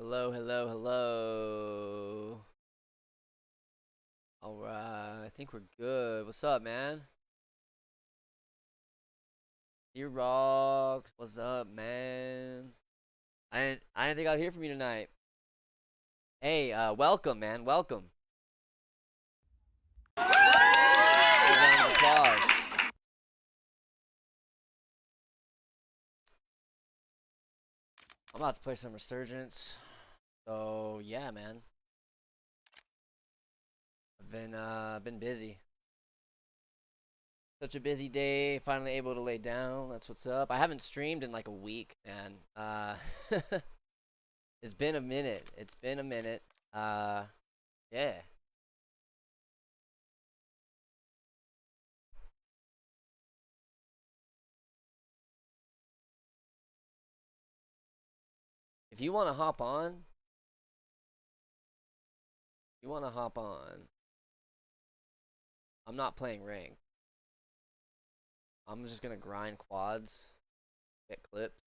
Hello, hello, hello. Alright, I think we're good. What's up, man? You rocks. What's up, man? I didn't think I'd hear from you tonight. Hey, welcome, man. Welcome. A round of applause. I'm about to play some Resurgence. So yeah, man. I've been busy. Such a busy day. Finally able to lay down. That's what's up. I haven't streamed in like a week, man. It's been a minute. It's been a minute. Yeah. If you want to hop on, I'm not playing rank. I'm just gonna grind quads, get clips.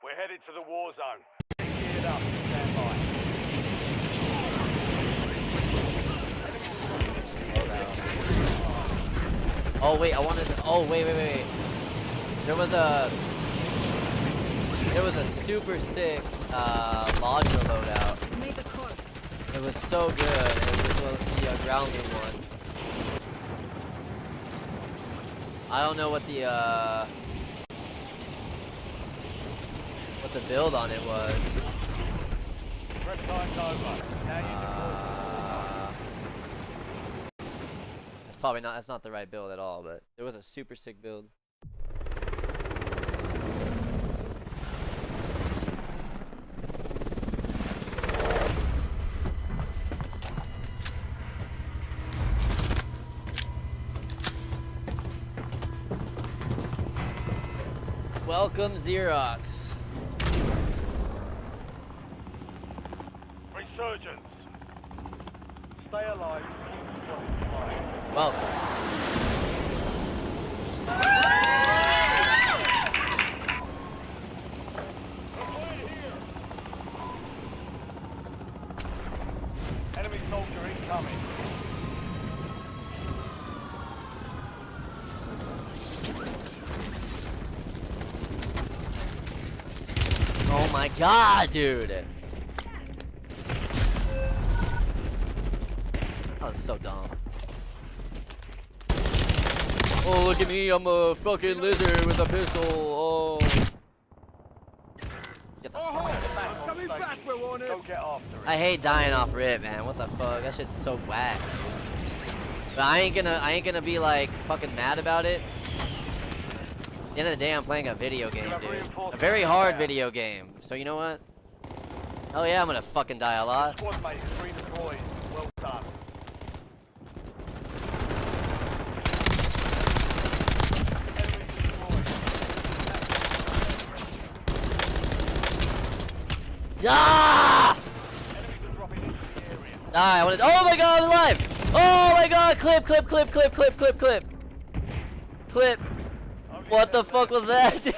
We're headed to the war zone. Geared up, stand by. Oh wait, I wanted to. Oh wait. There was a super sick Lodger loadout. It was so good. It was the grounding one. I don't know what the build on it was. Prep time's over. It's probably not. That's not the right build at all. But it was a super sick build. Welcome, Xerox. Resurgence. Stay alive. Welcome. Enemy soldier incoming. Oh my god, dude! That was so dumb. Oh, look at me, I'm a fucking lizard with a pistol. Oh. Get the fuck. Coming back, Go get after it. I hate dying off rip, man. What the fuck? That shit's so whack. But I ain't gonna be like fucking mad about it. At the end of the day, I'm playing a video game, dude. A very hard video game. So you know what? Oh yeah, I'm gonna fucking die a lot. Squad mate is redeployed. Well done. Enemy destroyed. Ah! Enemies are dropping into the area. Die! I wanted. Oh my god, I'm alive! Oh my god! Clip! What the fuck was that, dude?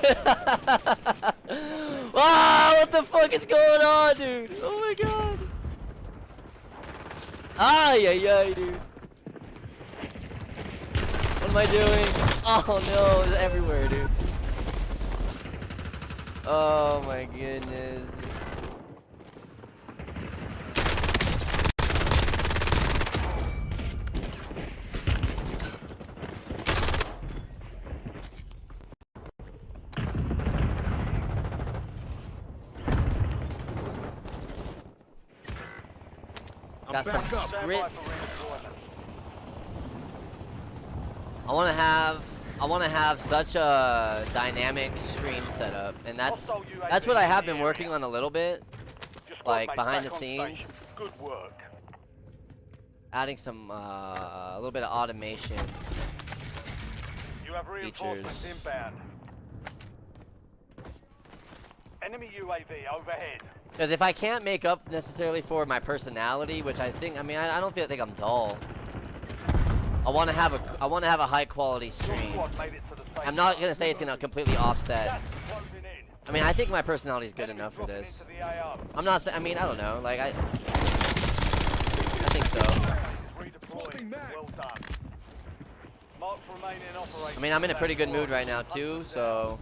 Wow! What the fuck is going on, dude? Oh my god! Ay, dude. What am I doing? Oh no, it's everywhere, dude. Oh my goodness. Got some Stand by for scripts. redeployment. I want to have such a dynamic stream setup, and that's what I have been working on a little bit, Your squad like mates behind back the on scenes, station. Good work. adding some a little bit of automation You have reinforcements features. inbound. Enemy UAV overhead. Because if I can't make up necessarily for my personality, which I think, I mean, I don't think I'm dull. I want to have a high quality Your stream. squad made it to the safe I'm not zone. gonna say it's gonna completely offset. Gas is closing in. I mean, I think my personality is good Enemy enough for dropping this. into the AO. I'm not. I mean, I don't know. Like I think so. Redeploying. Well done. Marks remain in operation. I mean, I'm in a pretty good mood right now too. So.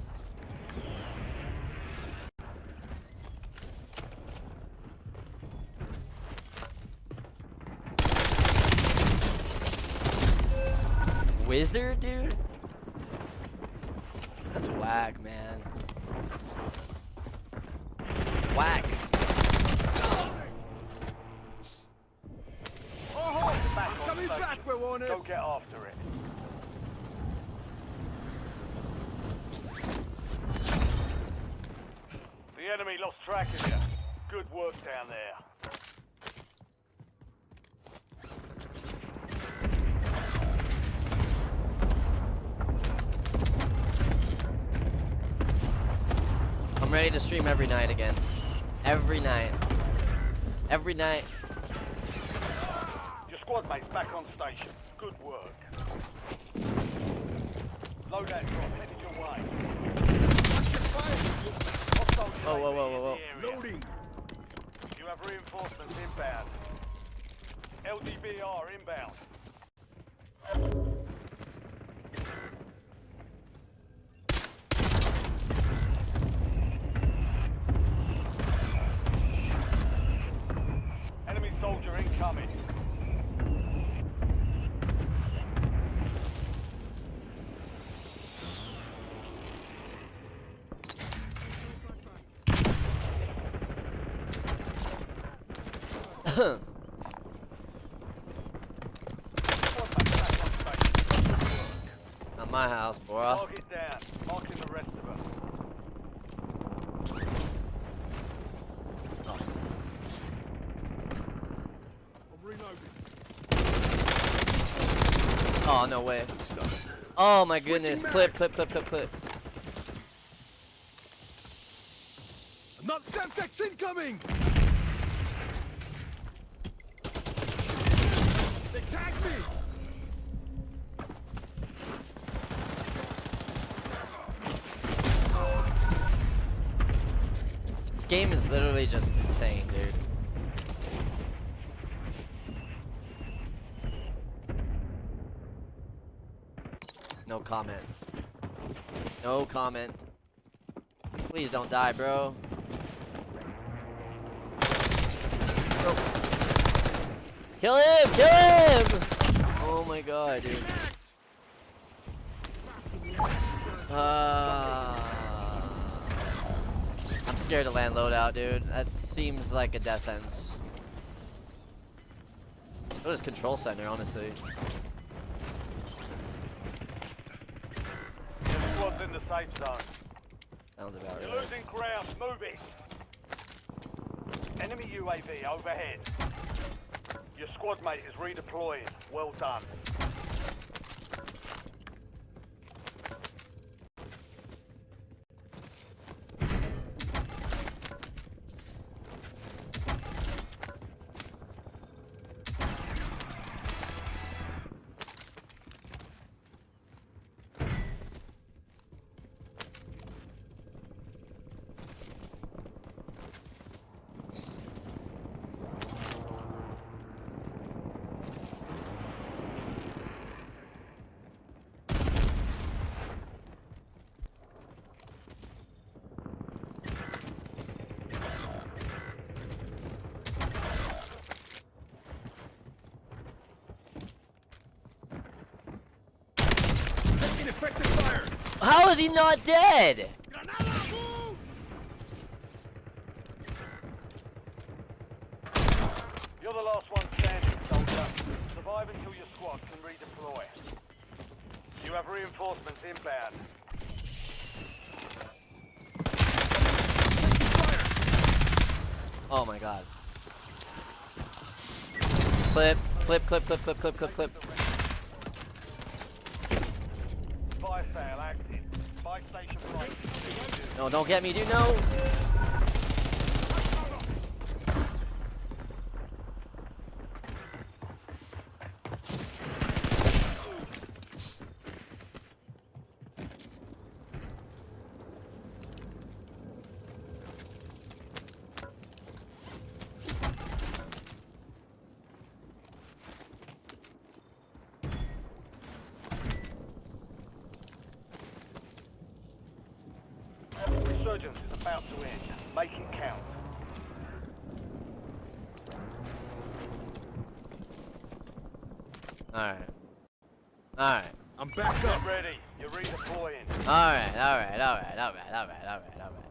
Wizard, dude? That's whack, man. Whack. Coming back, we're on us. Go get after it. The enemy lost track of you. Good work down there. I'm ready to stream every night again. Every night. Every night. Your squad mates back on station. Good work. Loadout drop headed your way. Whoa, whoa, whoa, whoa, whoa. Loading. You have reinforcements inbound. LDBR inbound. Enemy soldier incoming. Not my house, bro. Target down. Marking the rest of them. Oh, no way. Oh my goodness. Clip, clip, clip, clip, clip. Not Semtex incoming! They tagged me! This game is literally just insane, dude. No comment. No comment. Please don't die, bro. Oh. Kill him! Kill him! Oh my god, dude. I'm scared to land loadout, dude. That seems like a death sentence. What is control center, honestly? Squad's in the safe zone. Sounds about You're right. losing ground. Move it. Enemy UAV overhead. Your squad mate is redeploying. Well done. Effective fire! How is he not dead? You're the last one standing. Survive until your squad can redeploy. You have reinforcements inbound. Oh my god. Clip, clip, clip, clip, clip, clip, clip, clip. Fire sale active. Buy station price. No, don't get me, dude, no! Resurgence is about to end. Make it count. Alright. Alright. I'm back Get up. ready. You're redeploying. Alright, alright, alright, alright, alright, alright, alright.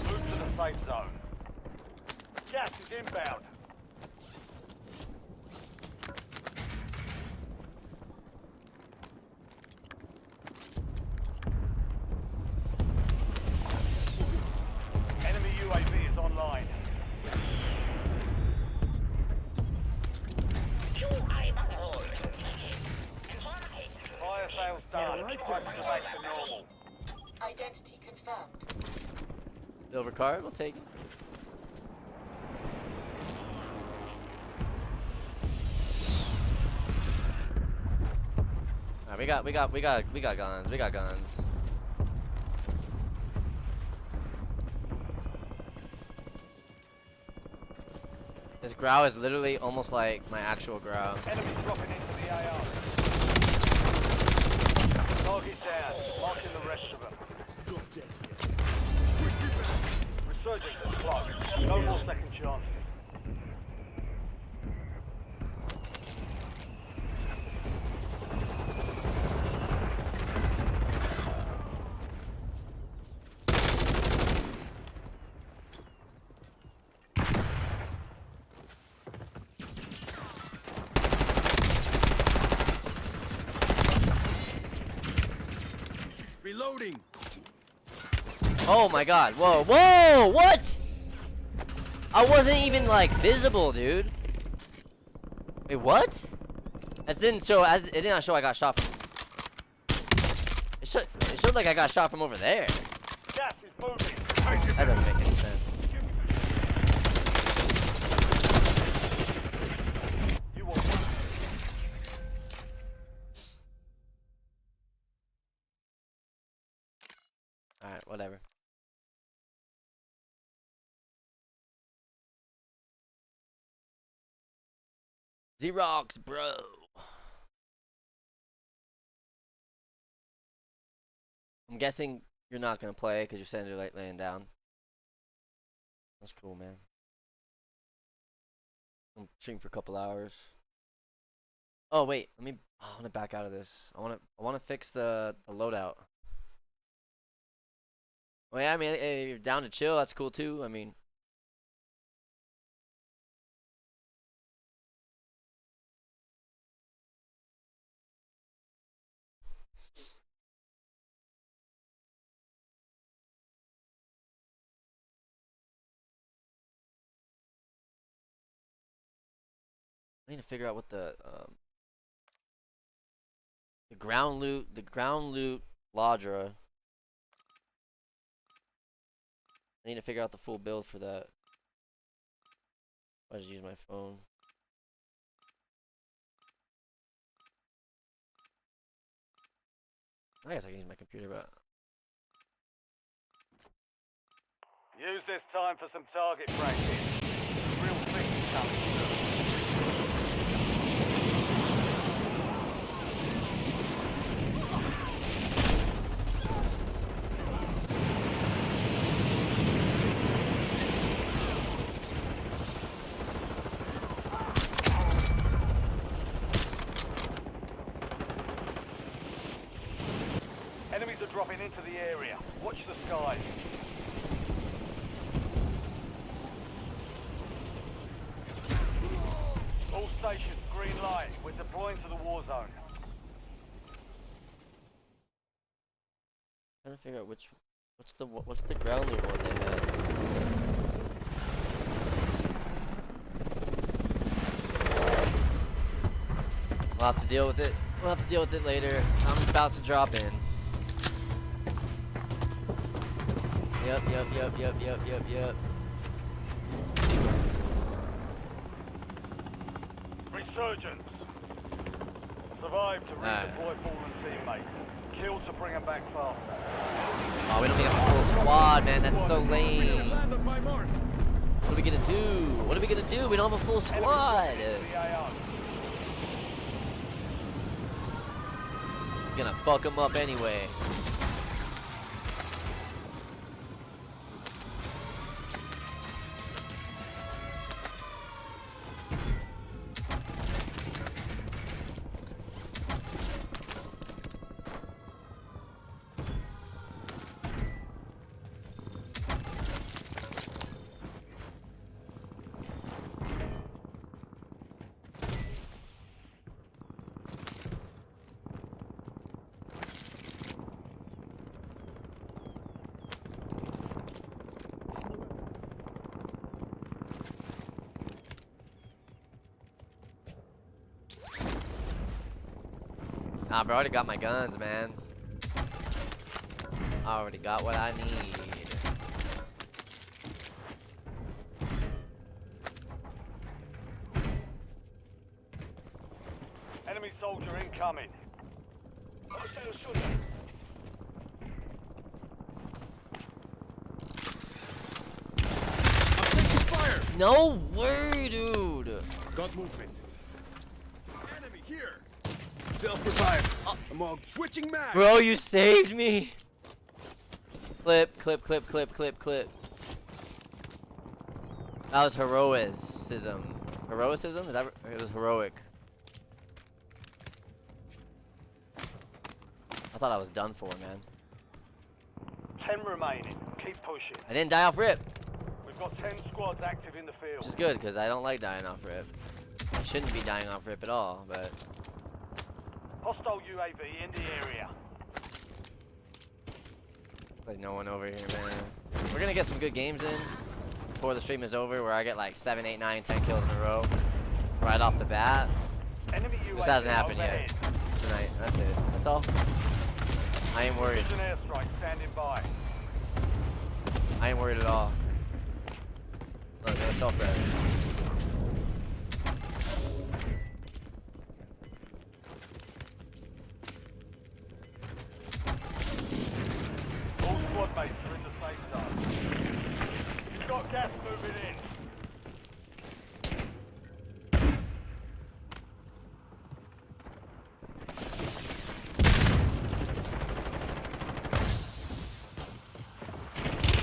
Move to the safe zone. Gas is inbound. Enemy UAV is online. Fire sales done. Back to normal. Identity confirmed. Silver card, we'll take it. Alright, we got guns. This growl is literally almost like my actual growl. Enemy dropping into the AR. Target down. Marking the rest of them. Not dead Resurgence is close. No more second chances. Reloading. Oh my god, whoa, whoa, what? I wasn't even like visible, dude. Wait, what? It didn't show, it did not show I got shot from. It showed like I got shot from over there. Gas is moving. That doesn't make any sense. You will. Alright, whatever. Xerox, bro. I'm guessing you're not gonna play because you're sitting there like laying down. That's cool, man. I'm streaming for a couple hours. Oh wait, I want to back out of this. I want to fix the loadout. Well, yeah, I mean, if you're down to chill, that's cool too. I mean, I need to figure out what the ground loot Ladra. I need to figure out the full build for that. I just use my phone. I guess I can use my computer, but Use this time for some target practice. The real thing is coming soon. dropping into the area. Watch the skies. All stations, green light. We're deploying to the war zone. Trying to figure out what's the grounding one they had. We'll have to deal with it. We'll have to deal with it later. I'm about to drop in. Yep. Resurgence. Survive to redeploy fallen teammates. Kill to bring them back faster. Oh, we don't even have a full squad, man. That's so lame. Land on my mark. What are we gonna do? What are we gonna do? We don't have a full squad. Gonna fuck them up anyway. Nah, bro, I already got my guns, man. I already got what I need. Enemy soldier incoming. Fire. No way, dude. Got movement. Enemy here. Self-revive. I'm on switching mag. Bro, you saved me. Clip. That was heroicism. Heroicism? Is that? It was heroic. I thought I was done for, man. 10 remaining. Keep pushing. I didn't die off rip, We've got 10 squads active in the field. which is good because I don't like dying off rip. I shouldn't be dying off rip at all, but. Hostile UAV in the area. Like no one over here, man. We're gonna get some good games in before the stream is over, where I get like 7, 8, 9, 10 kills in a row right off the bat. Enemy UAV This hasn't happened overhead. yet tonight. That's it. That's all. I ain't worried. Precision airstrike standing by. I ain't worried at all. Look, no self-res. All squad mates are in the safe zone. You've got gas moving in.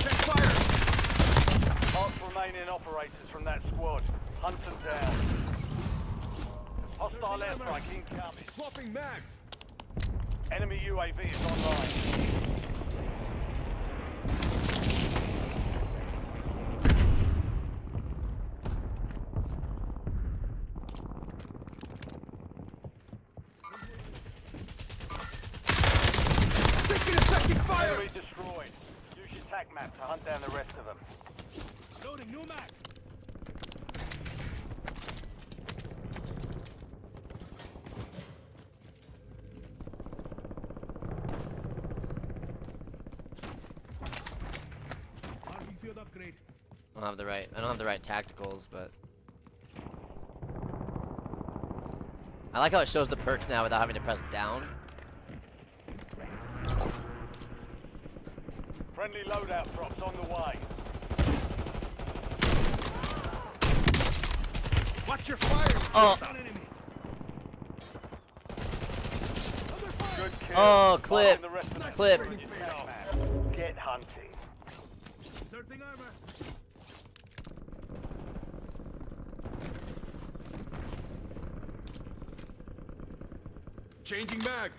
Check fire. Mark remaining operators from that squad. Hunt them down. Hostile airstrike incoming. Swapping mags. Enemy UAV is online. Taking effective fire. Enemy destroyed. Use your TAC map to hunt down the rest of them. Loading new mag. Army field upgrade. I don't have the right tacticals, but I like how it shows the perks now without having to press down. Friendly loadout drops on the way. Watch your fire. Oh. Down enemy. Good kill. Oh, clip. Marking the rest of them. Clip. Use your TAC map. Get hunting. Inserting armor. Changing mag.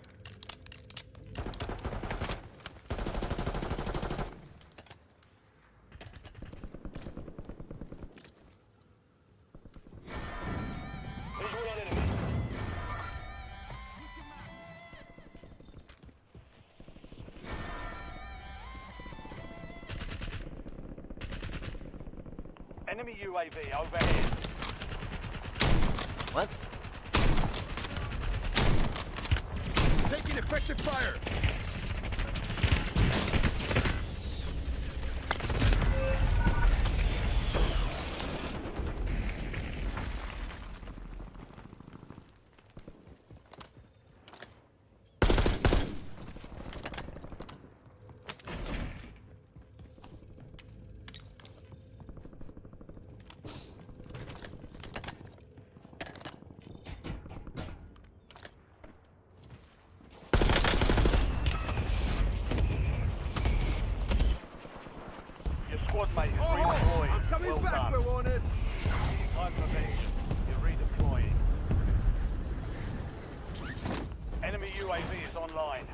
Enemy UAV overhead. What? Taking effective fire. Your squad mate is Oh, redeployed. I'm coming Well back, done. Barones. Time for vengeance. You're redeploying. Enemy UAV is online.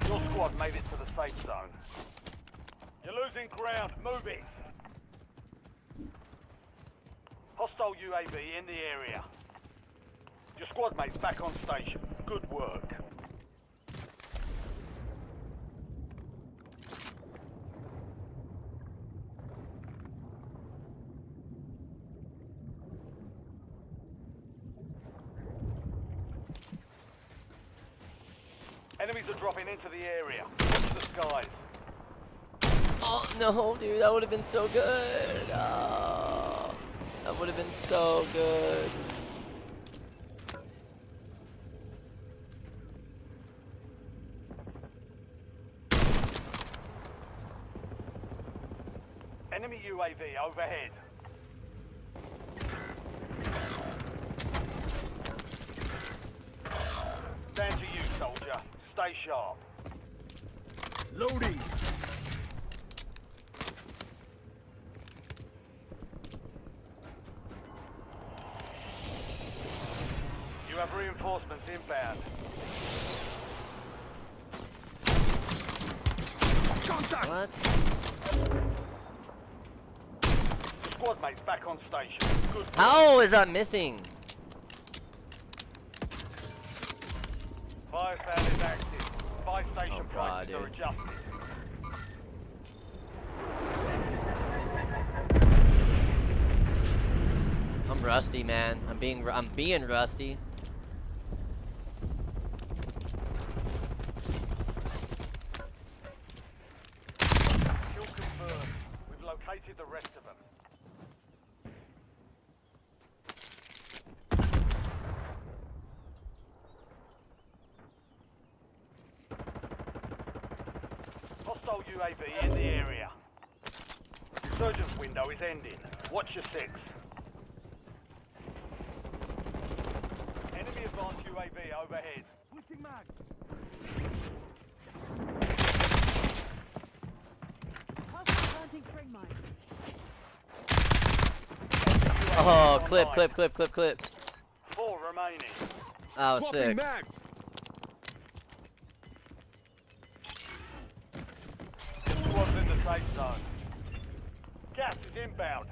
Your squad made it to the safe zone. You're losing ground. Move it. Hostile UAV in the area. Your squad mate's back on station. Good work. Enemies are dropping into the area. Watch the skies. Oh no, dude, that would have been so good. Oh, that would have been so good. Enemy UAV overhead. Down to you, soldier. Stay sharp. Loading. You have reinforcements inbound. Contact. What? The squad mate's back on station. Good work. How is that missing? Fire sound is active. Fire station Oh, God, prices are dude. adjusted. I'm rusty, man. I'm being rusty. Kill confirmed. We've located the rest of them. Hostile UAV in the area. Resurgence window is ending. Watch your six. Enemy advanced UAV overhead. Switching mag. Oh, UAV clip, online. clip. 4 remaining. Oh, Swapping sick. mags. Squad's in the safe zone. Gas is inbound.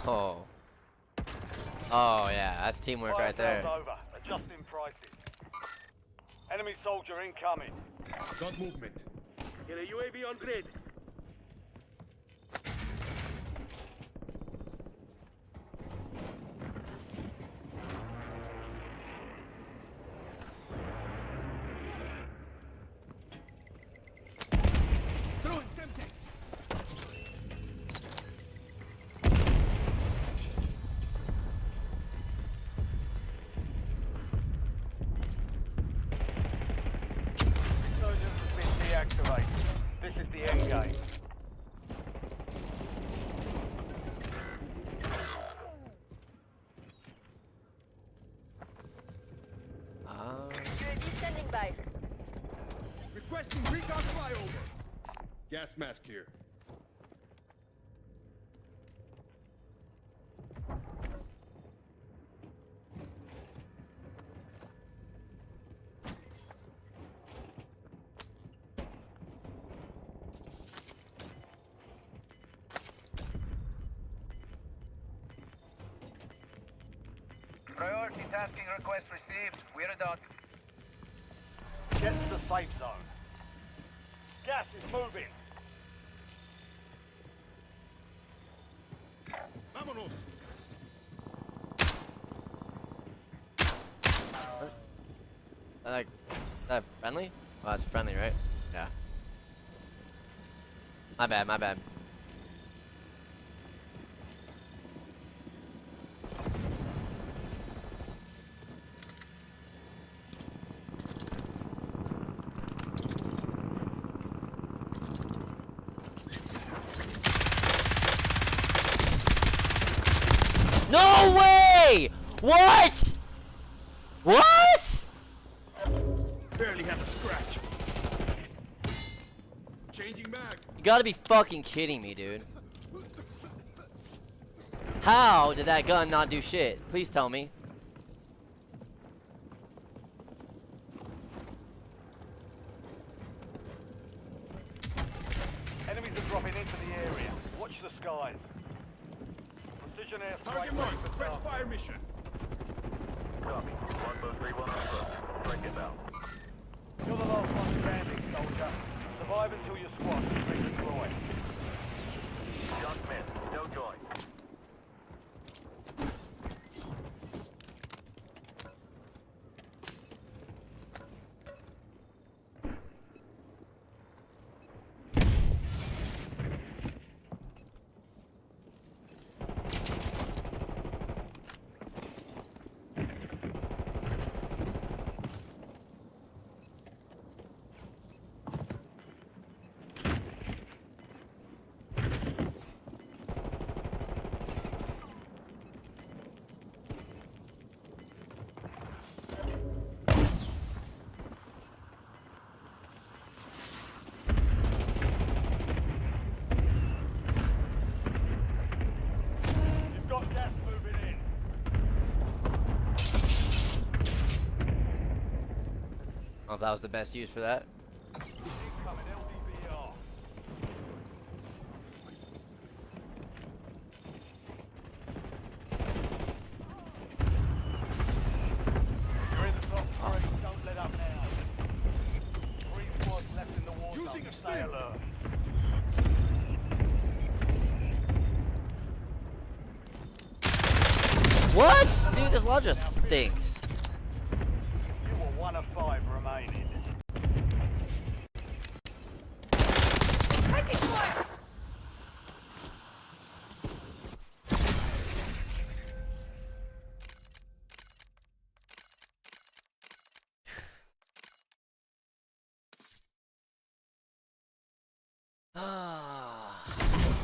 Oh. Oh yeah, that's teamwork Fire right there. sales over. Adjusting prices. Enemy soldier incoming. Got movement. Get a UAV on grid. Throwing Semtex. Resurgence has been deactivated. This is the end game. Ah. UAV standing by. Requesting recon flyover. Gas mask here. Priority tasking request received. We're done. Get to the safe zone. Gas is moving. Vámonos. Like, is that friendly? Oh, that's friendly, right? Yeah. My bad, my bad. No way! What? What? Barely have a scratch. Changing mag. You gotta be fucking kidding me, dude. How did that gun not do shit? Please tell me. Enemies are dropping into the area. Watch the skies. Precision airstrike Target ready marked. for Press start. fire mission. Copy. 1031 on foot. Break it down. You're the last one standing, soldier. Survive until your squad is redeployed. Junk men. No join. You've got gas moving in. Oh, if that was the best use for that. Incoming LDVR. You're in the top three. Don't let up now. 3 squads left in the war Using zone. a Stay stim. alert. What? Dude, this law just stinks. You were 1 of 5 remaining.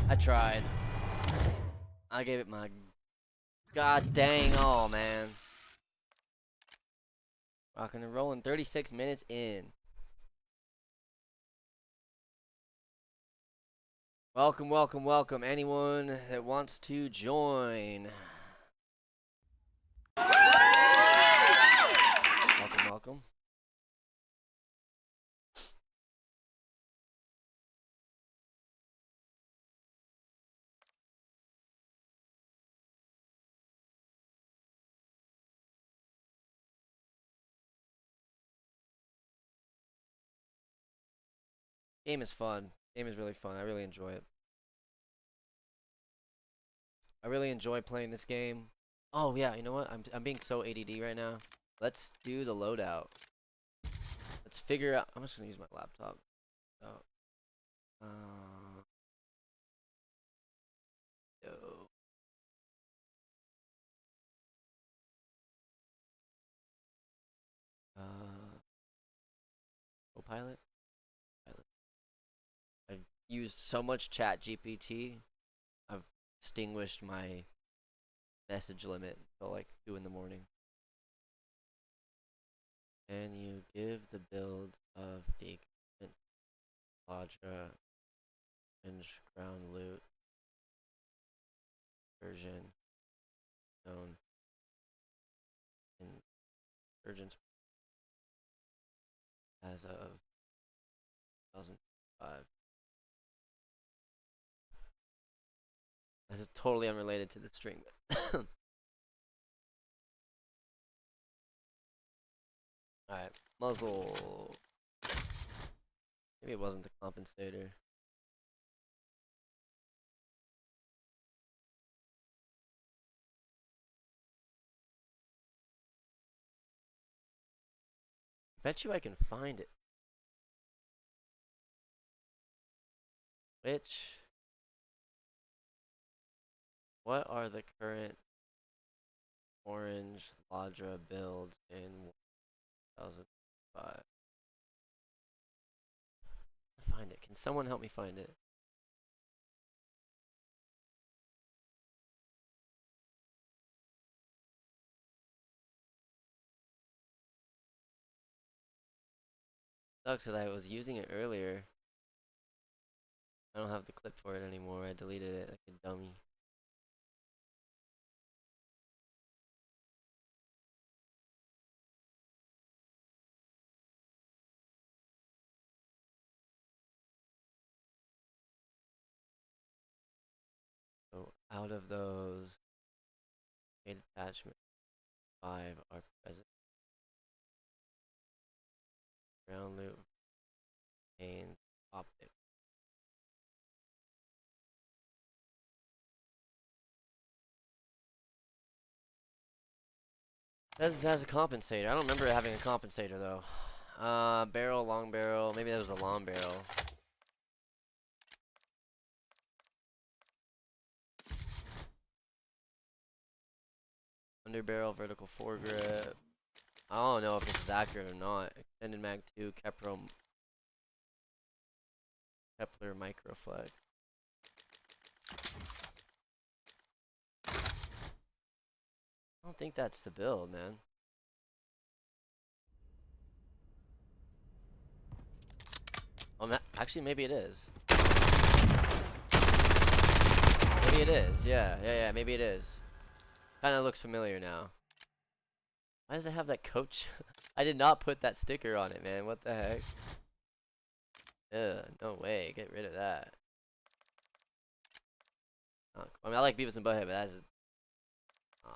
I tried. I gave it my god dang all, man. Rocking and rolling, 36 minutes in. Welcome, welcome, welcome. Anyone that wants to join. Welcome, welcome. Game is fun. Game is really fun. I really enjoy it. I really enjoy playing this game. Oh yeah, you know what? I'm being so ADD right now. Let's do the loadout. Let's figure out. I'm just gonna use my laptop. So, yo. Copilot. Pilot. I've used so much Chat GPT. I've extinguished my message limit until like 2 in the morning. Can you give the build of the equipment Lodger Hinge, ground loot, version, zone, and urgent as of 2005. This is totally unrelated to the string. Alright, muzzle. Maybe it wasn't the compensator. Bet you I can find it. What are the current orange Ladra builds in 2005? Find it. Can someone help me find it? Sucks because I was using it earlier. I don't have the clip for it anymore. I deleted it like a dummy. So out of those, 8 attachments, 5 are present. Ground loop and optic. That has a compensator. I don't remember it having a compensator though. Barrel, long barrel. Maybe that was a long barrel. Under barrel, vertical foregrip. I don't know if this is accurate or not. Extended mag 2, Kepler microflex. I don't think that's the build, man. Oh, actually, maybe it is. Maybe it is. Yeah. Maybe it is. Kind of looks familiar now. Why does it have that coach? I did not put that sticker on it, man. What the heck? Ugh, no way. Get rid of that. Oh, I mean, I like Beavis and Butthead, but that's. I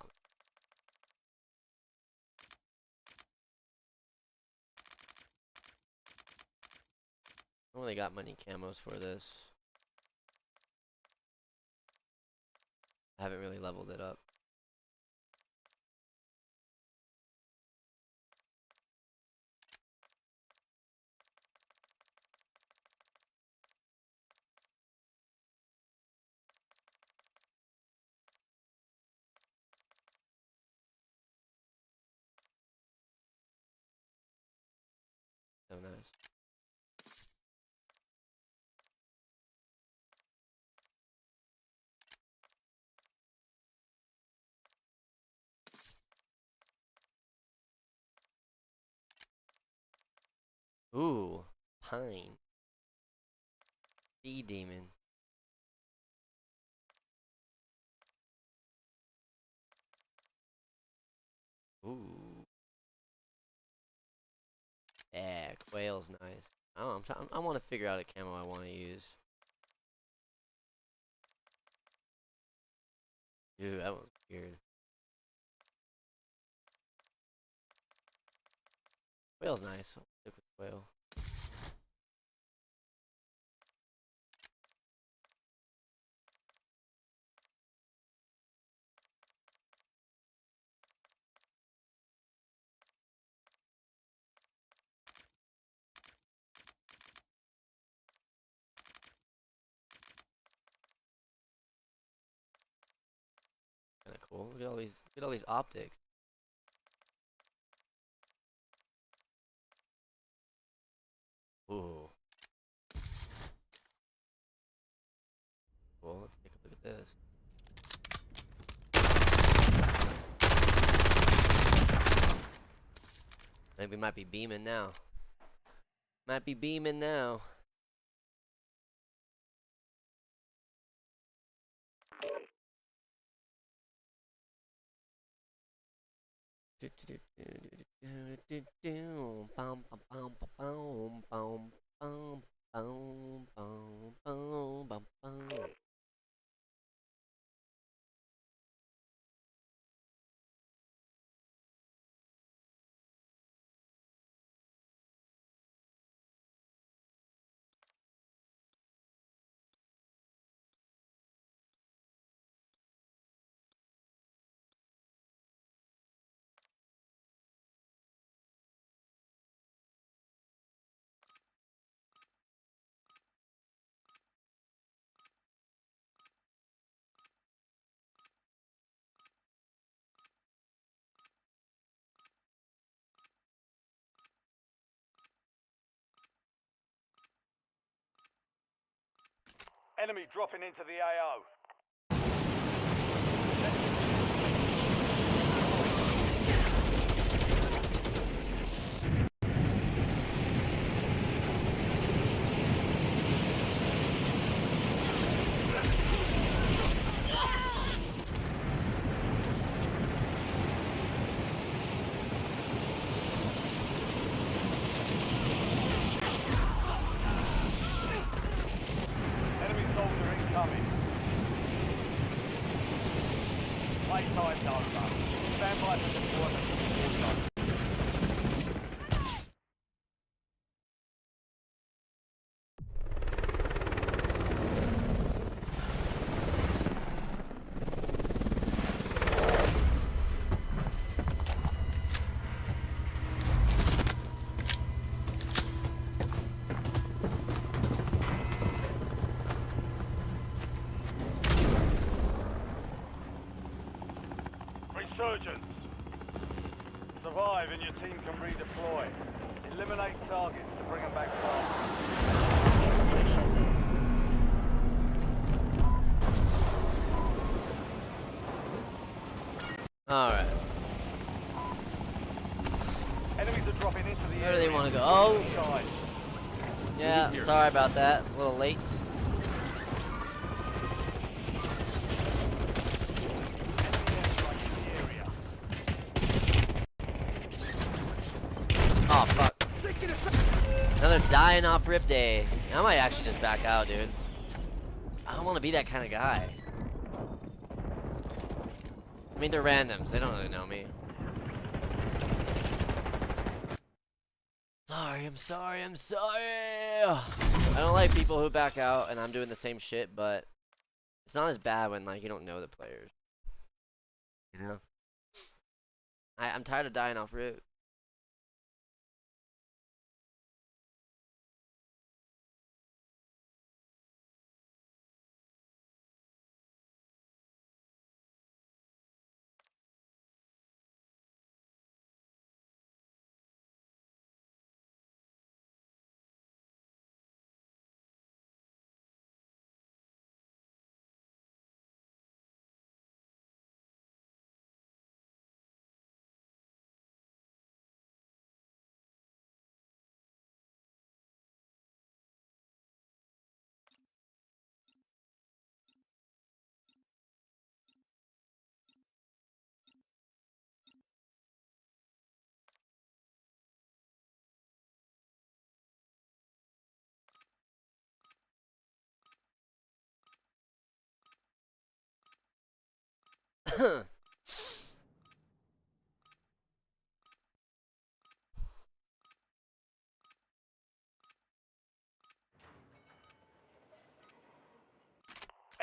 don't really got many camos for this. I haven't really leveled it up. So nice. Ooh, pine. Sea demon. Ooh. Yeah, quail's nice. I don't know, I want to figure out a camo I want to use. Dude, that was weird. Quail's nice. I'll stick with quail. Kinda cool. Look at all these optics. Ooh. Cool, let's take a look at this. Maybe we might be beaming now. Might be beaming now. Enemy dropping into the AO. Enemy soldier incoming. Playtime's over. Stand by for deployment. Resurgence. Survive and your team can redeploy. Eliminate targets to bring them back home. Alright. Enemies are dropping into the Where do they area. want to go? Oh! Guys, Yeah, sorry about that. A little late. Oh, fuck. Another dying off rip day. I might actually just back out, dude. I don't want to be that kind of guy. I mean, they're randoms. They don't really know me. I'm sorry. I don't like people who back out and I'm doing the same shit, but it's not as bad when, like, you don't know the players. You know? I'm tired of dying off rip.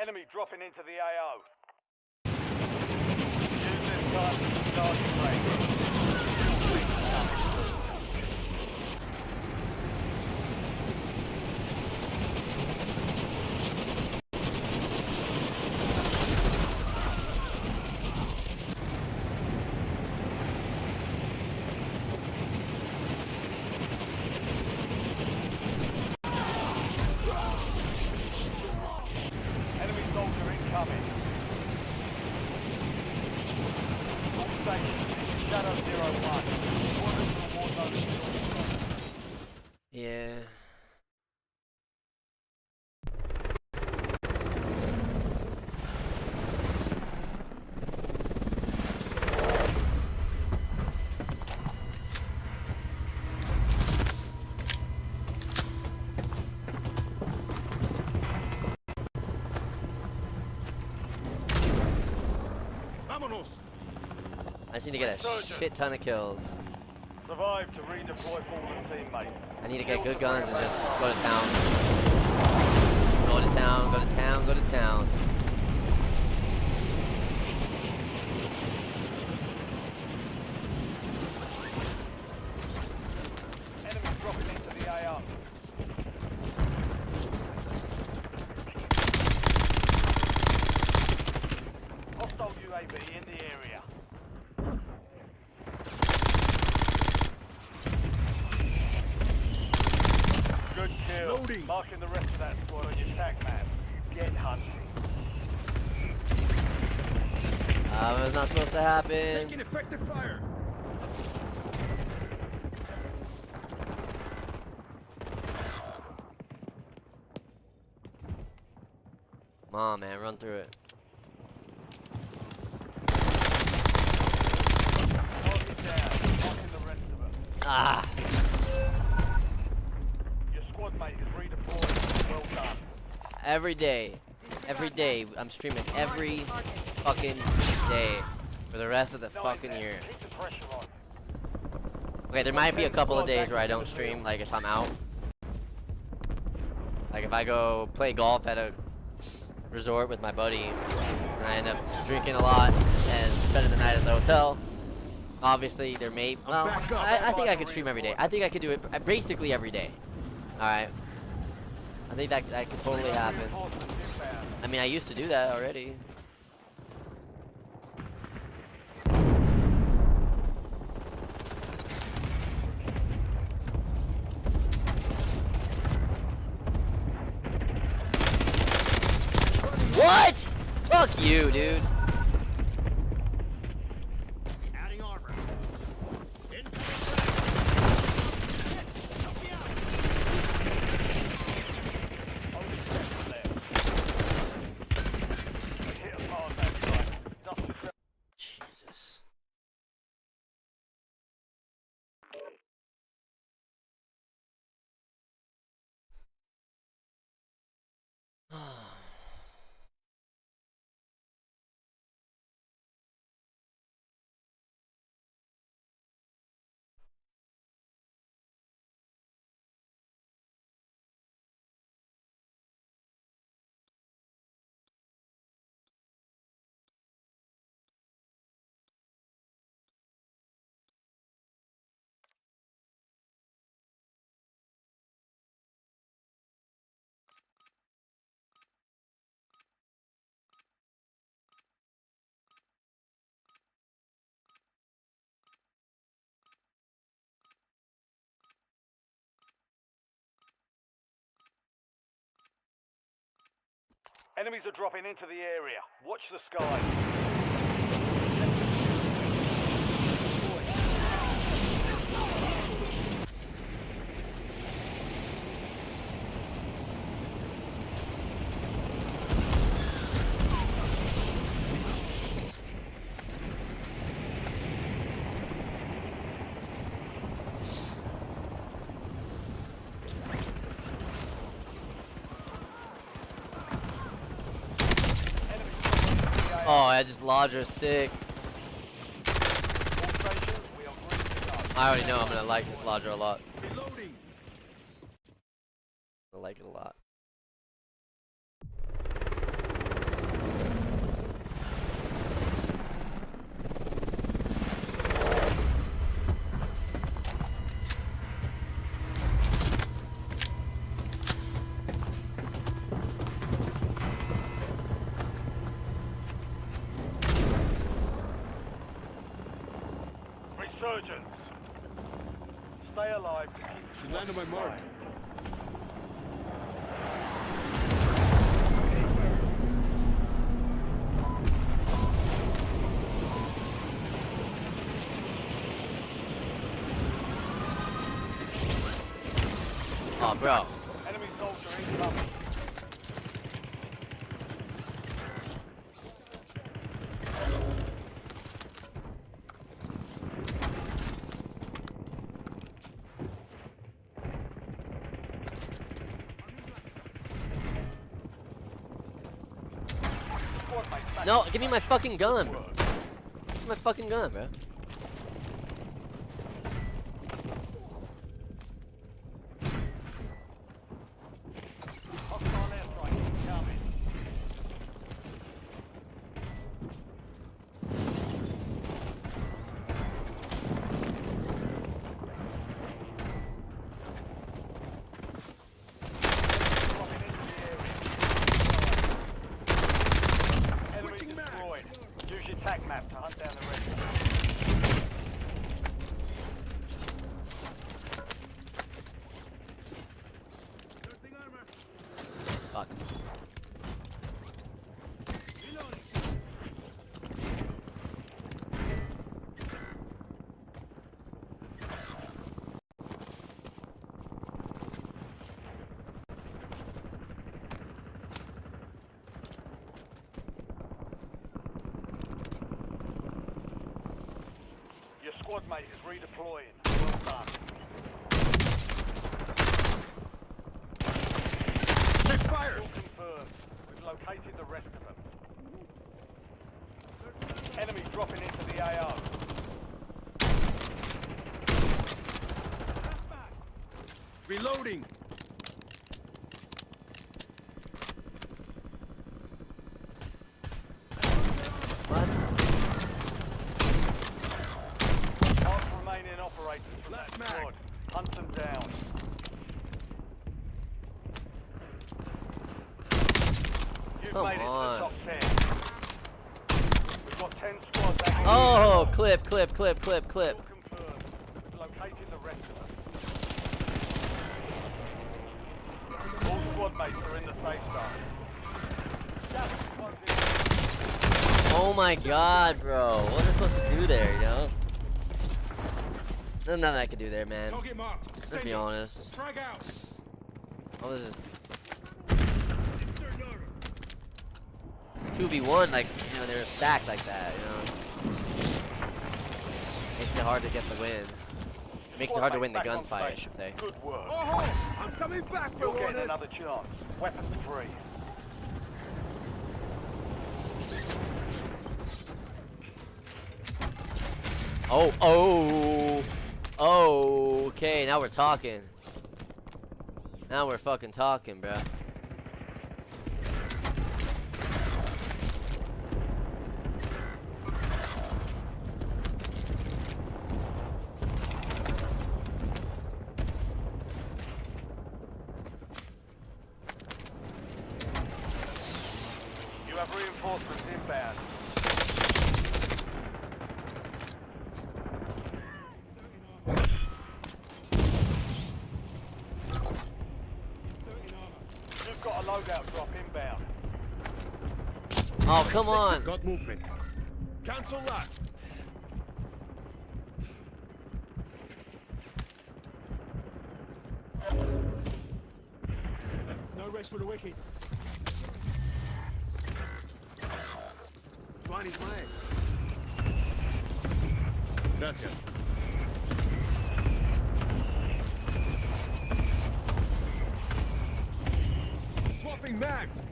enemy dropping into the AO. Use this time to start your break. Enemy soldier incoming. All stations, I just need to get a shit ton of kills. Survive to redeploy fallen teammates. I need to get good guns and just go to town. Go to town, go to town, go to town. Enemy dropping into the AR. Hostile UAV in the area. Good kill. Loading. Marking the rest of that squad on your tac map. Get hunting. It was not supposed to happen. Taking effective fire. Come on, man, run through it. Target down. Marking the rest of them. Ah! Your squad mate is redeployed. Well done. Every day, I'm streaming every fucking day for the rest of the fucking year. Keep the pressure on. Okay, there might be a couple of days where I don't stream, like if I'm out. Like if I go play golf at a resort with my buddy and I end up drinking a lot and spending the night at the hotel. Obviously, there may, well, I think I could stream every day. I think I could do it basically every day. Alright. I think that could totally happen. Reinforcements inbound. I mean, I used to do that already. What? Fuck you, dude. Adding armor. Only seven left. They hit us hard that time. Dust yourself. Jesus. Enemies are dropping into the area. Watch the sky. Oh, I just lodged her sick. All stations, we are green to go. I already know I'm gonna like this lodger a lot. Reloading. I like it a lot. Resurgence. Stay alive to keep Should land on my mark. Oh, bro. Enemy soldier incoming. Squad mate back. No, give me my fucking gun. Give me my fucking gun, bro. Hostile airstrike incoming. Dropping into the area. Enemy Switching mags. destroyed. Use your tac map to hunt down the rest. Adjusting armor. Fuck. Reloading. Your squad mate is redeploying. Well done. Check fire. All confirmed. We've located the rest of them. Enemy dropping into the AO. Reloading. What? Last remaining operators from that Last mag. squad. Hunt them down. You've Come made on. it to the top 10. We've got 10 squads active. Oh, clip. All confirmed. We've located the rest of them. All squad mates are in the safe zone. Gas is closing in. Oh my god, bro. What am I supposed to do there, you know? There's nothing I can do there, man. Target marked. Let's be honest. Frag out. I was just Insert order. 2v1, like, you know, they were stacked like that, you know? Makes it hard to get the win. Makes it hard to win the Squad mates gunfight, back I on should say. station. Good work. Oh, I'm coming back, You're getting Baroness. another chance. Weapons free. Oh, okay, now we're talking. Now we're fucking talking, bro. You have reinforcements inbound. You've got a loadout drop inbound. Oh, come on. Got movement. Cancel last. No rest for the wicked. Twine his leg. Gracias. Swapping mags.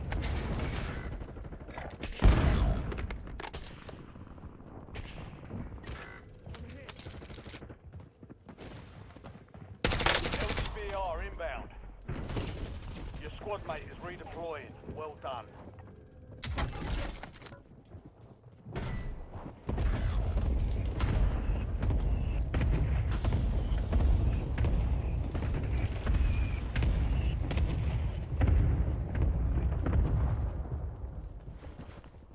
LCBR inbound. Your squad mate is redeploying. Well done.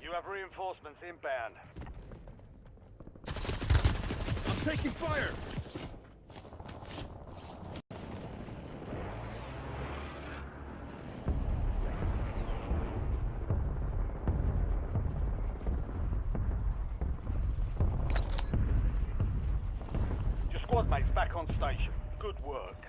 You have reinforcements inbound. I'm taking fire. Your squad mate's back on station. Good work.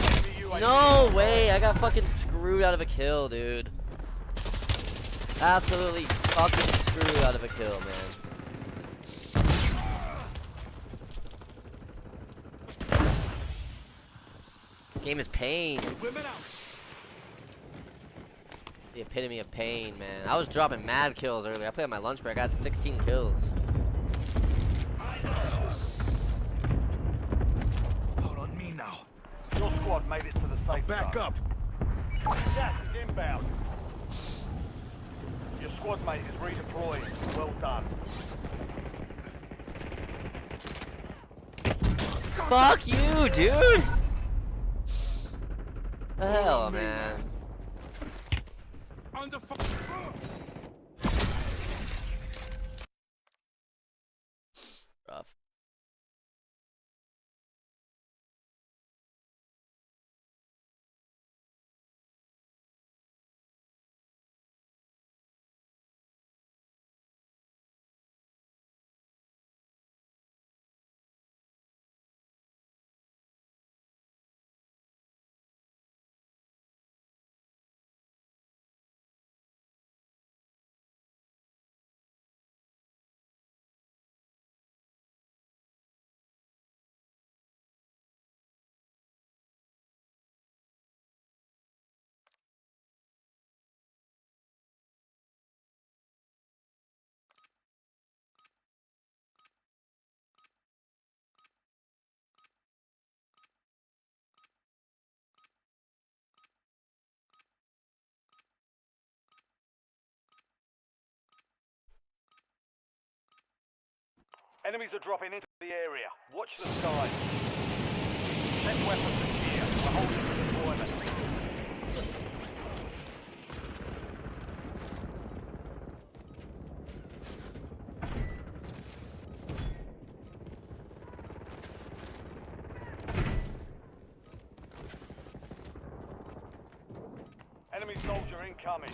Enemy UAV No way, I got fucking screwed out of a kill, dude. Absolutely fucking screwed out of a kill, man. Game is pain. Women out. The epitome of pain, man. I was dropping mad kills earlier. I played on my lunch break. I got 16 kills. Hold on me now. Your squad made it to the safe Back zone. up. Gas is inbound. Your squad mate is redeployed. Well done. Fuck you, dude! The hell, man. On the phone. Rough. Enemies are dropping into the area. Watch the skies. Set weapons in gear. We're holding for deployment. Enemy soldier incoming.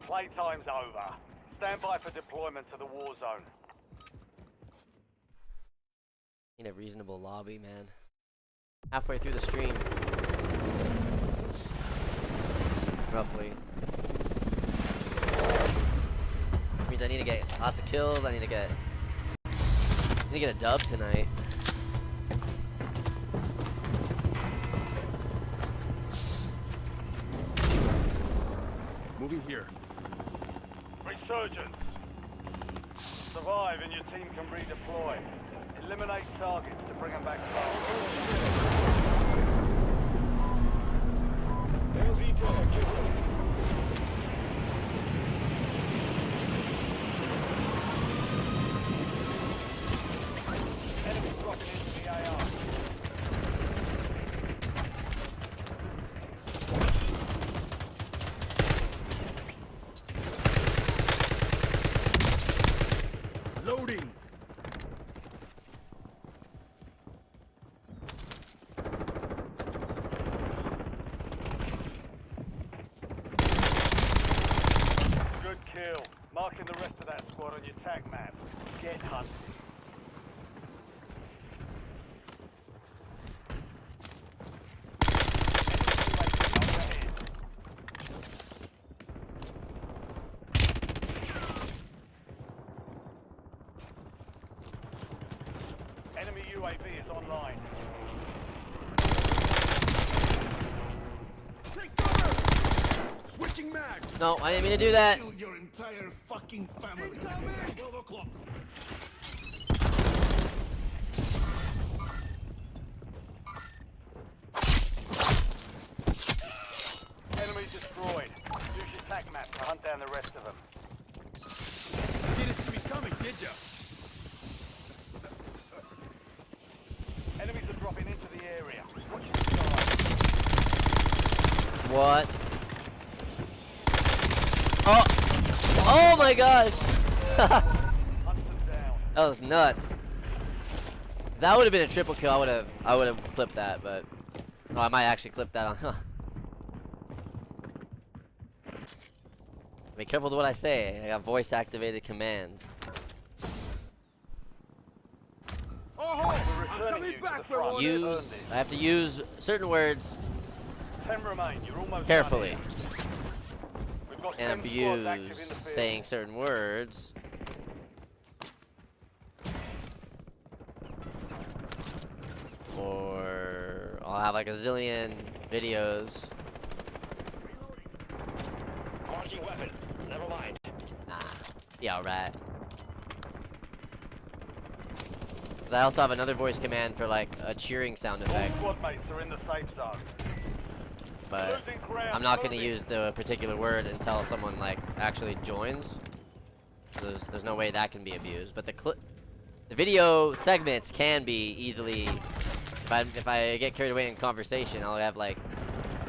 Playtime's over. Stand by for deployment to the war zone. In a reasonable lobby, man. Halfway through the stream. Roughly. Means I need to get lots of kills. I need to get a dub tonight. Moving here. Resurgence. Survive and your team can redeploy. Eliminate targets to bring them back Enemy dropping into the AR. Loading. Good kill. Marking the rest of that squad on your tag map. Get hunted. Enemy UAV is online. Take cover. Switching mags. No, I didn't mean to do that. Kill your entire fucking family. 12 o'clock. Enemy destroyed. Use your tag map to hunt down the rest of them. Didn't see me coming, did ya? Enemies are dropping into the area. Watch the sky. What? Oh! Oh my gosh! Hunt them down. That was nuts. If that would have been a triple kill. I would have clipped that, but oh, I might actually clip that on. Huh. Be careful with what I say. I got voice activated commands. Oh, We're I'm returning coming you to back the for front. one. Use. I have to use certain words 10 remain. You're almost carefully done here. We've got and 10 squads active in abuse the field. saying certain words or I'll have like a zillion videos. Marking weapon. Never mind. Nah, yeah, alright. Cause I also have another voice command for like a cheering sound All effect, squad mates are in the safe zone. but Losing ground. I'm not gonna moving. use the particular word until someone like actually joins. So there's no way that can be abused. But the video segments can be easily. If I get carried away in conversation, I'll have like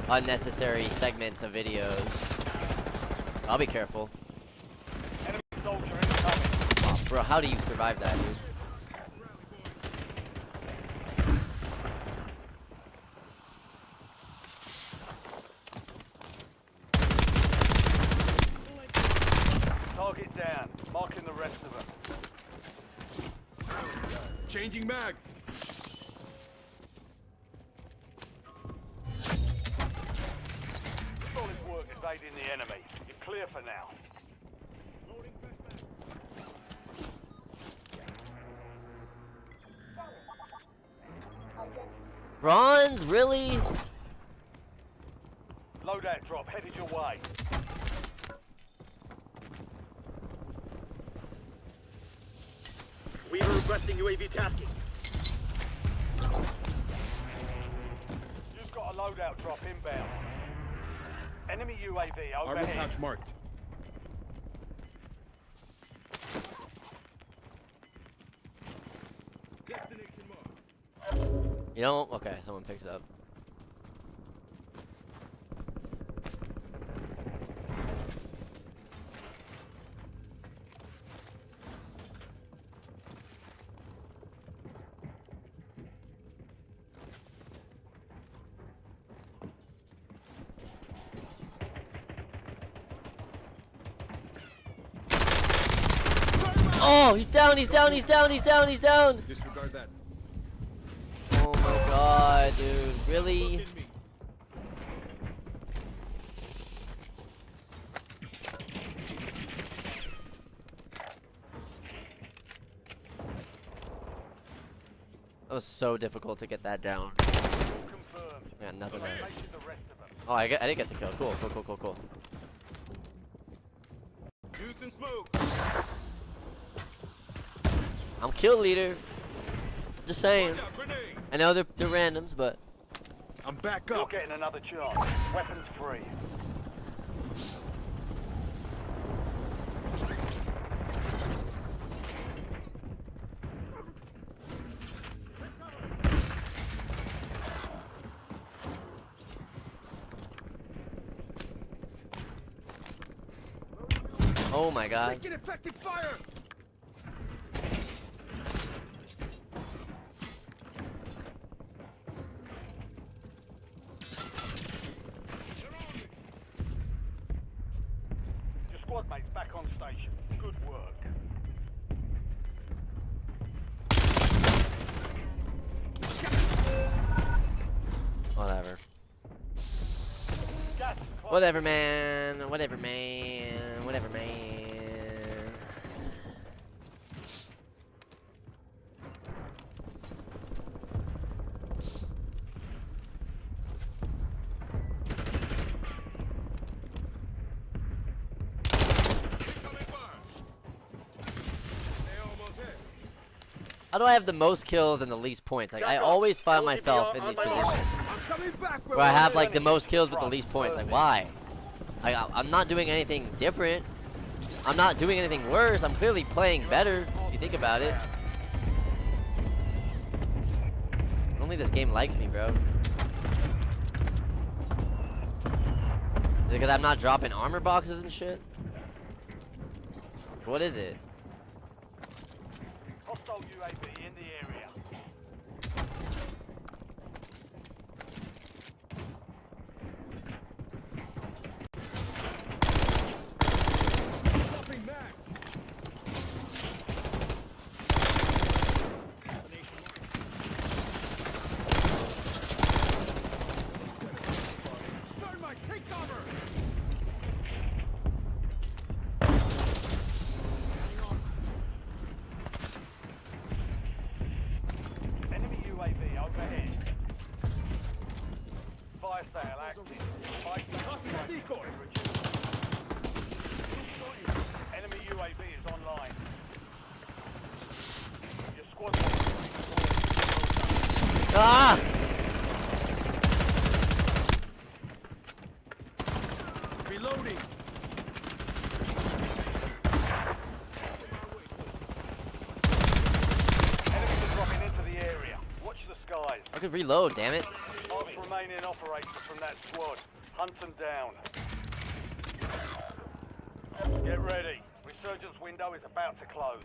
unnecessary segments of videos. I'll be careful. Enemy soldier incoming. Oh, bro, how do you survive that, dude? Target down. Marking the rest of them. Changing mag. Solid work evading the enemy. You're clear for now. Bronze, really? Loadout drop headed your way. Weaver requesting UAV tasking. You've got a loadout drop inbound. Enemy UAV Armor overhead. pouch marked. Destination marked. You know? Okay, someone picks it up. Oh, he's down, he's down, he's down, he's down, he's down! Disregard that. Oh my god, dude, really? Look at me. That was so difficult to get that down. Confirmed. I got nothing there. Eliminated the rest of them. Oh, I did get the kill. Cool, cool, cool, cool, cool. Using smoke. I'm kill leader. Just saying. Watch out, grenade. I know they're randoms, but I'm back You're up. getting another chance. Weapons free. oh my god. Taking effective fire. Your squad mates back on station. Good work. Whatever. Gas is close. Whatever, man. Whatever, man. Whatever, man. Incoming fire. They almost hit. How do I have the most kills and the least points? Like I always find myself in these positions I'm coming back. where I have like the most kills with the least points. Like why? I'm not doing anything different. I'm not doing anything worse. I'm clearly playing better if you think about it. Only this game likes me, bro. Is it because I'm not dropping armor boxes and shit? What is it? Hostile UAV in the area. Dropping max. Thermite, take cover. fire sale active. Hostile decoy. Enemy UAV is online. Your squad. Ah! Reloading. Enemies are dropping into the area. Watch the skies. I could reload, damn it. Mark remaining operators from that squad. Hunt them down. Get ready. Resurgence window is about to close.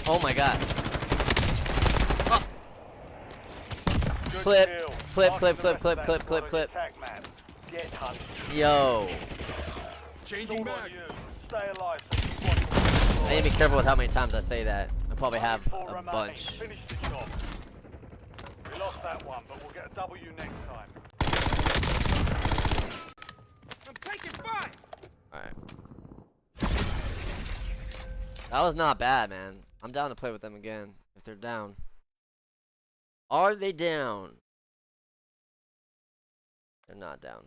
Oh my god. Good Clip, kill. clip, Mark clip, the clip, rest clip, of that clip, squad clip, on clip. your attack map. Get hunted. Yo. Changing All on mag. you. Stay alive so you want to I need to be careful with how many times I say that. I probably have Four a remaining. bunch. Finish the job. We lost that one, but we'll get a W next time. I'm taking fire. Alright. That was not bad, man. I'm down to play with them again, if they're down. Are they down? They're not down.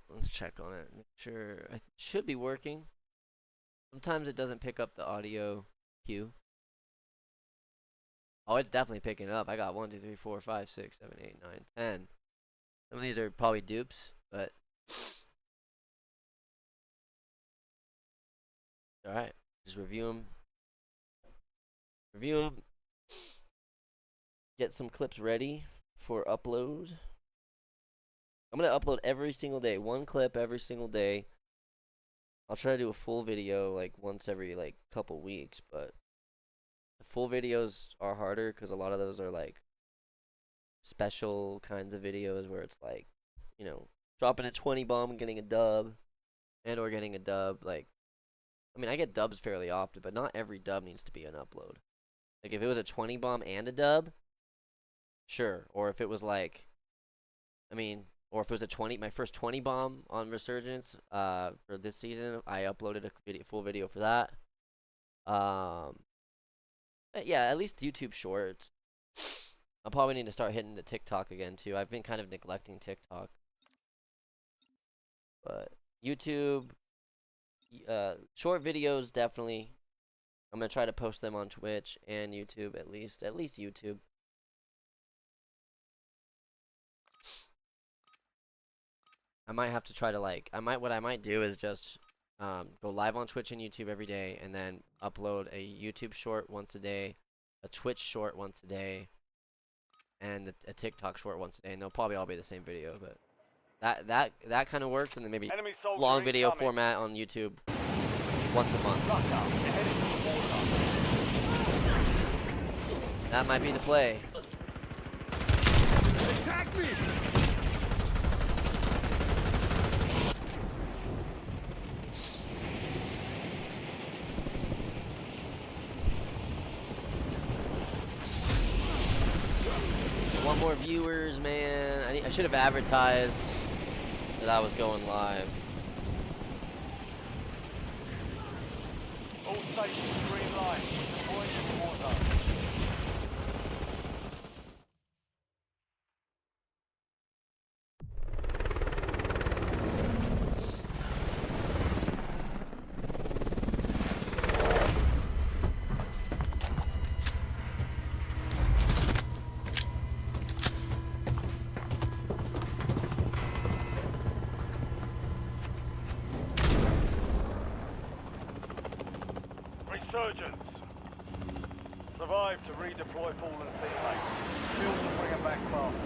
Let's check on it. Make sure it should be working. Sometimes it doesn't pick up the audio cue. Oh, it's definitely picking up. I got 1, 2, 3, 4, 5, 6, 7, 8, 9, 10. Some of these are probably dupes, but alright. Just review them. Review them. Get some clips ready for upload. I'm gonna upload every single day, one clip every single day. I'll try to do a full video like once every like couple weeks, but the full videos are harder because a lot of those are like special kinds of videos where it's like, you know, dropping a 20 bomb and getting a dub, and or getting a dub. Like, I mean, I get dubs fairly often, but not every dub needs to be an upload. Like if it was a 20 bomb and a dub, sure. Or if it was like, I mean, or if it was a 20, my first 20 bomb on Resurgence for this season, I uploaded a full video for that. Yeah, at least YouTube Shorts. I'll probably need to start hitting the TikTok again too. I've been kind of neglecting TikTok, but YouTube, short videos definitely. I'm gonna try to post them on Twitch and YouTube at least YouTube. I might have to try to like, what I might do is just go live on Twitch and YouTube every day, and then upload a YouTube short once a day, a Twitch short once a day, and a TikTok short once a day, and they'll probably all be the same video, but that kind of works, and then maybe Enemy soldier long video incoming. format on YouTube once a month. Ruck up. You're heading to the border. That might be the play. Attack me. Want more viewers, man. I should have advertised that I was going live. All stations green light. Deploying to the war zone. Resurgence. Survive to redeploy fallen teammates. Build to bring them back fast.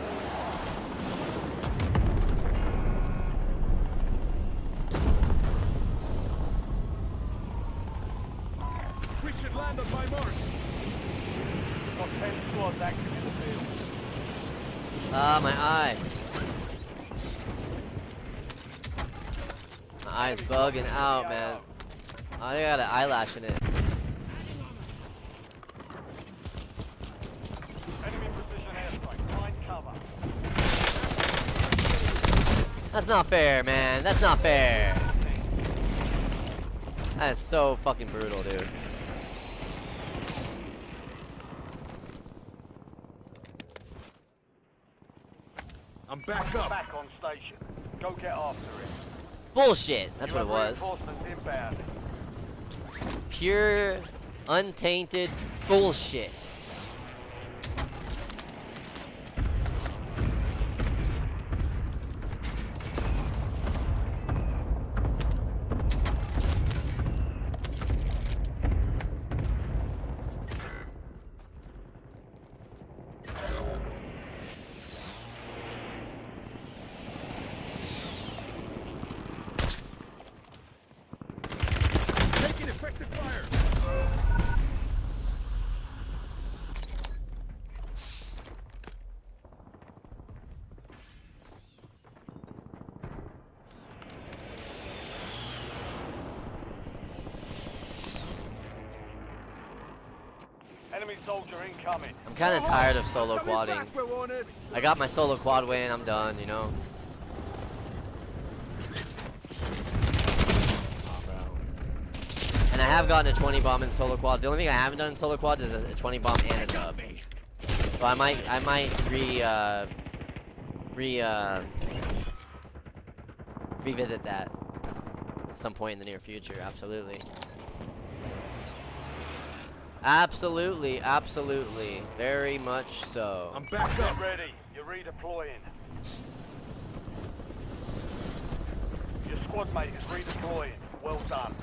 We should land on my mark. We've got 10 squads active in the field. Ah, my eye. My eye's bugging out, man. I got an eyelash in it. Enemy precision airstrike. Find cover. That's not fair, man. That's not fair. That is so fucking brutal, dude. I'm back up. Back on station. Go get after it. Bullshit. That's what it was. Reinforcements inbound. Pure, untainted bullshit. Taking effective fire. Enemy soldier incoming. I'm kind of tired of solo Coming quadding. back, we're on this. I got my solo quad win. I'm done, you know. And I have gotten a 20 bomb in solo quad. The only thing I haven't done in solo quad is a 20 bomb and a dub. So I might revisit that at some point in the near future. Absolutely. Absolutely, absolutely. Very much so. I'm back Get up. ready. You're redeploying. Your squad mate is redeploying. Well done.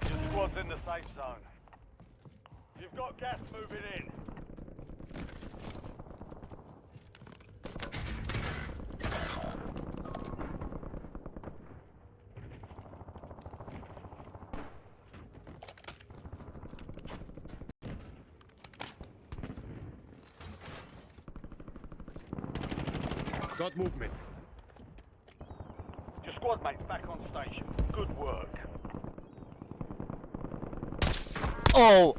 Your squad's in the safe zone. You've got gas moving in. Got movement. Your squad mate's back on station. Good work. Oh!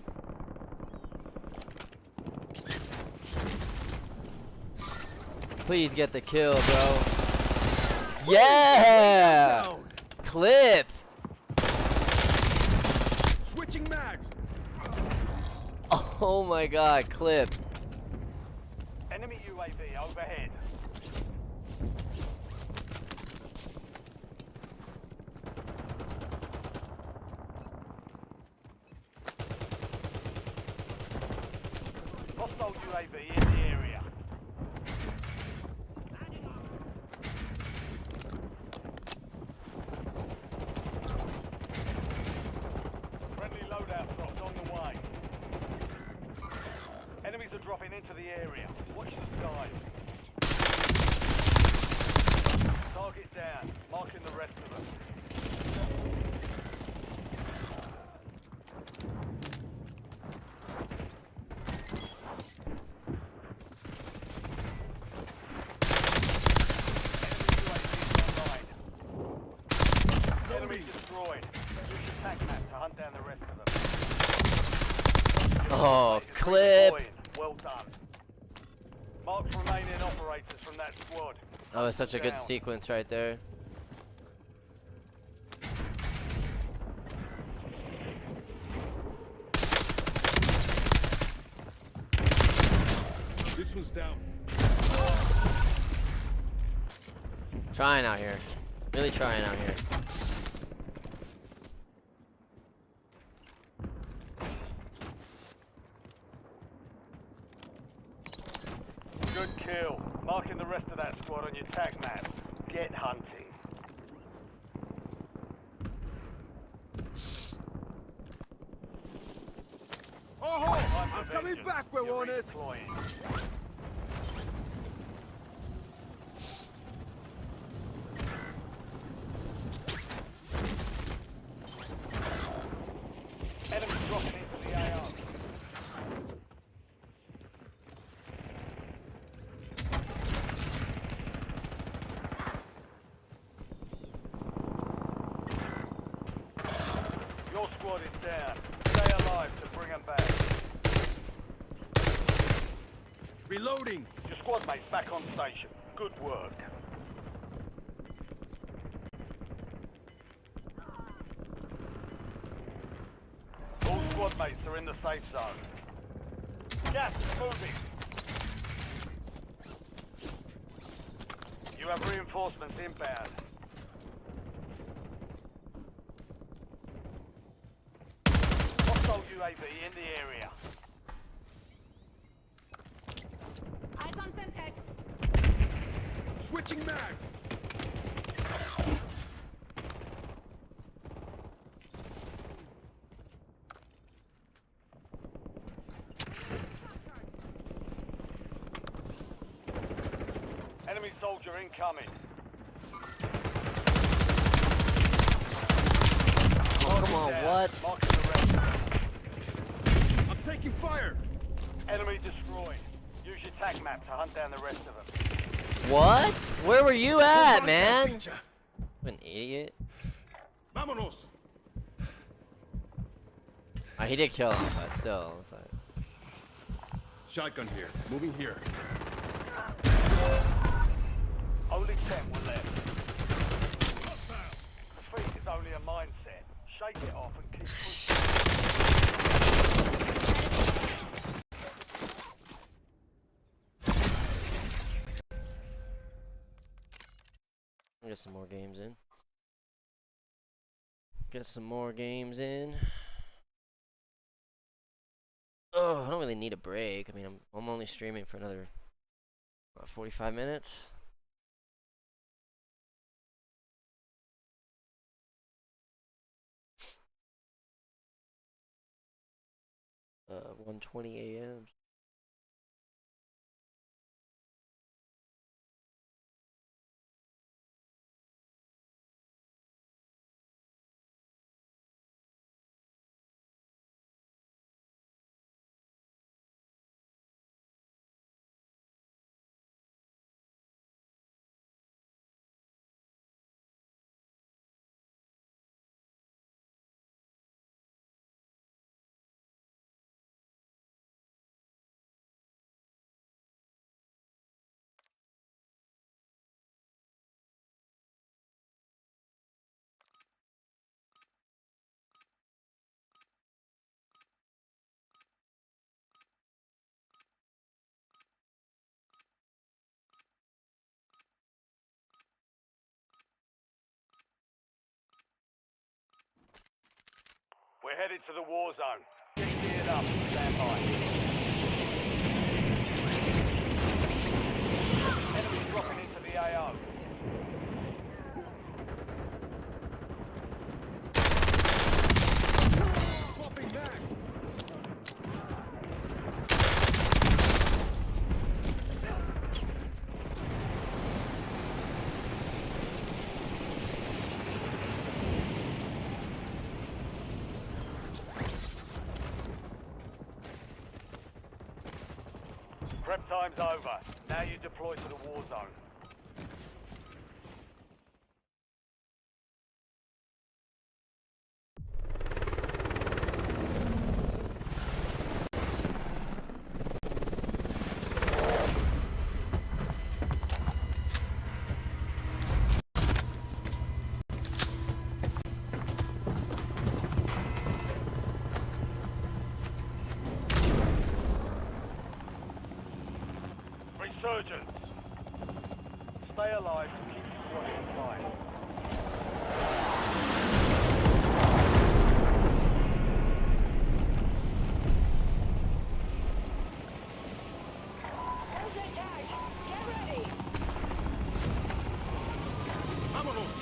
Please get the kill, bro. Yeah! Down. Clip! Switching mags. Oh my god, clip. Enemy UAV overhead. Hostile UAV in the area. Friendly loadout drops on the way. Enemies are dropping into the area. Watch the skies. Target down. Marking the rest of them. Enemy destroyed. Use your tac map to hunt down the rest of them. Oh, Is clip. redeploying. Well done. Mark remaining operators from that squad. That was such a good Down. sequence right there. This one's down. Trying out here. Really trying out here. Good kill. Marking the rest of that squad on your tac map. Get hunting. Oh, Time I'm for coming vengeance. back, we're You're on this. redeploying. Enemy dropping into the AR. Your squad is down. Stay alive to Reloading. Your squad mate's back on station. Good work. All squad mates are in the safe zone. Gas is moving. You have reinforcements inbound. Hostile UAV in the area. Eyes on Semtex. Switching mags. Enemy soldier incoming. Oh, come on, what? Marking the rest. I'm taking fire. Enemy destroyed. Use your tac map to hunt down the rest of them. What? Where were you at, man? Picture. An idiot. Vámonos. He did kill him, but still, it's like... Shotgun here. Moving here. Only 10 were left. Defeat is only a mindset. Shake it off and keep pushing. Get some more games in. Get some more games in. Oh, I don't really need a break. I mean, I'm only streaming for another 45 minutes. 1:20 a.m. We're headed to the war zone. Get geared up and stand by. Enemy dropping into the AO. Swapping mags. Prep time's over. Now you deploy to the war zone. Resurgence. Stay alive to keep your squad in flight. Vámonos.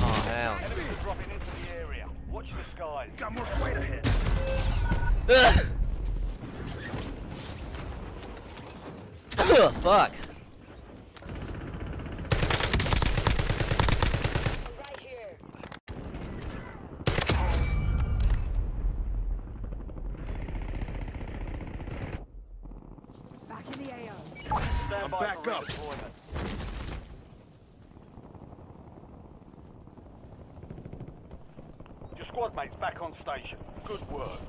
Oh, hell. Enemies are dropping into the area. Watch the skies. Got more fight ahead. Ugh. Fuck. Right here. Back in the AO. Stand I'm by back for up. redeployment. squad mates back on station. Good work.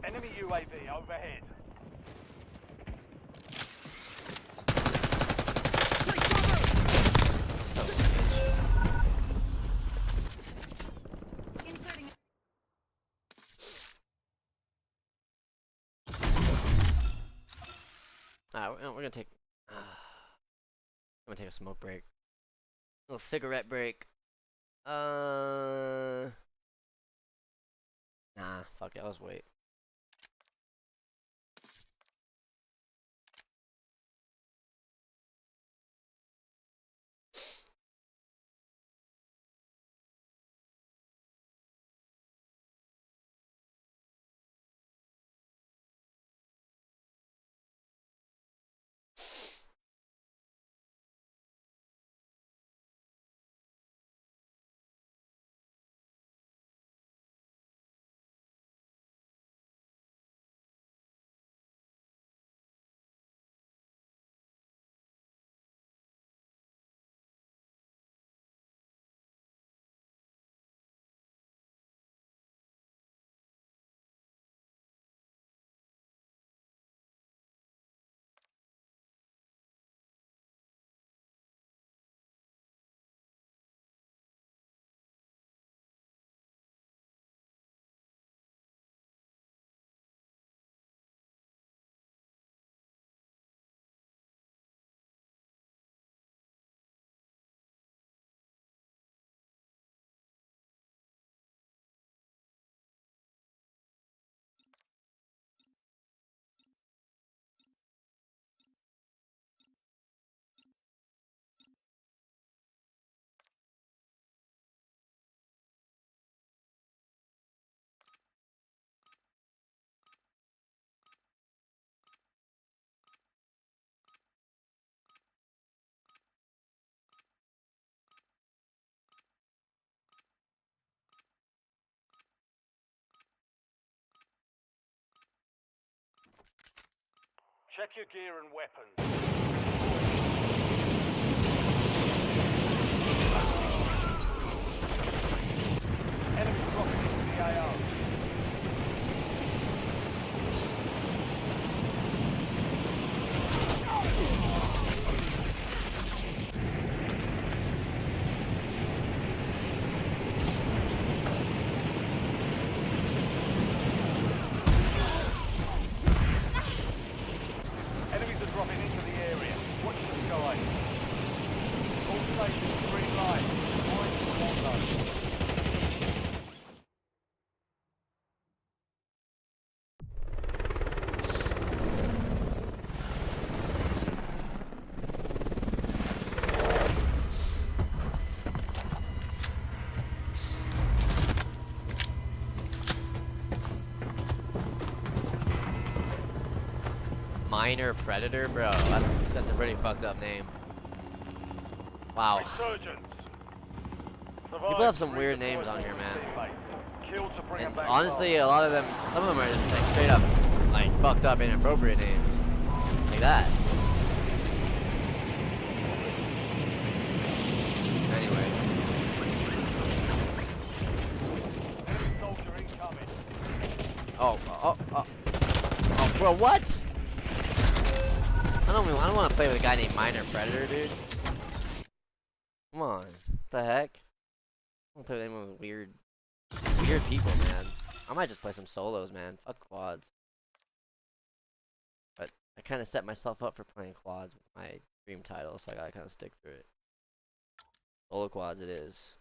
Enemy UAV overhead. Inserting. Alright, we're gonna take. I'm gonna take a smoke break. A little cigarette break. Nah, fuck it. Let's wait. Check your gear and weapons. Enemy dropping into the AO. Enemies are dropping into the area. Watch the sky. All stations, green light. Mind the combo. Minor Predator, bro. That's a pretty fucked up name. Wow. Resurgence. People have some weird names on here, man. Killed to bring And them back honestly, home. a lot of them, some of them are just like straight up, like fucked up, inappropriate names, like that. Anyway, Enemy soldier incoming. oh, bro, what? I don't want to play with a guy named Minor Predator, dude. Come on, what the heck? I want to play with anyone with weird people, man. I might just play some solos, man. Fuck quads. But I kind of set myself up for playing quads with my dream title, so I gotta kind of stick through it. Solo quads it is.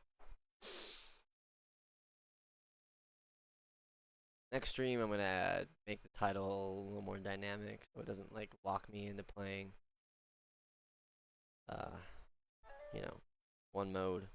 Next stream I'm gonna make the title a little more dynamic so it doesn't like lock me into playing you know, one mode.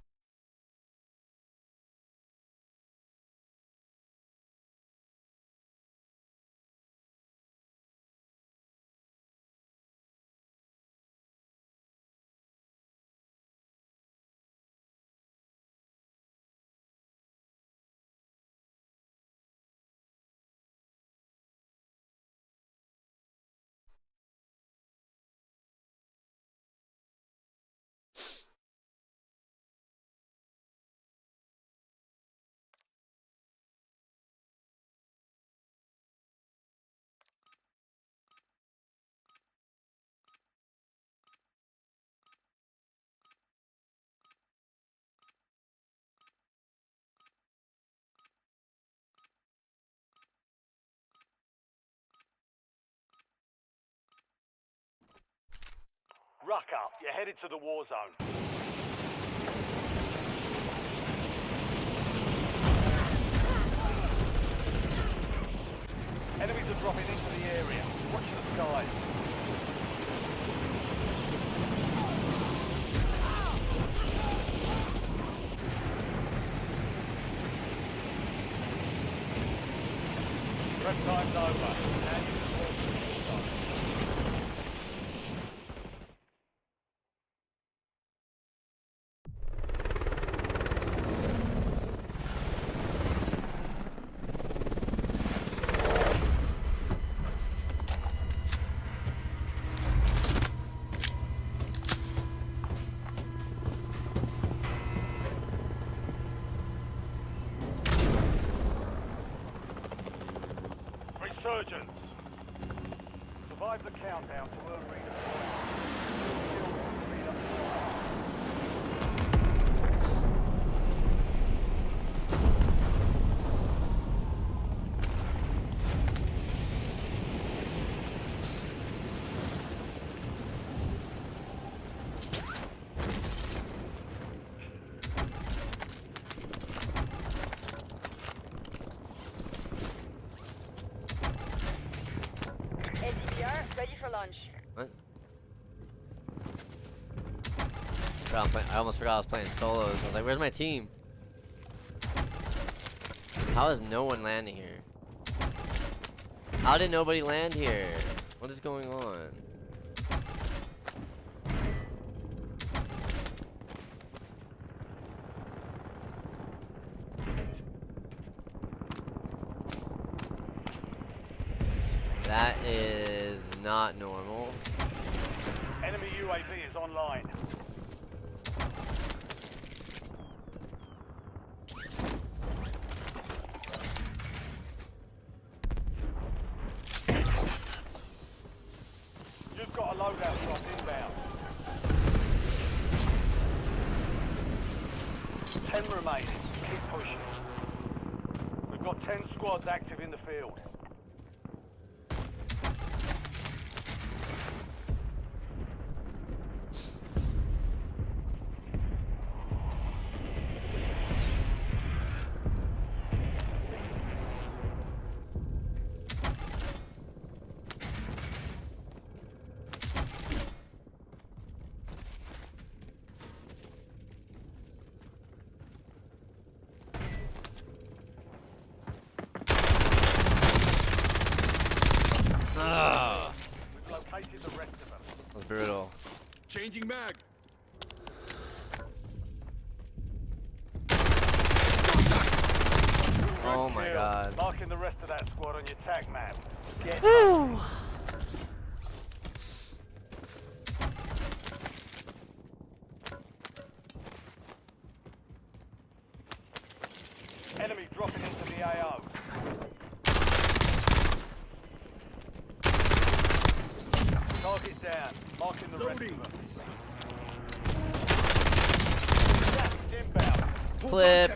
Ruck up. You're headed to the war zone. Enemies are dropping into the area. Watch the skies. Prep time's over. Now you can walk to the war zone. Resurgence. Survive the countdown to earn ready for lunch. What? I almost forgot I was playing solos. I was like, where's my team? How is no one landing here? How did nobody land here? What is going on? That is not normal. Enemy UAV is online. You've got a loadout drop inbound. 10 remaining. Keep pushing. We've got 10 squads active in the field. We've located the rest of them. That was brutal. Changing mag. Oh my Kill. god. Marking the rest of that squad on your tag map. Get Woo! enemy dropping into the AO. Target down. Marking the rest of them. Gas inbound. Flip.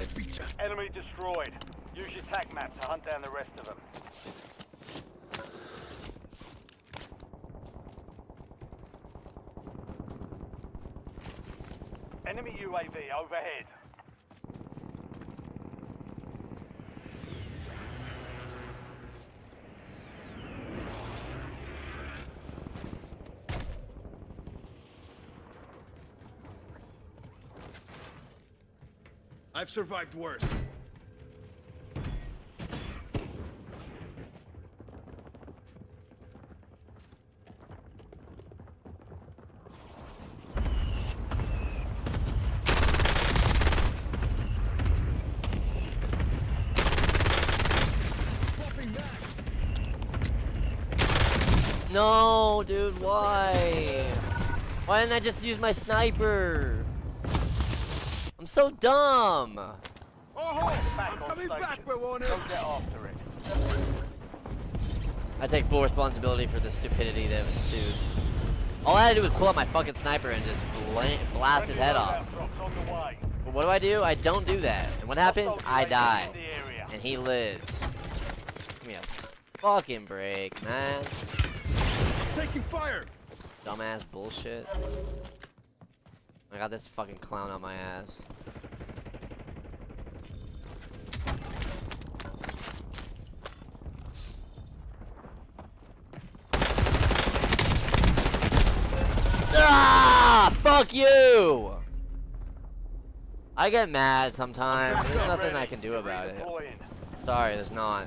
Enemy destroyed. Use your tag map to hunt down the rest of them. Enemy UAV overhead. I've survived worse. No, dude, why? Why didn't I just use my sniper? I'm so dumb. Oh, Back I'm on coming station. back, Baronis. Go get after it. I take full responsibility for the stupidity that ensued. All I had to do was pull out my fucking sniper and just blast his head off. Drops on the way. But what do? I don't do that. And what happens? I die. In the area. And he lives. Give me a fucking break, man. Taking fire. Dumbass bullshit. I got this fucking clown on my ass. Ah! Fuck you! I get mad sometimes. There's nothing I can do about it. Redeploying. Sorry, there's not.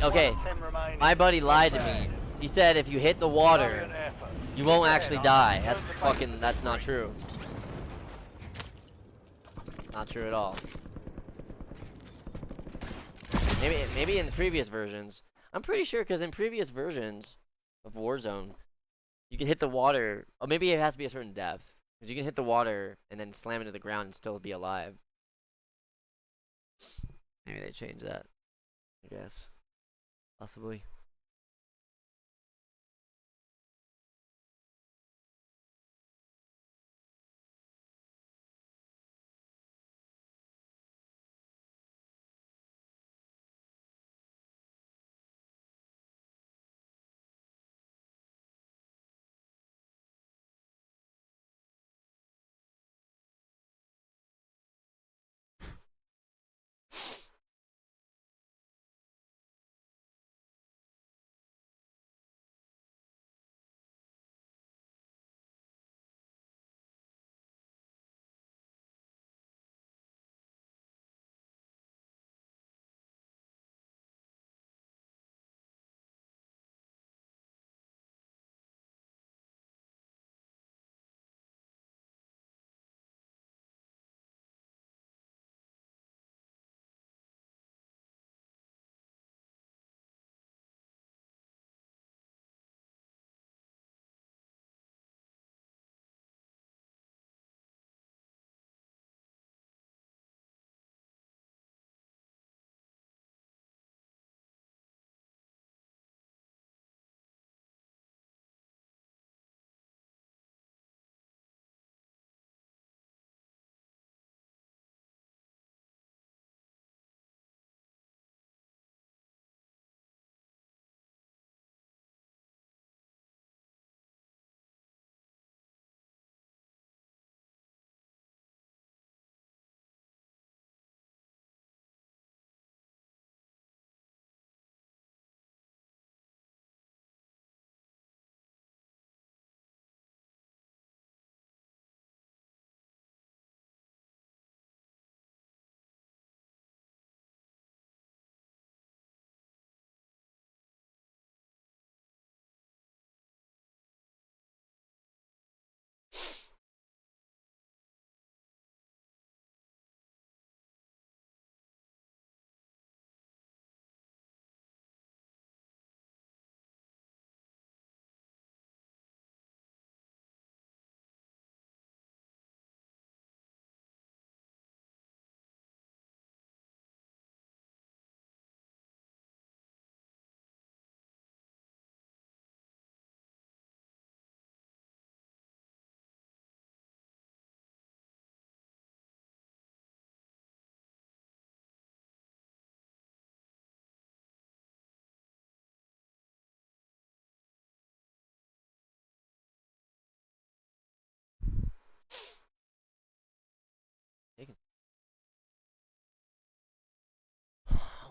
Okay, 10 remaining. my buddy lied to me. He said if you hit the water, Valiant effort. you won't actually die. That's not true. Not true at all. Maybe in the previous versions. I'm pretty sure because in previous versions of Warzone, you can hit the water, or maybe it has to be a certain depth. Because you can hit the water and then slam into the ground and still be alive. Maybe they changed that. I guess. Possibly.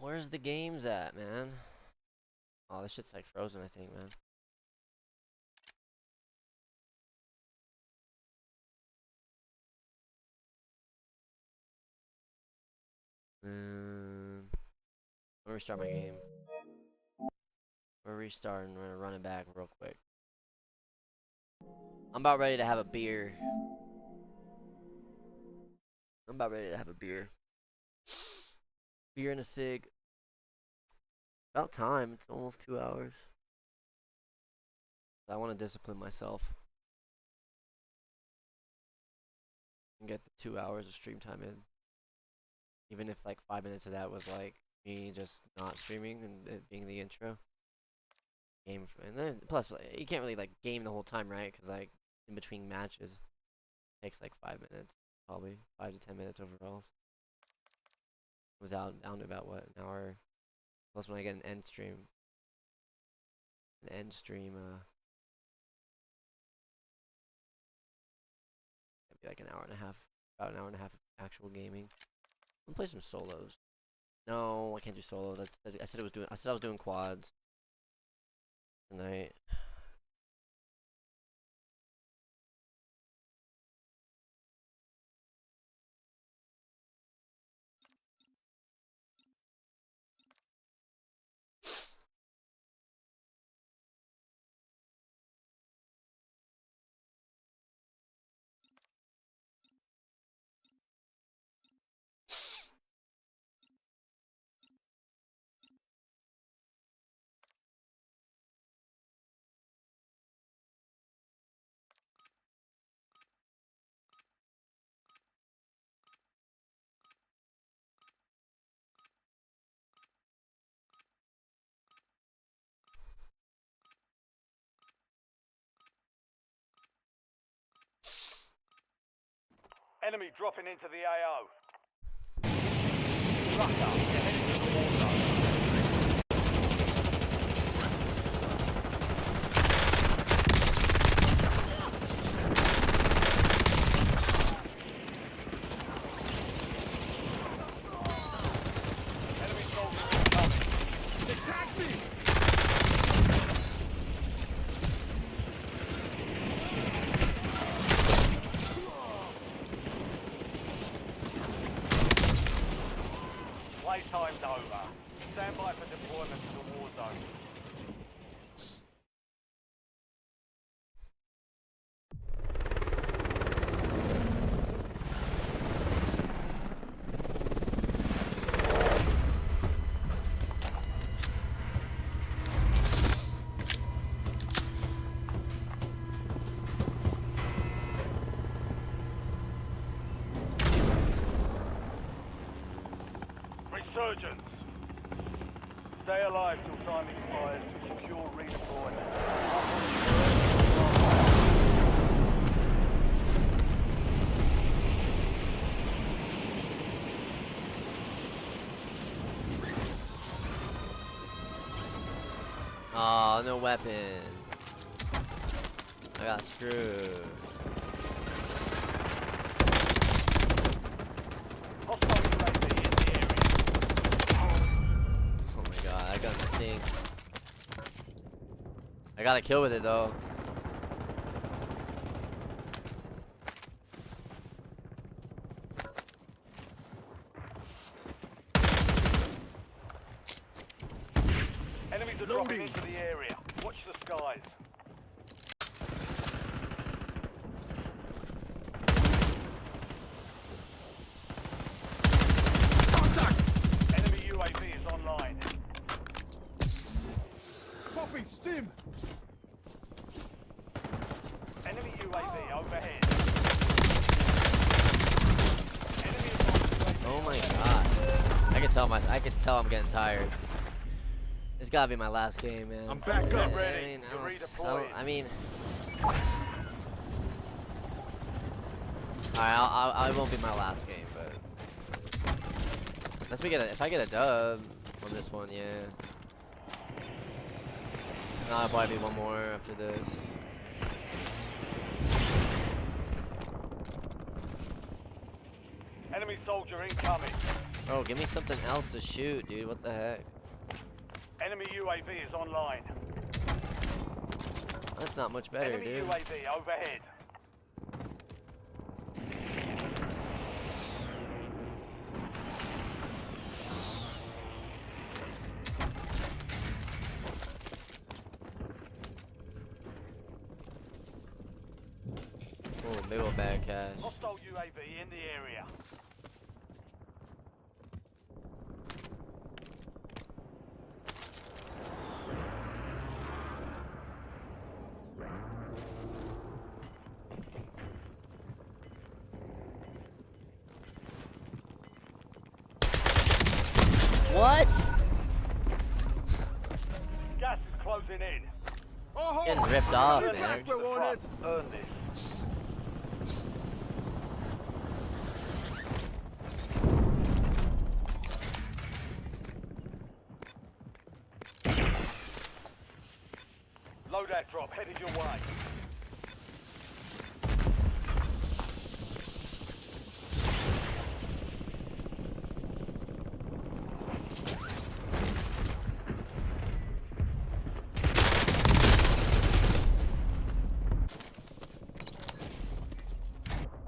Where's the games at, man? Oh, this shit's like frozen, I think, man. Let me restart my game. We're restarting. We're gonna run it back real quick. I'm about ready to have a beer. I'm about ready to have a beer. Beer and a cig. About time. It's almost 2 hours. I want to discipline myself and get the 2 hours of stream time in. Even if like 5 minutes of that was like me just not streaming and it being the intro. Game and then plus you can't really like game the whole time, right? Because like in between matches it takes like 5 minutes, probably 5 to 10 minutes overall. So it was down to about what, an hour. Plus when I get an end stream, it'd be like an hour and a half, about an hour and a half of actual gaming. I'm gonna play some solos. No, I can't do solos. I said I said I was doing quads tonight. Enemy dropping into the AO. Rucker, you're heading to the war zone. Enemy soldiers incoming. Attack me! Playtime's over. Stand by for deployment to the war zone. Resurgence. Stay alive till time expires to secure redeployment. Oh, no weapon. I got screwed. Hostile UAV in the area. Oh my god, that gun stinks. I got a kill with it though. Enemies are dropping into the area. Watch the skies. Enemy UAV is online. Popping stim! Enemy UAV overhead. Enemy advanced UAV Oh my overhead. god. I can tell I'm getting tired. It's gotta be my last game, man. I'm back up. Ready. You're redeploying. I mean, alright, I won't be my last game, but if I get a dub on this one, yeah. No, I'll probably be one more after this. Enemy soldier incoming. Bro, give me something else to shoot, dude. What the heck? Enemy UAV is online. That's not much better, Enemy dude. UAV overhead. Oh, big ol' bag cash. Hostile UAV in the area. What? Gas is closing in. Oh, Getting ripped off, Earn man. back, we're on this. Earn this. Loadout drop headed your way.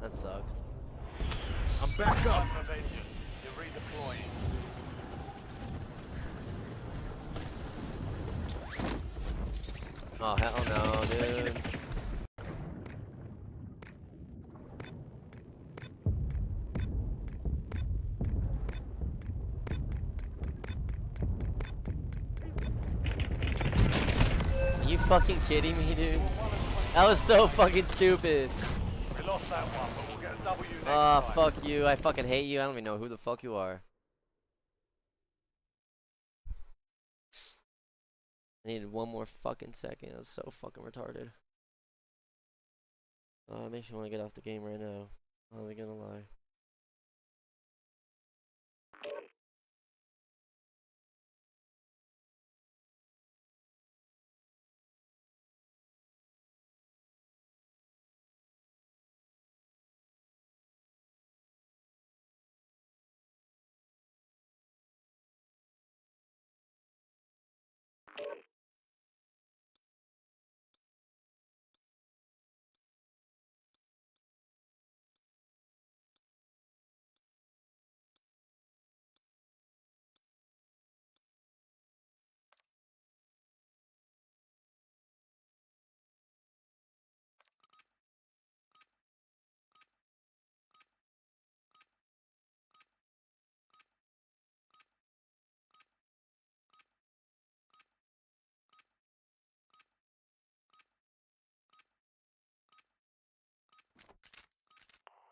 That sucked. I'm back up. Time for vengeance. You're redeploying. Oh, hell no, dude. You fucking kidding me, dude? That was so fucking stupid. We lost that one, but we'll get a W next Oh, time. fuck you. I fucking hate you. I don't even know who the fuck you are. I needed one more fucking second. That was so fucking retarded. It makes me want to get off the game right now. I'm not gonna lie.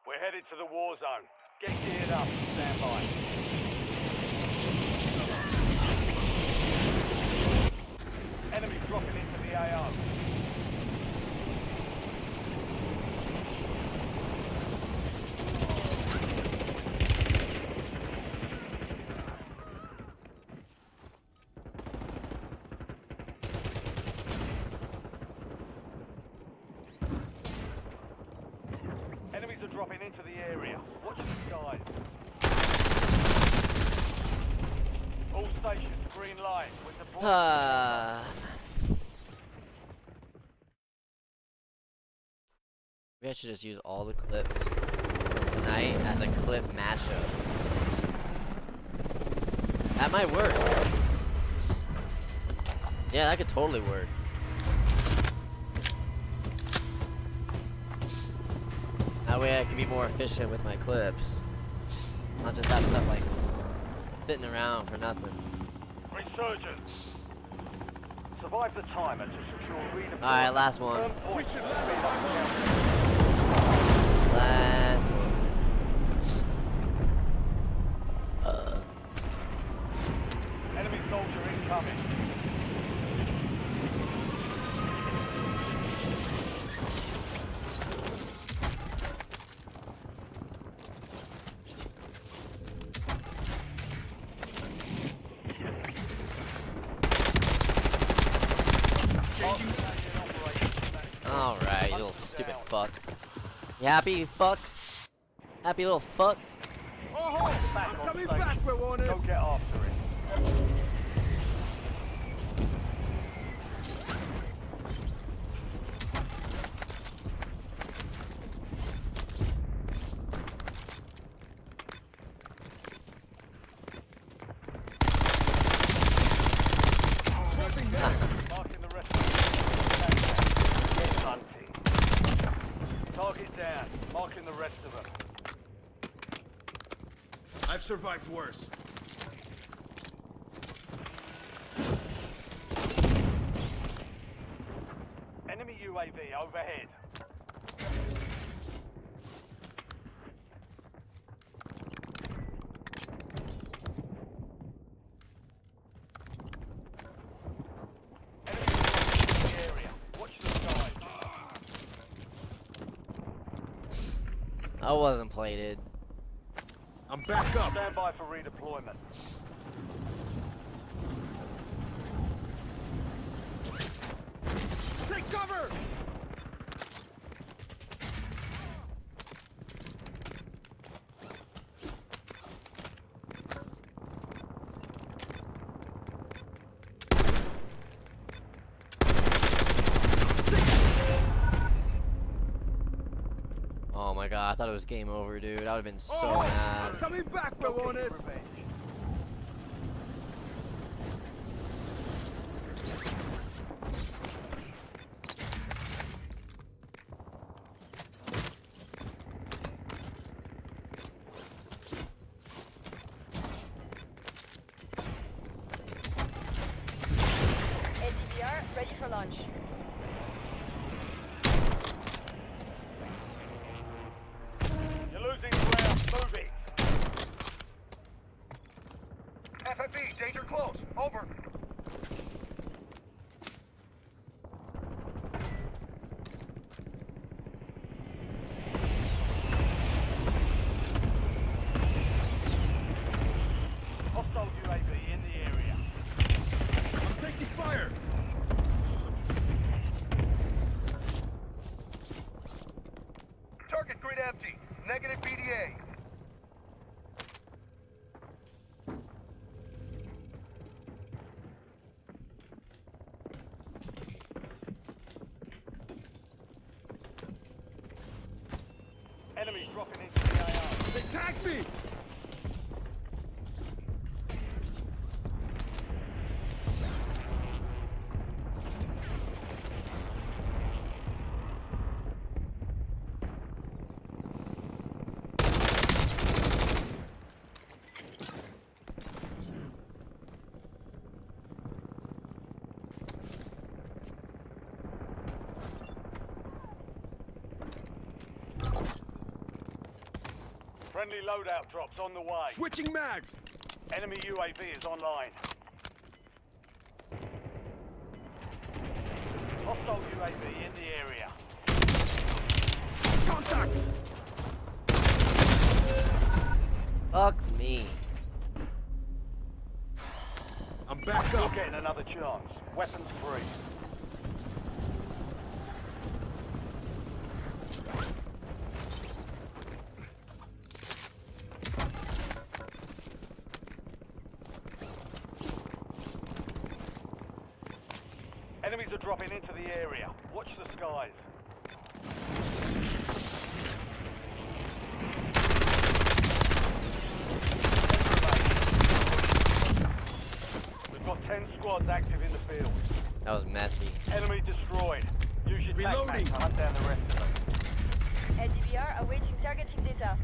We're headed to the war zone. Get geared up and stand by. Enemy dropping into the AO. Enemies are dropping into the area. Watch the skies. All stations, green light. With the Maybe I should just use all the clips from tonight as a clip mashup. That might work. Yeah, that could totally work. That way I can be more efficient with my clips. Not just have stuff like sitting around for nothing. Resurgence. Survive the timer to secure redeployment. Alright, last one. Earn points to speed up countdown. Last one. Enemy soldier incoming. Alright, you little stupid fuck. You happy, you fuck? Happy little fuck? Oh, Back I'm on coming station. back, we're on Go this. get after it. Swapping back. Marking the rest of them. Get hunting. Target down. Marking the rest of them. I've survived worse. Enemy UAV overhead. Enemy UAV in the area. Watch the skies. I wasn't plated. I'm back up. Stand by for redeployment. Take cover! Oh my god, I thought it was game over, dude. I would have been so Oh, mad. I'm coming back, we're Go on get your this. revenge. ATVR ready for launch. You're losing ground. Move it. FFE, danger close. Over. Hostile UAV in the area. I'm taking fire. Target grid empty. Negative BDA. Enemy dropping into the AR. They tagged me. Friendly loadout drops on the way. Switching mags. Enemy UAV is online. Hostile UAV in the area. Contact. Fuck me. I'm back You're up. getting another chance. Weapons free. Enemies are dropping into the area. Watch the skies. We've got 10 squads active in the field. That was messy. Enemy destroyed. Use your tac map to hunt down the rest of them. ATVR awaiting targeting data.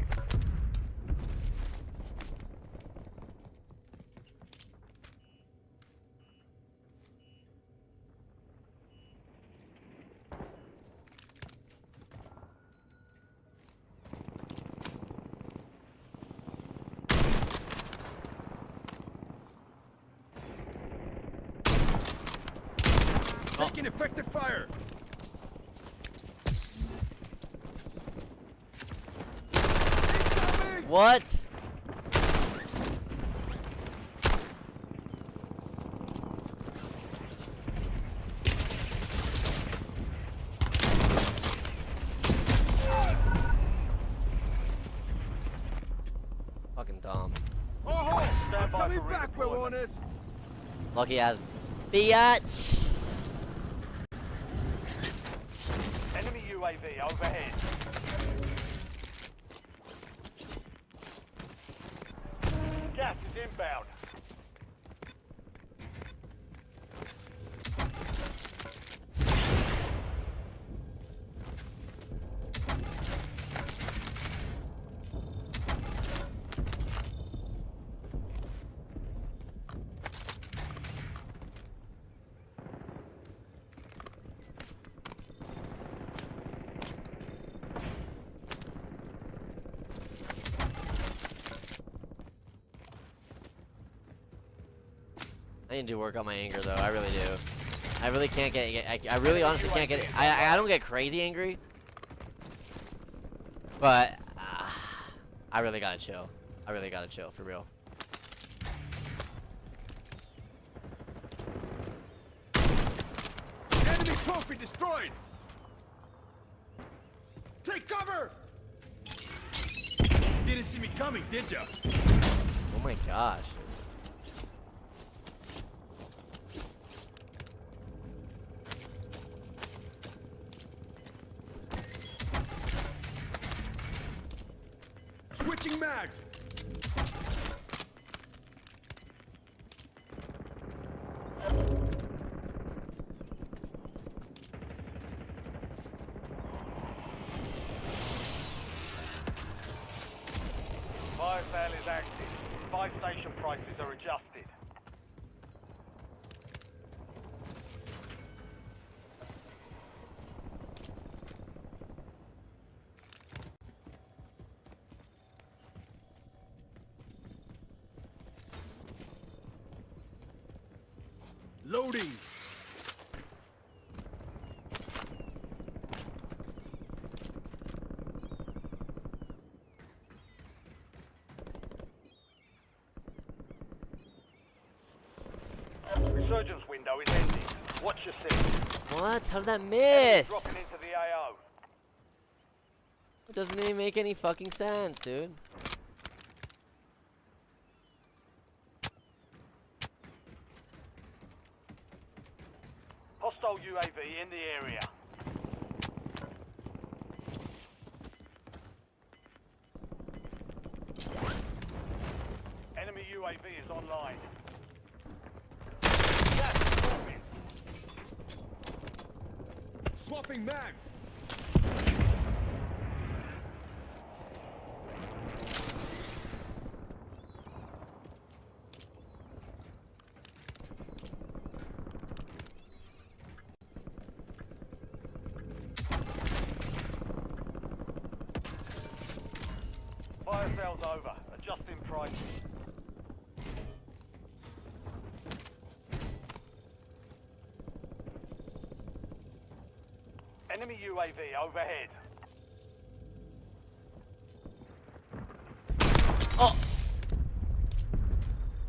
Taking effective fire. Incoming! What? Fucking Lucky ass biatch. Enemy UAV overhead. Gas is inbound. I need to work on my anger though. I really do. I really can't get. I really honestly can't get. I don't get crazy angry, but I really gotta chill. I really gotta chill for real. Enemy trophy destroyed! Take cover! Didn't see me coming, did ya? Oh my gosh. Switching mags! Fire sale is active. Buy station prices are adjusted. Loading! Resurgence window is ending. Watch your six. What? How did that Enemy miss? dropping into the AO. It doesn't even make any fucking sense, dude. Hostile UAV in the area. Enemy UAV is online. Gas is moving. Swapping mags! Fire sale's over. Adjusting prices. Enemy UAV overhead. Oh,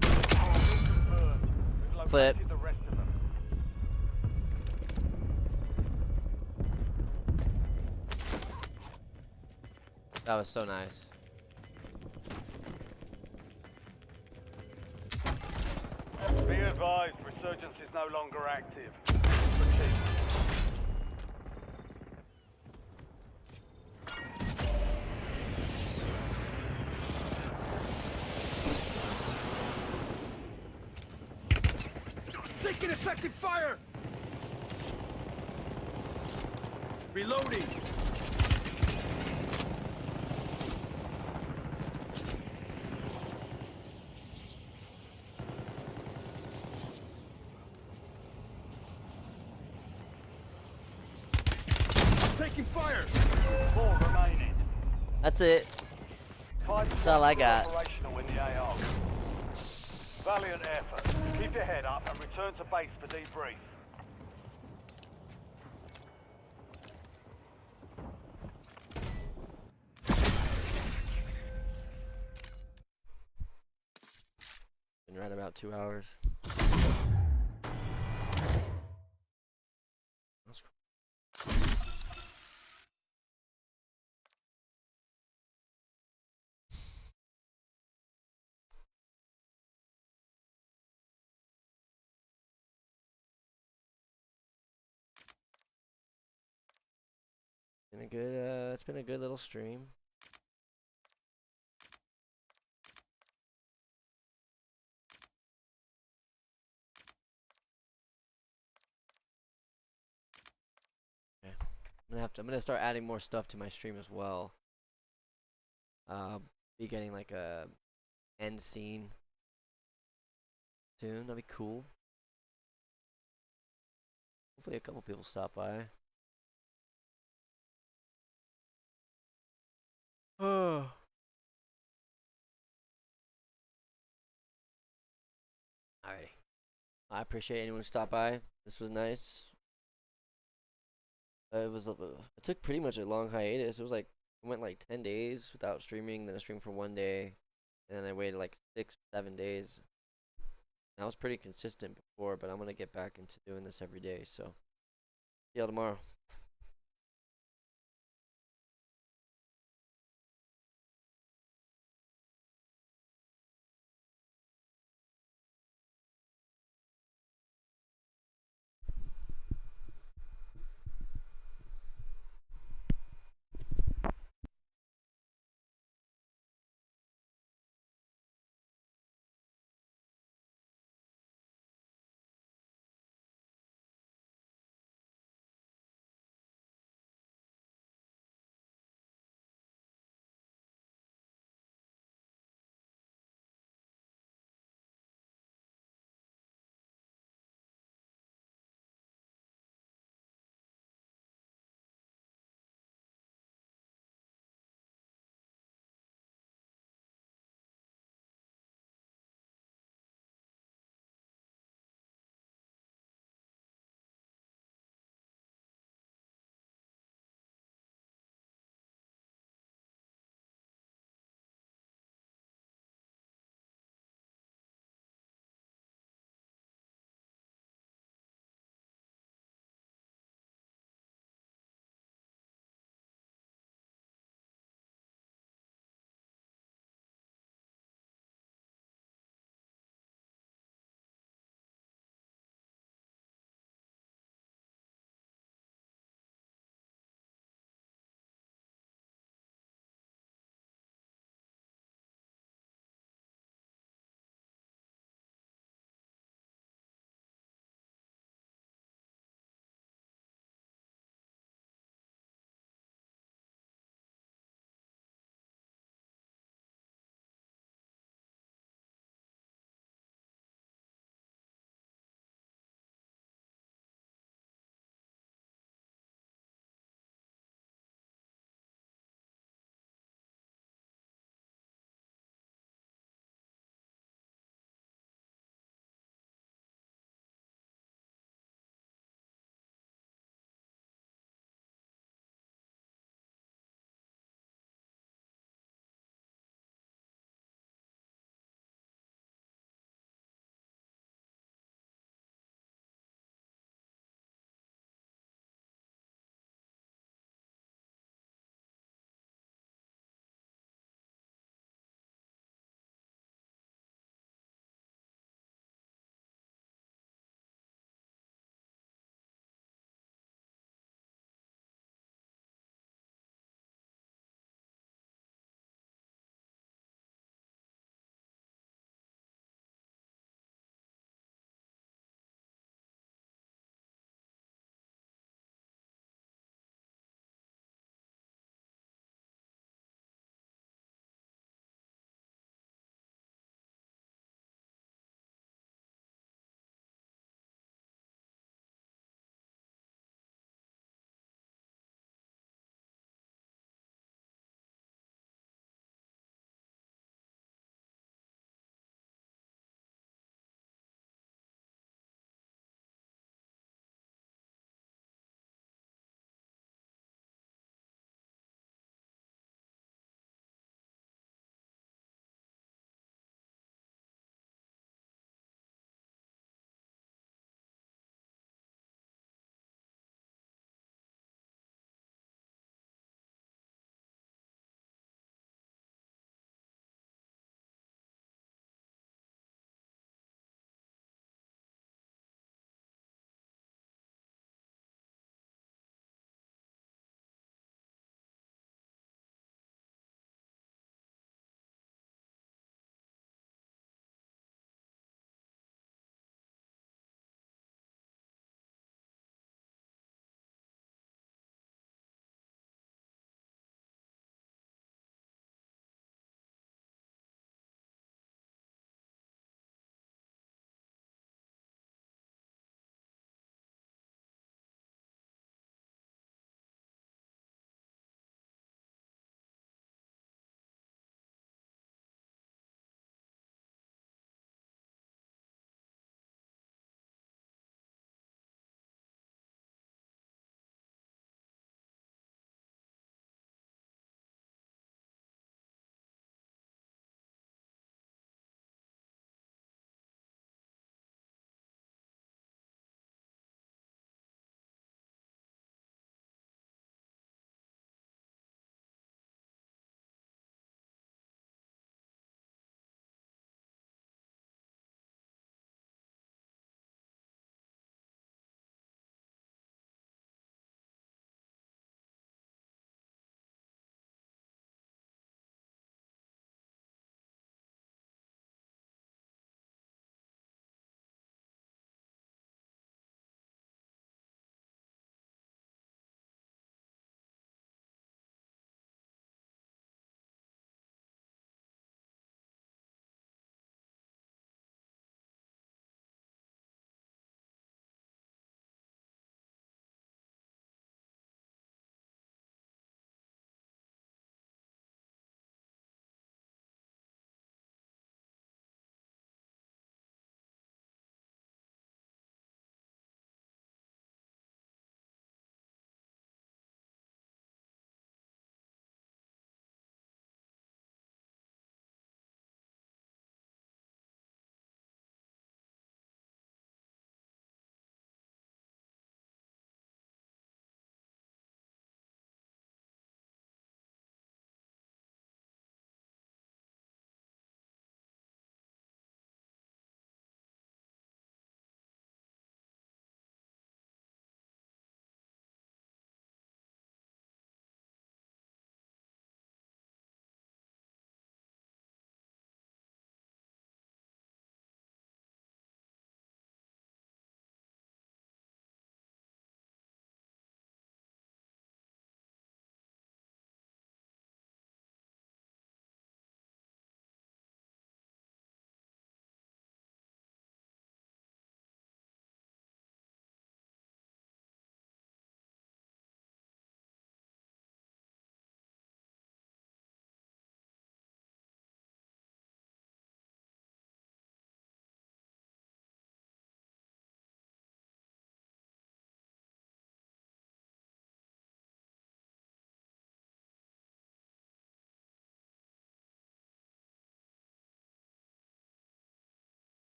Confirmed. We've Flip. located the rest of them. that was so nice. Be advised, Resurgence is no longer active. Proceed. Taking effective fire! Reloading! Taking fire! 4 remaining. That's it. That's all I got. Operational in the AR. Valiant effort. Keep your head up and return to base for debrief. Been right about 2 hours. That's cool. Been a good. It's been a good little stream. Okay. I'm gonna start adding more stuff to my stream as well. Be getting like a end scene soon. That'd be cool. Hopefully a couple people stop by. Oh. Alrighty. I appreciate anyone who stopped by. This was nice. It took pretty much a long hiatus. It was like I went like 10 days without streaming, then I streamed for 1 day, and then I waited like 6, 7 days. I was pretty consistent before, but I'm gonna get back into doing this every day. So see y'all tomorrow.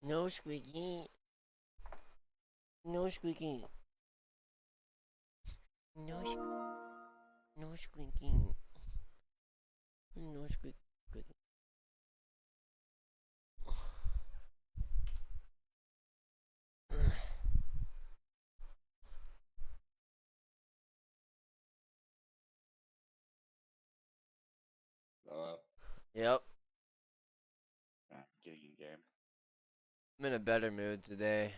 No squeaky. No squeaky. No no squeaking. No squeaky. Yep. Getting in game. I'm in a better mood today.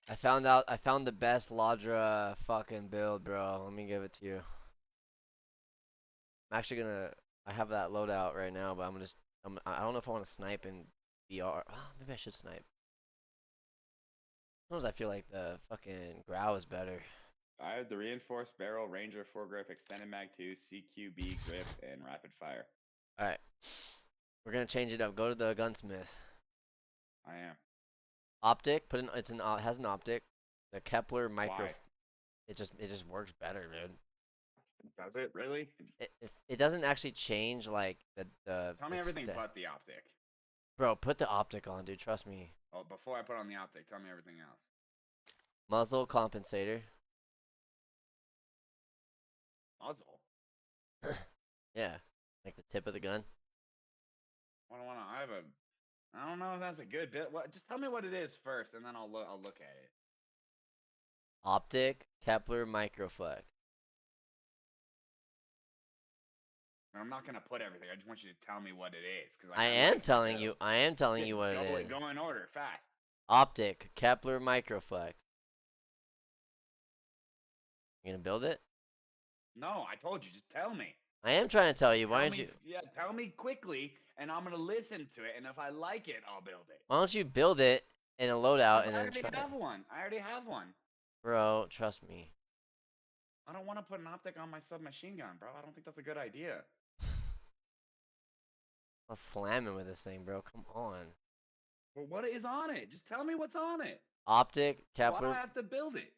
I found the best Ladra fucking build, bro. Let me give it to you. I'm actually gonna, I have that loadout right now, but I don't know if I want to snipe in VR. Oh, maybe I should snipe. Sometimes I feel like the fucking Grau is better. I have the reinforced barrel, Ranger foregrip, extended mag 2, CQB grip, and rapid fire. Alright. We're gonna change it up. Go to the gunsmith. I am. Optic, it has an optic. The Kepler micro. Why? It just works better, dude. Does it really? It doesn't actually change like Tell me everything but the optic. Bro, put the optic on, dude. Trust me. Oh, before I put on the optic, tell me everything else. Muzzle compensator. Muzzle. Yeah, like the tip of the gun. I don't know if that's a good bit. What? Just tell me what it is first, and then I'll look at it. Optic Kepler microflex. I'm not gonna put everything. I just want you to tell me what it is, because I am telling you. I am telling you what it is. Go in order, fast. Optic Kepler microflex. You gonna build it? No, I told you. Just tell me. I am trying to tell you. Why don't you? Yeah, tell me quickly, and I'm gonna listen to it. And if I like it, I'll build it. Why don't you build it in a loadout and I then already try it? have one. I already have one. Bro, trust me. I don't want to put an optic on my submachine gun, bro. I don't think that's a good idea. I'll slam him with this thing, bro. Come on. Well, what is on it? Just tell me what's on it. Optic Why do I Kepler. have to build it?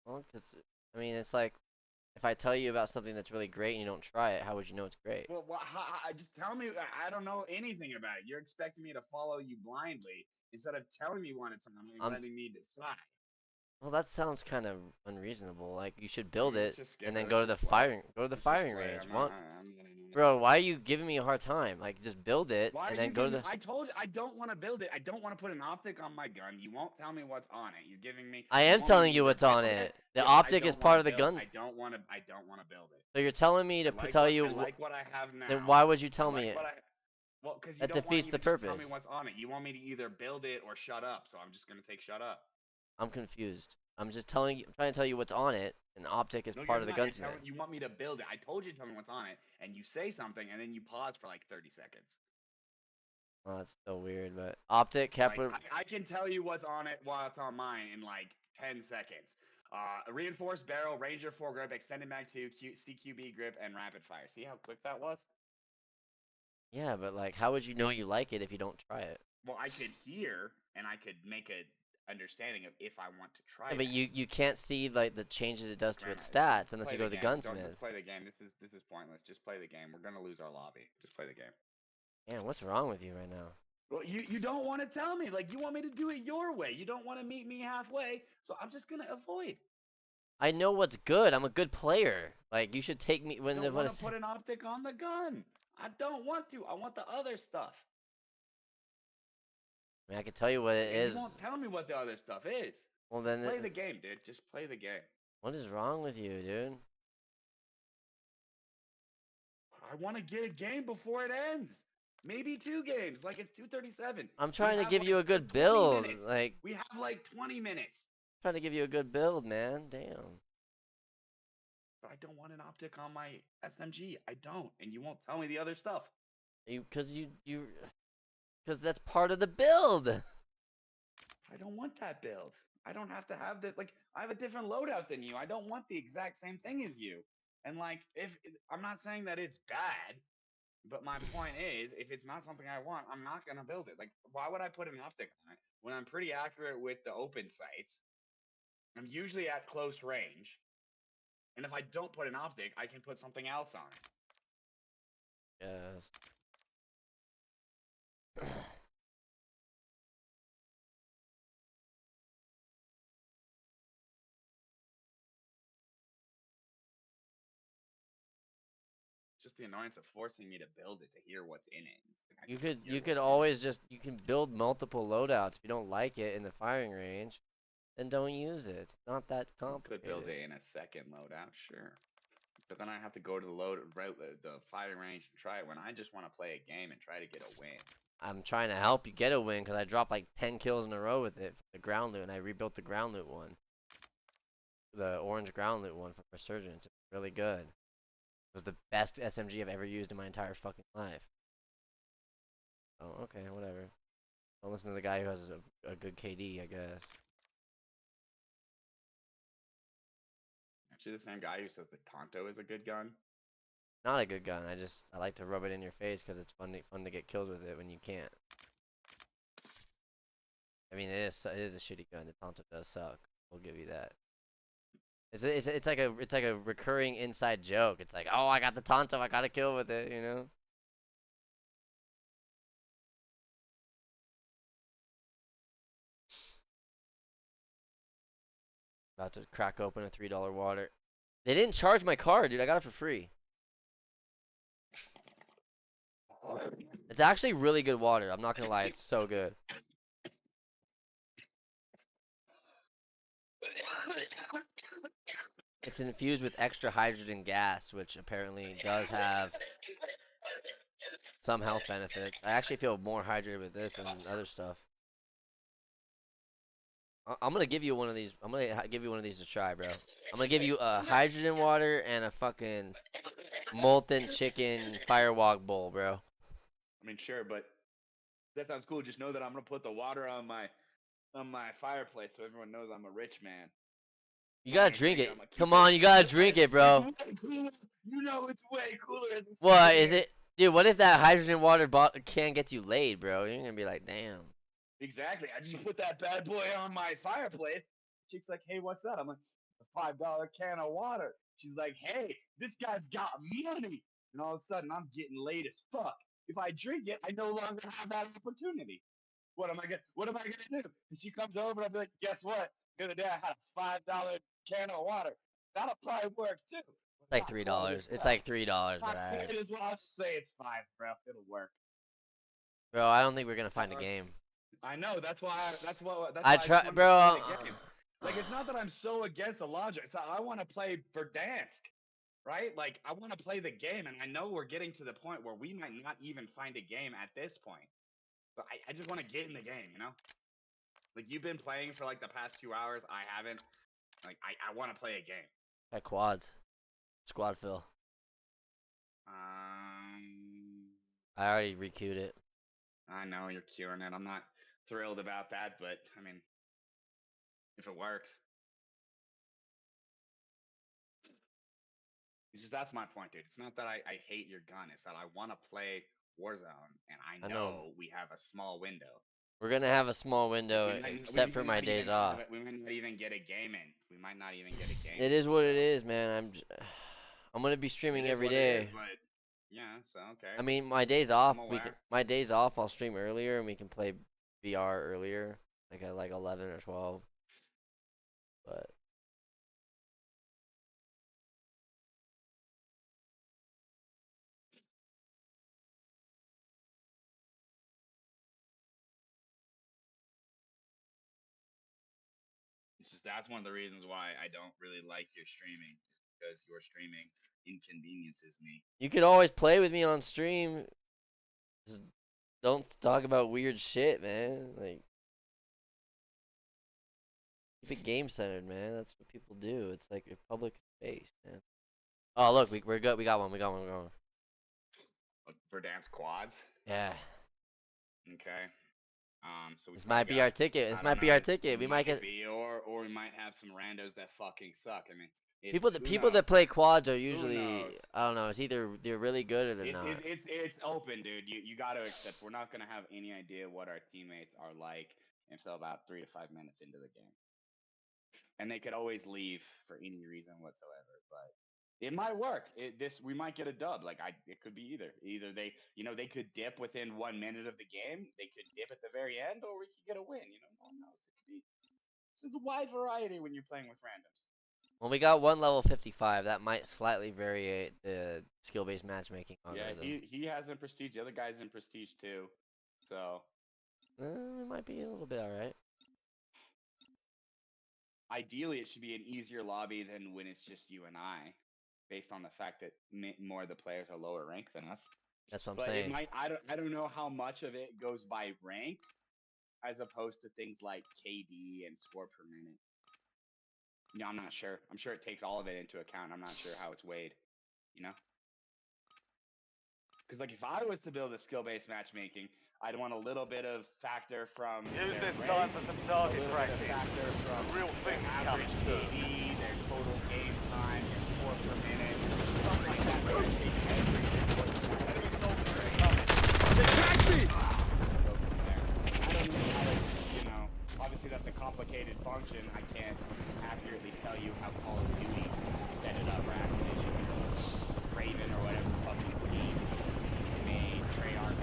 Well, because I mean, it's like if I tell you about something that's really great and you don't try it, how would you know it's great? Well, just tell me. I don't know anything about it. You're expecting me to follow you blindly instead of telling me when it's on and letting me decide. Well, that sounds kind of unreasonable. Like you should build Let's it just skip and it. then Let's just play. go to the Let's just firing play. range. I'm What? not Bro, why are you giving me a hard time? Like just build it Why are and then you go to giving the. I told you I don't want to build it. I don't want to put an optic on my gun. You won't tell me what's on it. You're giving me. I You am want me to telling you either what's on build it. The Yeah, but I optic is don't part want of to the build. guns. I don't want to build it. So you're telling me to I tell I you. like what I have now. Then why would you I tell me like it? what I. Well, because you That don't want defeats me the to just tell me purpose. what's on it. You want me to either build it or shut up. So I'm just gonna take shut up. I'm confused. I'm just telling you. I'm trying to tell you what's on it, and the optic is No, part you're of the not. You're gunsmith. telling. You want me to build it. I told you to tell me what's on it, and you say something, and then you pause for like 30 seconds. Oh, that's so weird. But optic Like Kepler. I can tell you what's on it while it's on mine in like 10 seconds. A reinforced barrel, Ranger foregrip, extended mag 2, CQB grip, and rapid fire. See how quick that was? Yeah, but like, how would you know you like it if you don't try it? Well, I could hear and I could make a understanding of if I want to try Yeah, but that. you can't see like the changes it does to its Grandma, stats just unless play you go to the game. Don't gunsmith. just play the game. This is pointless. Just play the game. We're gonna lose our lobby. Just play the game. Man, what's wrong with you right now? Well, you don't want to tell me. Like you want me to do it your way. You don't want to meet me halfway. So I'm just gonna avoid. I know what's good. I'm a good player. Like you should take me when Don't when want to put an optic on the gun. I don't want to. I want the other stuff. I mean, I can tell you what it And is. you won't tell me what the other stuff is. Well then, Play the game, dude. Just play the game. what is wrong with you, dude? I want to get a game before it ends. Maybe 2 games. Like it's 2:37. I'm trying to give you a good build. Like We have like 20 minutes. trying to give you a good build, man. Damn. But I don't want an optic on my SMG. I don't. And you won't tell me the other stuff. Because that's part of the build. I don't want that build. I don't have to have this. Like, I have a different loadout than you. I don't want the exact same thing as you. And like, if I'm not saying that it's bad, but my point is, if it's not something I want, I'm not gonna build it. Like, why would I put an optic on it when I'm pretty accurate with the open sights? I'm usually at close range, and if I don't put an optic, I can put something else on it. Yes. Just the annoyance of forcing me to build it to hear what's in it. It's like, I You just could hear you could what's in it. always just you can build multiple loadouts. If you don't like it in the firing range, then don't use it. It's not that I could build complicated. it in a second loadout, sure. But then I have to go to the firing range and try it when I just want to play a game and try to get a win. I'm trying to help you get a win because I dropped like 10 kills in a row with it, the ground loot, and I rebuilt the ground loot one. The orange ground loot one from Resurgence. It was really good. It was the best SMG I've ever used in my entire fucking life. Oh, okay, whatever. Don't listen to the guy who has a good KD, I guess. Actually, the same guy who says the Tonto is a good gun. Not a good gun. I like to rub it in your face because it's fun to get kills with it when you can't. I mean, it is a shitty gun. The Tonto does suck. We'll give you that. It's like a recurring inside joke. It's like, oh, I got the Tonto, I got a kill with it, you know? About to crack open a $3 water. They didn't charge my card, dude. I got it for free. It's actually really good water. I'm not gonna lie, it's so good. It's infused with extra hydrogen gas, which apparently does have some health benefits. I actually feel more hydrated with this than other stuff. I'm gonna give you one of these. I'm gonna give you one of these to try, bro. I'm gonna give you a hydrogen water and a fucking molten chicken firewalk bowl, bro. I mean, sure, but that sounds cool. Just know that I'm gonna put the water on my fireplace so everyone knows I'm a rich man. You I gotta ain't drink drinking. it. I'm gonna keep Come it. on, you gotta It's way, drink it, bro. it's way cooler. You know it's way cooler as a What is souvenir. it, dude? What if that hydrogen water can gets you laid, bro? You're gonna be like, damn. Exactly. I just put that bad boy on my fireplace. Chick's like, "Hey, what's that?" I'm like, "A $5 can of water." She's like, "Hey, this guy's got money." And all of a sudden, I'm getting laid as fuck. If I drink it, I no longer have that opportunity. What am I gonna do? And she comes over and I'll be like, "Guess what? The other day I had a $5 can of water. That'll probably work too. But Like not quite as $3. It's well. like $3, but Not I, quite as well. I'll just say it's five, bro. It'll work. bro, I don't think we're gonna find a Or game. I know. That's I why I just try, wanted to play the bro. game. Like, it's not that I'm so against the logic. It's that I want to play Verdansk, right? Like, I want to play the game, and I know we're getting to the point where we might not even find a game at this point. But I just want to get in the game, you know? Like, you've been playing for like the past 2 hours. I haven't. Like, I want to play a game. At quads, squad fill. Um, I already requeued it. I know you're curing it. I'm not thrilled about that, but I mean, if it works. It's just that's my point, dude. It's not that I hate your gun. It's that I want to play Warzone, and I I know. know we have a small window. We're gonna have a small Like window, we might except for my not days even have off. it. We might not even get a game in. We might not even get a game It in. is what it So is, man. I'm gonna be it streaming is every what it is. day. But yeah, so okay, I mean, my days off, I'm aware. my days off, I'll stream earlier and we can play VR earlier, like at like 11 or 12. But It's just that's one of the reasons why I don't really like your streaming, is because your streaming inconveniences me. you could always play with me on stream. Just don't talk about weird shit, man. Like keep it game centered, man. That's what people do. It's like a public space, man. Oh, look, we're good. We got one. We got one. We got one. For dance quads. Yeah. Okay. So we This probably might be our got, ticket. This I don't might be know, our it ticket. We might might get be, or we might have some randos that fucking suck. I mean, people. it's The who people that knows, play quads are who knows. usually, I don't know. It's either they're really good or they're not. It's open, dude. You got to accept we're not gonna have any idea what our teammates are like until about 3 to 5 minutes into the game, and they could always leave for any reason whatsoever. But It might work. We might get a dub. It could be either. Either they, they could dip within 1 minute of the game. They could dip at the very end, or we could get a win. No one knows. It could be. This is a wide variety when you're playing with randoms. Well, we got one level 55. That might slightly vary the skill-based matchmaking algorithm. Yeah, he has in prestige. The other guy's in prestige too. So it might be a little bit alright. ideally, it should be an easier lobby than when it's just you and I, based on the fact that more of the players are lower ranked than us. That's what I'm But saying. it might. I don't know how much of it goes by rank, as opposed to things like KD and score per minute. No, I'm not sure. I'm sure it takes all of it into account. I'm not sure how it's weighed. Because if I was to build a skill-based matchmaking, I'd want a little bit of factor from Use their this rank, time for some target a little bit practice. of factor from Real their things average coming. KD, their total game time, their score per minute, something like that. Where it takes everything. Enemy soldier incoming. They tracked me! Go from there. I don't know how to, obviously that's a complicated function. I can't accurately tell you how Call of Duty set it up or Activision, Raven or whatever fucking team made Treyarch.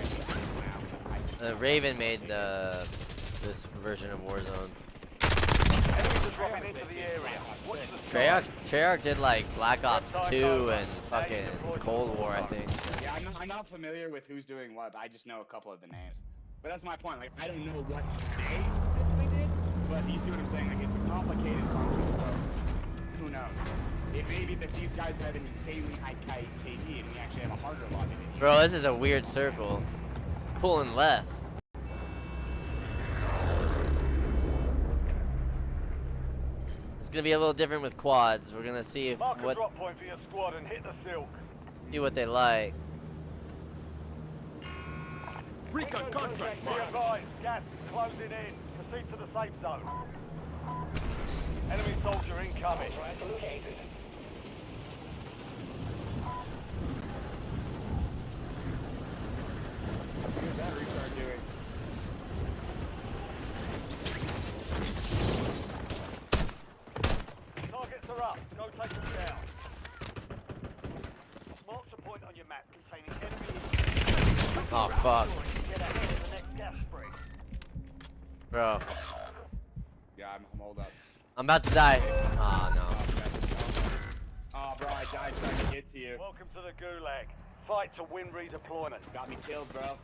Raven made this version of Warzone. Enemies are dropping into the area. Watch the Treyarch did Black Ops 2 and fucking Cold War, I think. Yeah, I'm not familiar with who's doing what, but I just know a couple of the names. But that's my point. I don't know what they specifically did, but you see what I'm saying? It's a complicated function, so who knows? It may be that these guys have an insanely high KD and we actually have a harder lobby than you. Bro, this is a weird circle. Pulling left. It's gonna be a little different with quads. We're gonna see if Mark a drop point for your squad and hit the silk. see what they like. Recon contract Be marked. advised, gas is closing in. Proceed to the safe zone. Enemy soldier incoming. Who's that retard doing? Targets are up. Go take them down. Marks a point on your map containing enemy. Oh fuck. Get ahead of the next gas spring. Bro. Yeah, I'm hold up. I'm about to die. Oh no. Oh, bro, I died trying to get to you. Welcome to the Gulag. Fight to win redeployment. Got me killed, bro.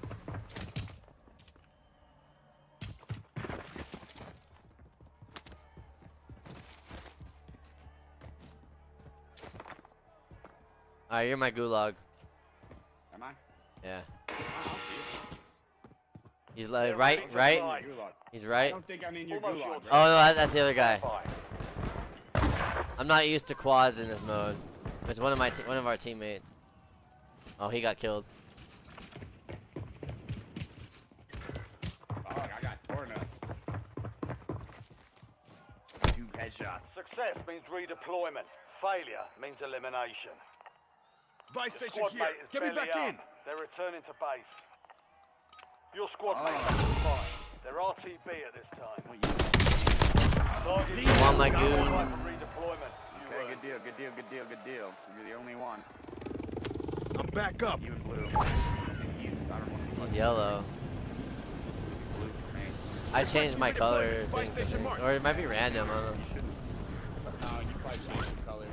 Alright, you're my gulag. Am I? Yeah. Oh, I'll see you. He's They're right. ready to fight. Gulag. He's I right. don't think I'm in your Almost gulag, your bro. Oh no, that's the other guy. Fight. I'm not used to quads in this mode. It's one of our teammates. Oh, he got killed. Oh, I got torn up. 2 headshots. Success means redeployment. Failure means elimination. Buy Your station squad here. mate is Get me barely back in. up. They're returning to base. Your squad Oh. mate is fine. They're RTB at this time. Target Leave Want my Go goo? right for redeployment. You Okay, earned. good deal, good deal, good deal, good deal. You're the only one. I'm back up. You and blue. And you, I don't know. He's yellow. Blue for me. I changed my color Buy thing, I station think. marked. Or it might be random. I don't know. You shouldn't. No, you probably change the colors.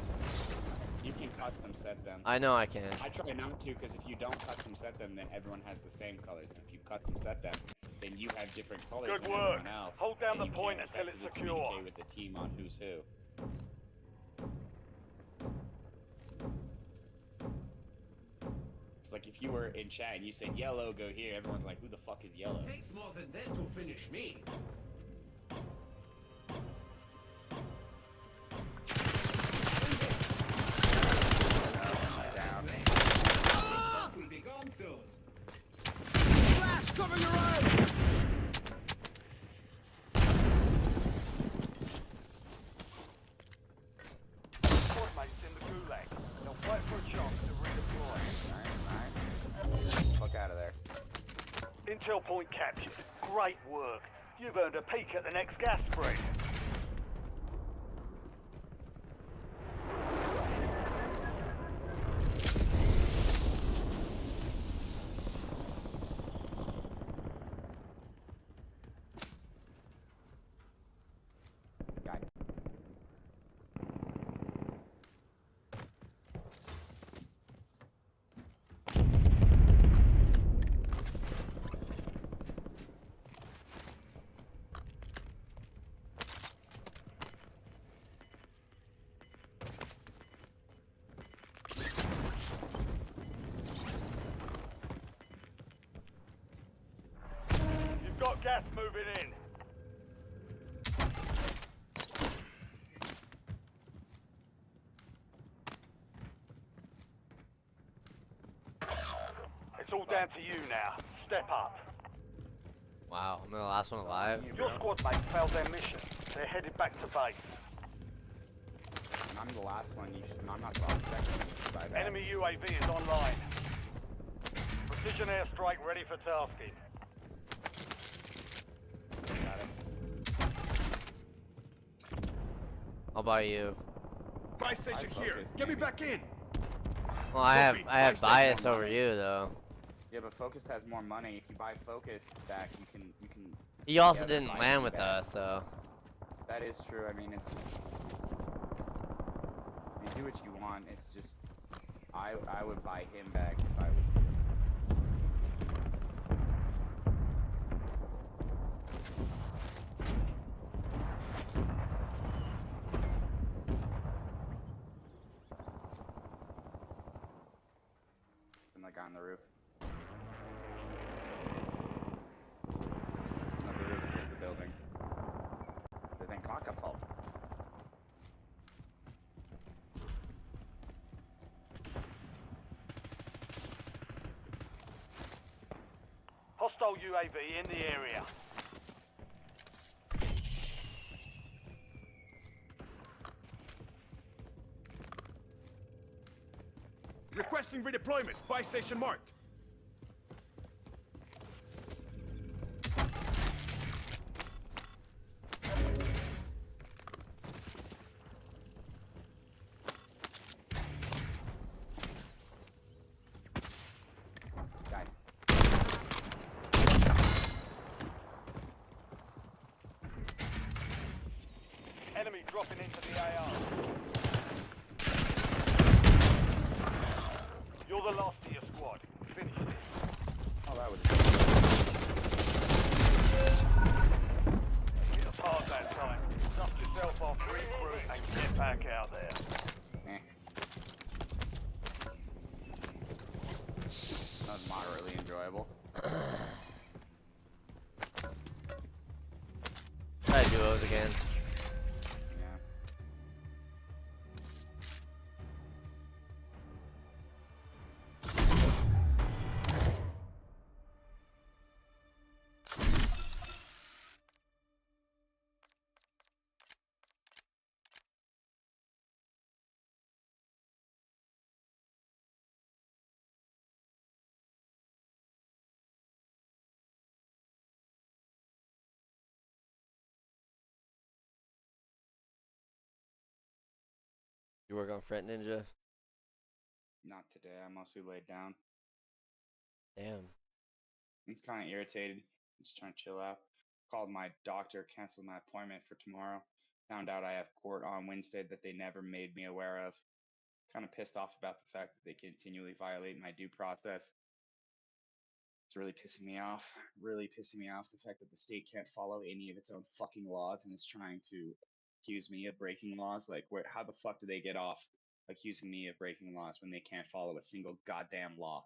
You can custom set them. I know I can. I try not to, because if you don't custom set them, then everyone has the same colors. And if you custom set them, then you have different colors Good than work. everyone else. Hold down and the you point can't until it's effectively secure. communicate with the team on who's who. It's like if you were in chat and you said yellow, go here, everyone's like, who the fuck is yellow? Takes more than that to finish me. That will be gone soon. Flash, cover your eyes. Squad mates in the Gulag. They'll fight for a chance to redeploy. Alright. Fuck out of there. Intel point captured. Great work. You've earned a peek at the next gas spring. moving in. It's all down to you now. Step up. Wow, I'm the last one alive. Your squad mate failed their mission. They're headed back to base. And I'm the last one. I'm not the last second. By that. Enemy UAV is online. Precision airstrike ready for tasking. Got it. I'll buy you. Buy station I here. focused, Get me maybe. back in. Well, I have Copy. bias Buy station over online. you though. Yeah, but Focus has more money. If you buy Focus back, you can. He also together didn't buy land me with back. us though. That is true. I mean, it's. You do what you want. It's just. I would buy him back if I was you. And like on the roof. On the roof of the building. They think clock up fault. Hostile UAV in the area. Requesting redeployment. Buy station marked. Guy. Enemy dropping into the AR. You're the last of your squad. Finish this. Oh, that was. Hit us hard that time. Dust yourself off, regroup, and get back out there. Eh. That was moderately enjoyable. Try duos again. Yeah. You work on Fret Ninja? Not today. I'm mostly laid down. Damn. I'm kind of irritated. Just trying to chill out. Called my doctor, canceled my appointment for tomorrow. Found out I have court on Wednesday that they never made me aware of. Kind of pissed off about the fact that they continually violate my due process. It's really pissing me off. Really pissing me off the fact that the state can't follow any of its own fucking laws and is trying to accuse me of breaking laws. Like, how the fuck do they get off accusing me of breaking laws when they can't follow a single goddamn law?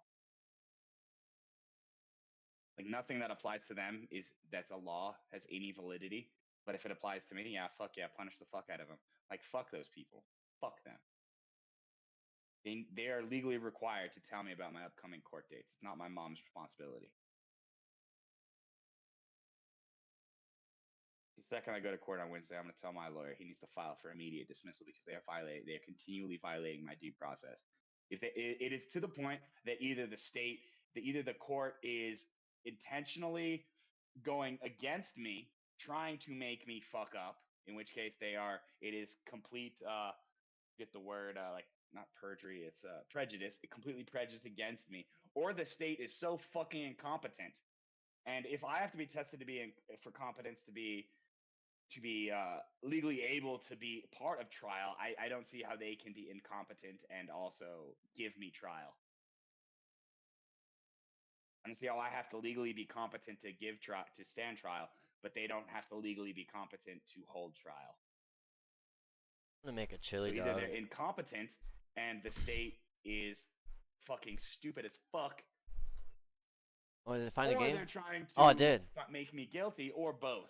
Like, nothing that applies to them that's a law has any validity. But if it applies to me, yeah, fuck yeah, punish the fuck out of them. Like, fuck those people. Fuck them. They are legally required to tell me about my upcoming court dates. It's not my mom's responsibility. The second I go to court on Wednesday, I'm going to tell my lawyer he needs to file for immediate dismissal because they are continually violating my due process. It is to the point that either the court is intentionally going against me, trying to make me fuck up, in which case it is complete, get the word, like, not perjury, it's prejudice, completely prejudiced against me, or the state is so fucking incompetent. And if I have to be tested for competence to be legally able to be part of trial, I don't see how they can be incompetent and also give me trial. I don't see how I have to legally be competent to to stand trial, but they don't have to legally be competent to hold trial. I'm gonna make a So chili either dog. they're incompetent and the state is fucking stupid as fuck, Oh, did it find a or game? they're trying to Oh, it did. make me guilty, or both.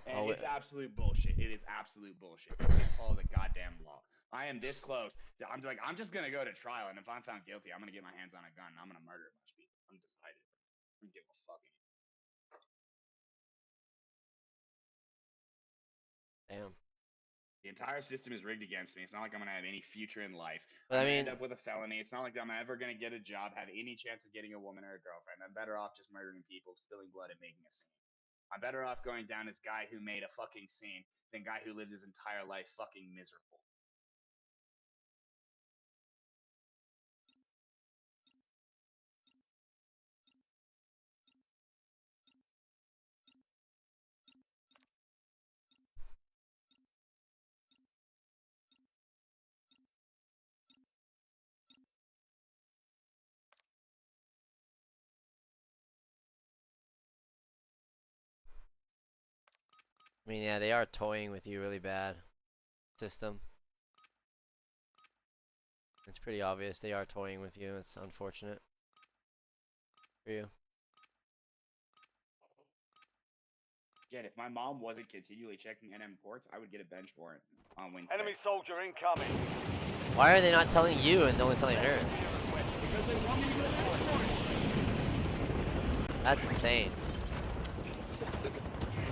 And Oh, it's absolute bullshit. It is absolute bullshit. You can't follow the goddamn law. I am this close. I'm just gonna go to trial, and if I'm found guilty, I'm gonna get my hands on a gun and I'm gonna murder a bunch of people. I'm decided. I don't give a fucking. damn. The entire system is rigged against me. It's not like I'm gonna have any future in life. But I I'm gonna mean- end up with a felony. It's not like I'm ever gonna get a job, have any chance of getting a woman or a girlfriend. I'm better off just murdering people, spilling blood, and making a scene. I'm better off going down as guy who made a fucking scene than guy who lived his entire life fucking miserable. I mean, yeah, they are toying with you really bad. System. It's pretty obvious they are toying with you. It's unfortunate for you. Again, if my mom wasn't continually checking NM ports, I would get a bench warrant on Wednesday. Enemy soldier incoming. Why are they not telling you and only telling her? Because they want me to go to court. That's insane.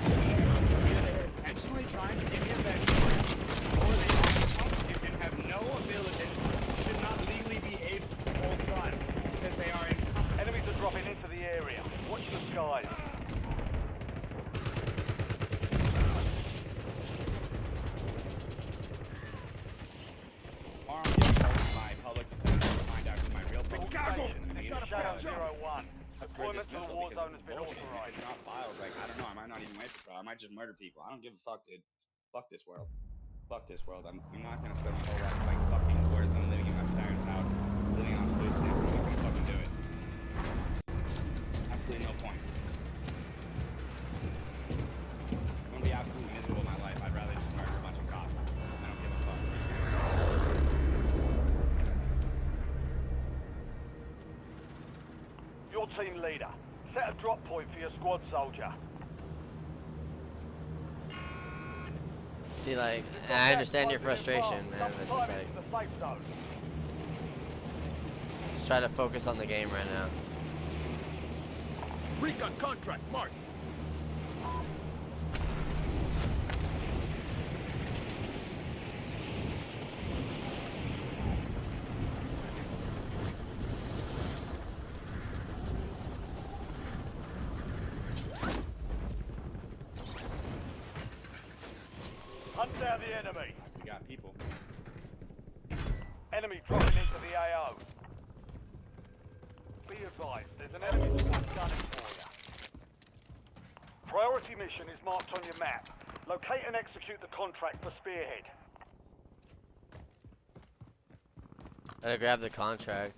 Either they're intentionally trying to give me a bench warrant, or they are incompetent and have no ability, should not legally be able to hold trial because they are incompetent. Enemies are dropping into the area. Watch the skies. Tomorrow I'm getting told by public defender to find out who my real public Chicago! defender is. Got a Shadow jump. 01. Deployment to the war zone has been Bullshit. If authorized. it's not filed, like, I don't know, I might not even wait for trial. I might just murder people. I don't give a fuck, dude. Fuck this world. Fuck this world. I'm not gonna spend my whole life playing fucking Warzone, living in my parents' house, living on food stamps. I'm not gonna fucking do it. Absolutely no point. I'm gonna be absolutely miserable in my life. I'd rather just murder a bunch of cops. I don't give a fuck. Your team leader. Set a drop point for your squad soldier. See, like, I understand your frustration, man. It's just like, The safe zone. just try to focus on the game right now. Recon contract marked. Hunt down the enemy. We got people. Enemy dropping into the AO. Be advised, there's an enemy squad gunning for you. Priority mission is marked on your map. Locate and execute the contract for Spearhead. Gotta grab the contract.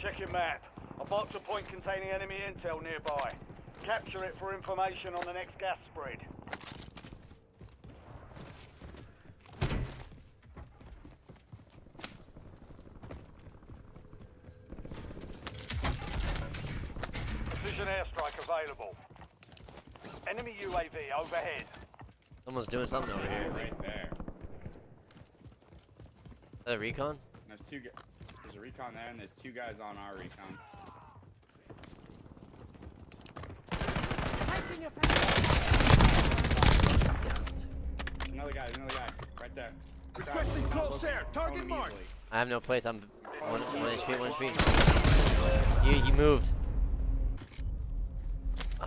Check your map. I've marked a point containing enemy intel nearby. Capture it for information on the next gas spread. Precision airstrike available. Enemy UAV overhead. Someone's doing something over here. Right there. Is that a recon? There's there's a recon there, and there's two guys on our recon. Another guy, right there. Requesting close air. Target marked. I have no place. I'm one HP, 1 HP. You moved. The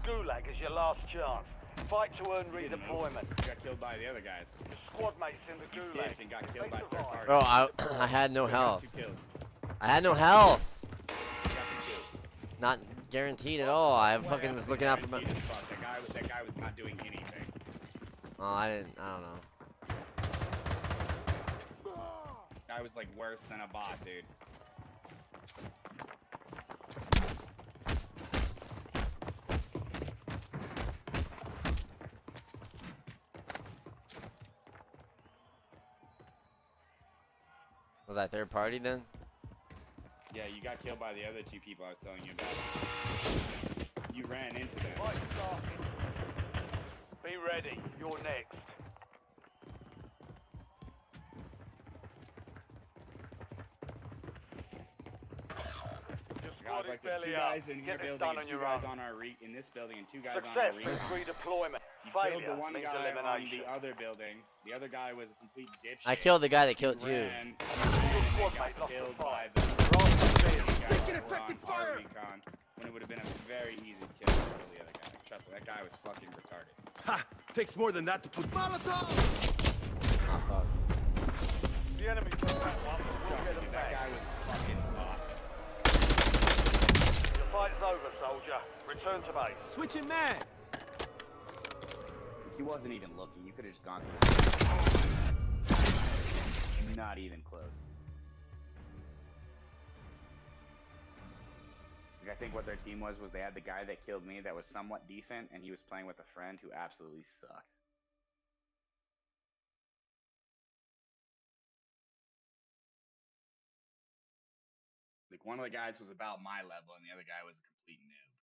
Gulag is your last chance. Fight to earn redeployment. You got killed by the other guys. Your squad mates in the You Gulag. saved and got killed They by third survived. party. Bro, I had no You got health. 2 kills. I had no health. You got 2 kills. Not guaranteed at all. I fucking was looking out for my. That guy was not doing anything. Oh, I don't know. Guy was like worse than a bot, dude. Was I third party then? Yeah, you got killed by the other two people I was telling you about. You ran into them. Fight started. Be ready. You're next. Your I squad was is like, there's two belly up. guys in Get your this building done and on two your guys own. on our in this building and two guys on Success our means recon. redeployment. You killed Failure the one means guy on the elimination. other building. The other guy was a complete dipshit. I killed the guy that killed you. ran Your and squad got mate lost the killed by fight. the Roll the field. guys Taking that were on effective our fire! recon when it would have been a very easy kill to kill the other guy. Trust me, that guy was fucking retarded. Ha! Takes more than that to put Molotov! Ah, fuck. The enemy took that one, but we'll get them That back. guy was fucking fucked. Your fight's over, soldier. Return to base. Switching mags! He wasn't even looking. You could have just gone to him. Not even close. Like, I think what their team was they had the guy that killed me that was somewhat decent, and he was playing with a friend who absolutely sucked. Like, one of the guys was about my level, and the other guy was a complete noob.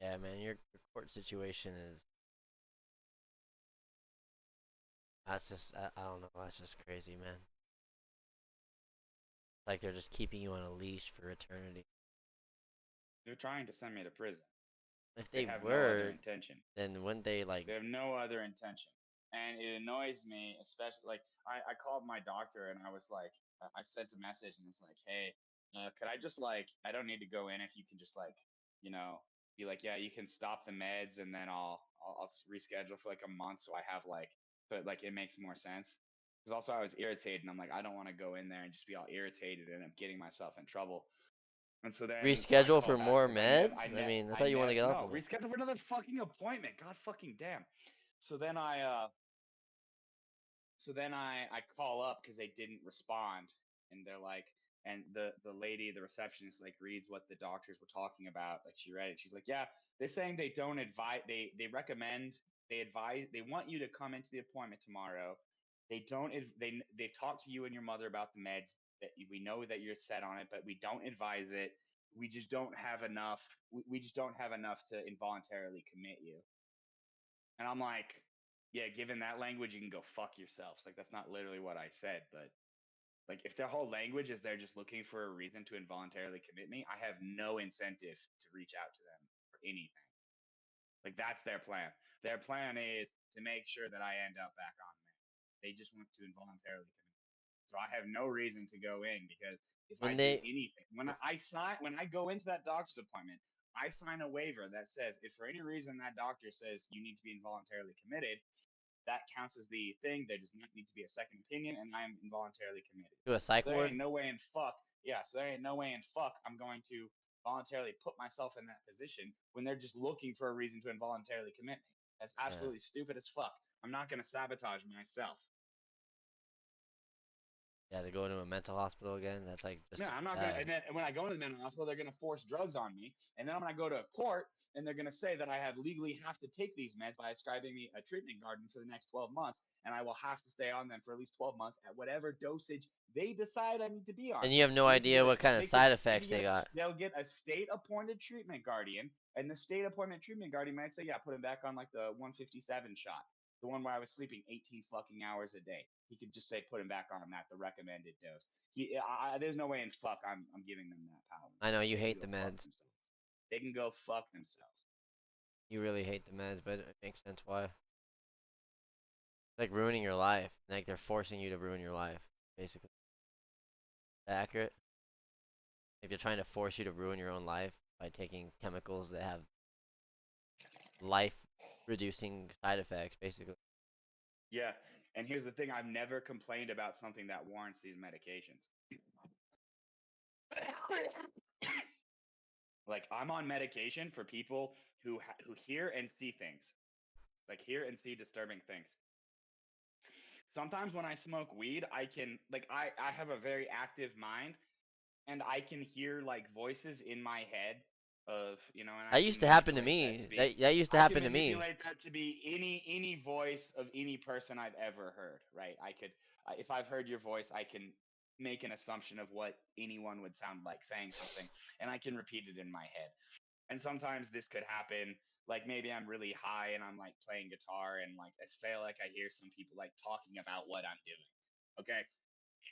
Yeah, man, your court situation is. That's just, I don't know, that's just crazy, man. Like they're just keeping you on a leash for eternity. They're trying to send me to prison. If They they have no other were, intention. then wouldn't they like? They have no other intention. And it annoys me, especially like I called my doctor and I was like, I sent a message and it's like, hey, could I just like, I don't need to go in if you can just like, you know, be like, yeah, you can stop the meds and then I'll reschedule for like a month so I have like, so like it makes more sense. Because also I was irritated and I'm like, I don't want to go in there and just be all irritated and I'm getting myself in trouble. And so then I Reschedule for called back more because meds? I mean, I thought you want to get off no, of it. reschedule for another fucking appointment. God fucking damn. So then I call up because they didn't respond, and they're like, and the lady, the receptionist, like reads what the doctors were talking about. Like she read it. She's like, yeah, they're saying they don't advise. They recommend. They advise. They want you to come into the appointment tomorrow. They don't. They talk to you and your mother about the meds. That we know that you're set on it, but we don't advise it. We just don't have enough. We just don't have enough to involuntarily commit you. And I'm like, yeah, given that language, you can go fuck yourselves. Like, that's not literally what I said, but like, if their whole language is they're just looking for a reason to involuntarily commit me, I have no incentive to reach out to them for anything. Like, that's their plan. Their plan is to make sure that I end up back on there. They just want to involuntarily commit me. So I have no reason to go in because if I When do they, anything, when I go into that doctor's appointment, I sign a waiver that says if for any reason that doctor says you need to be involuntarily committed, that counts as the thing. There does not need to be a second opinion, and I am involuntarily committed. do a psych So there ward? ain't no way in fuck. Yeah, so there ain't no way in fuck I'm going to voluntarily put myself in that position when they're just looking for a reason to involuntarily commit me. That's Yeah. absolutely stupid as fuck. I'm not gonna sabotage myself. Yeah, to go to a mental hospital again. That's like just. Yeah, I'm not gonna. And then when I go into the mental hospital, they're gonna force drugs on me, and then I'm gonna go to court, and they're gonna say that I legally have to take these meds by prescribing me a treatment garden for the next 12 months, and I will have to stay on them for at least 12 months at whatever dosage they decide I need to be on. And you have no So idea what kind of side effects they got. They'll get a state-appointed treatment guardian, and the state-appointed treatment guardian might say, "Yeah, put him back on like the 157 shot, the one where I was sleeping 18 fucking hours a day." He could just say, "Put him back on that, the recommended dose." There's no way in fuck I'm giving them that power. I know you They can hate go the fuck meds. themselves. They can go fuck themselves. You really hate the meds, but it makes sense why. It's like ruining your life. Like they're forcing you to ruin your life, basically. Is that accurate? Like they're trying to force you to ruin your own life by taking chemicals that have life-reducing side effects, basically. Yeah, and here's the thing: I've never complained about something that warrants these medications. Like I'm on medication for people who hear and see things, like hear and see disturbing things. Sometimes when I smoke weed, I can like I have a very active mind, and I can hear like voices in my head of, you know, and I That can used to happen to manipulate that to me. be That used to I can happen to me. manipulate that to be any voice of any person I've ever heard, right? I could if I've heard your voice, I can make an assumption of what anyone would sound like saying something, and I can repeat it in my head. And sometimes this could happen, like maybe I'm really high and I'm like playing guitar, and like I feel like I hear some people like talking about what I'm doing. Okay,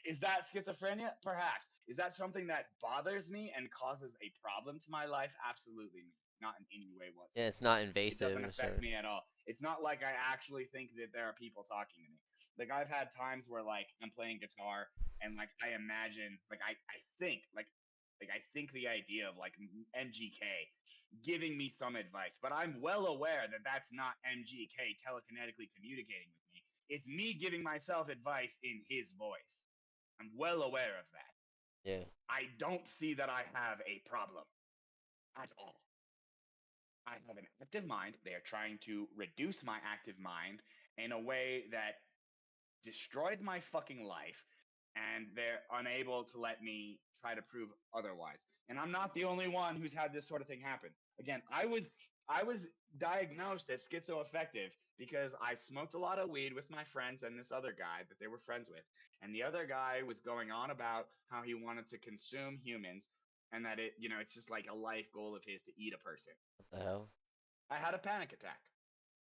is that schizophrenia? Perhaps. Is that something that bothers me and causes a problem to my life? Absolutely not in any way Yeah, whatsoever. it's not It invasive doesn't and affect stuff. me at all. It's not like I actually think that there are people talking to me. Like I've had times where like I'm playing guitar and like I imagine like I think like I think the idea of like MGK giving me some advice, but I'm well aware that that's not MGK telekinetically communicating with me. It's me giving myself advice in his voice. I'm well aware of that. Yeah. I don't see that I have a problem at all. I have an active mind. They are trying to reduce my active mind in a way that destroyed my fucking life, and they're unable to let me try to prove otherwise. And I'm not the only one who's had this sort of thing happen. Again, I was diagnosed as schizoaffective because I smoked a lot of weed with my friends and this other guy that they were friends with. And the other guy was going on about how he wanted to consume humans, and that it, you know, it's just like a life goal of his to eat a person. What the hell? I had a panic attack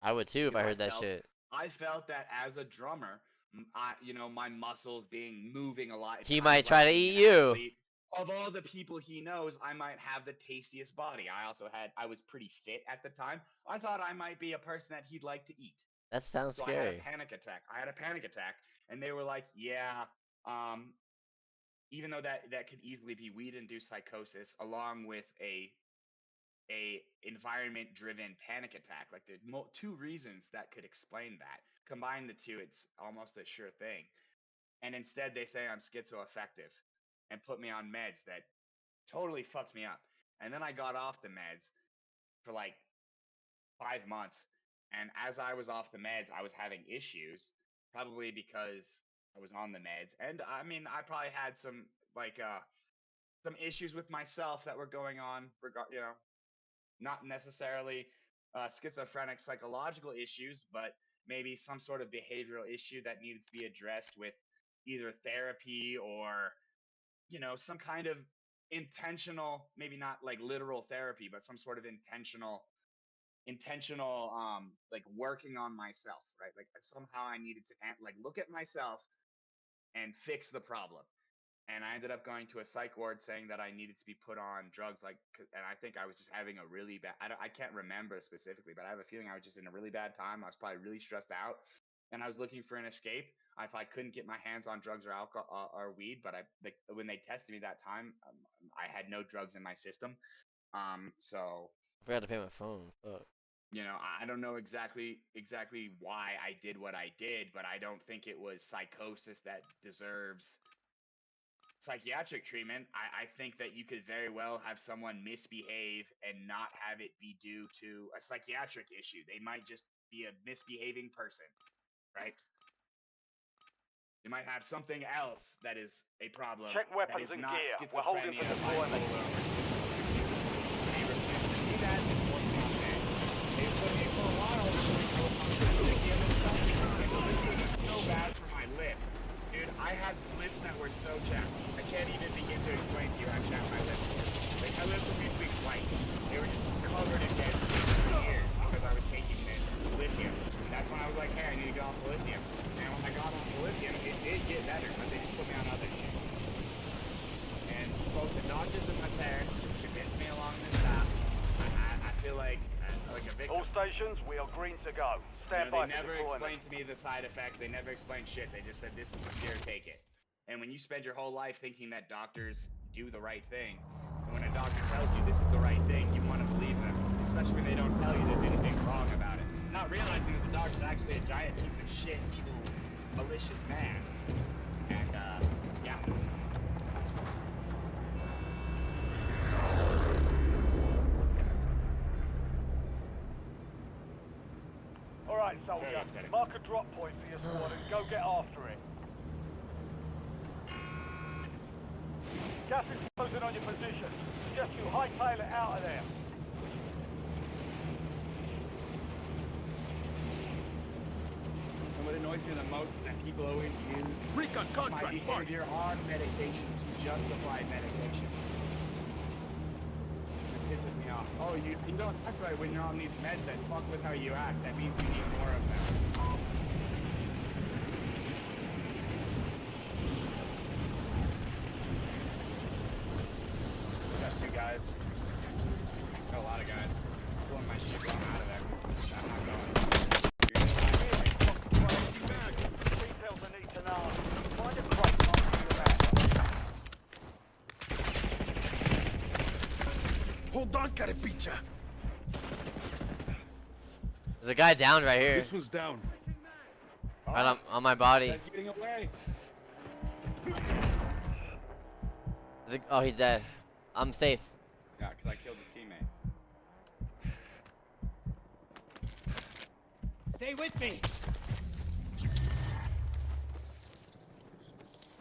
I would too if because I heard that shit. I felt that as a drummer, you know, my muscles being moving a lot. It's He kind might of like try to being eat an you. athlete. Of all the people he knows, I might have the tastiest body. I was pretty fit at the time. I thought I might be a person that he'd like to eat. That sounds So I had a scary. panic attack. And they were like, yeah, um, even though that could easily be weed-induced psychosis, along with a environment driven panic attack, like the two reasons that could explain that, combine the two, it's almost a sure thing. And instead they say I'm schizoaffective and put me on meds that totally fucked me up. And then I got off the meds for like 5 months, and as I was off the meds I was having issues, probably because I was on the meds. And I mean, I probably had some issues with myself that were going on, you know, not necessarily schizophrenic psychological issues, but maybe some sort of behavioral issue that needed to be addressed with either therapy or, you know, some kind of intentional, maybe not like literal therapy, but some sort of intentional like working on myself, right? Like somehow I needed to like look at myself and fix the problem. And I ended up going to a psych ward saying that I needed to be put on drugs, like, and I think I was just having a really bad, I can't remember specifically, but I have a feeling I was just in a really bad time. I was probably really stressed out, and I was looking for an escape. If I couldn't get my hands on drugs or alcohol or weed, but when they tested me that time, I had no drugs in my system. So I forgot to pay my phone. Fuck. you know, I don't know exactly why I did what I did, but I don't think it was psychosis that deserves psychiatric treatment. I think that you could very well have someone misbehave and not have it be due to a psychiatric issue. They might just be a misbehaving person, right? They might have something else that is a problem. Check weapons that is and not gear. We're holding for schizophrenia, deployment. bipolar, or they refuse to see that. They force me on meds. They put me for a while. This was so bad for my lip. Dude, I had lips that were so chapped. I can't even begin to explain to you how chapped my lips were. Like, my lips were basically white. They were just covered in dead skin for years because I was taking this lithium. That's when I was like, hey, I need to get off the lithium. And when I got off the lithium, it did get better, but they just put me on other shit. And both the doctors and my parents just convinced me along this path. I feel like a victim. All stations, we are green to go. You Stand know, by they for never deployment. explained to me the side effects. They never explained shit. They just said, this is here, take it. And when you spend your whole life thinking that doctors do the right thing, and when a doctor tells you this is the right thing, you want to believe them, especially when they don't tell you there's anything wrong about it. Not realizing that the doctor's actually a giant piece of shit, evil, malicious man. And, yeah. soldier. Mark a drop point for your squad and go get after it. Gas is closing on your position. Suggest you hightail it out of there. And what annoys me the most is that people always use Recon my contract marked. behavior on medication to justify medication. It pisses me off. Oh, you don't act right when you're on these meds, then fuck with how you act. That means you need more of them. Got two guys. Got a lot of guys. Pulling my shit going out of there. I'm not going. Details I need to know. Find a crate marked on the map. Hold on, Carapicha. There's a guy down right here. This one's down. Right on my body. That's getting away. Oh, he's dead. I'm safe. Yeah, because I killed his teammate. Stay with me.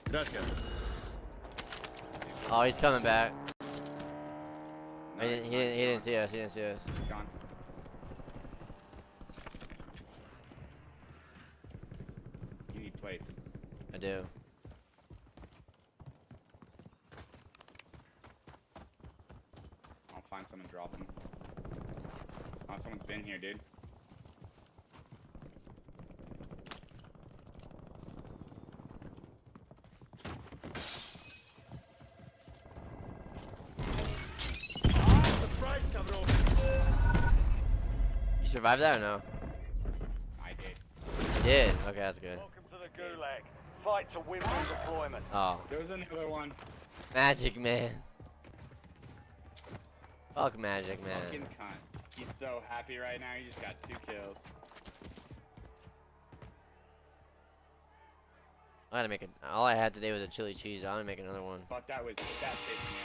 Gracias. Oh, he's coming back. He didn't see us. He didn't see us. He's gone. You need plates. I do. I'll find someone, drop them. Oh, someone's been here, dude. You survived that or no? I did. You did. Okay, that's good. Welcome to the Gulag. Fight to win redeployment. Oh, There was another one. Magic Man. Fuck Magic Man. Fucking cunt. He's so happy right now. He just got 2 kills. I gotta make it. All I had today was a chili cheese. I'm gonna make another one. Fuck, that pissed me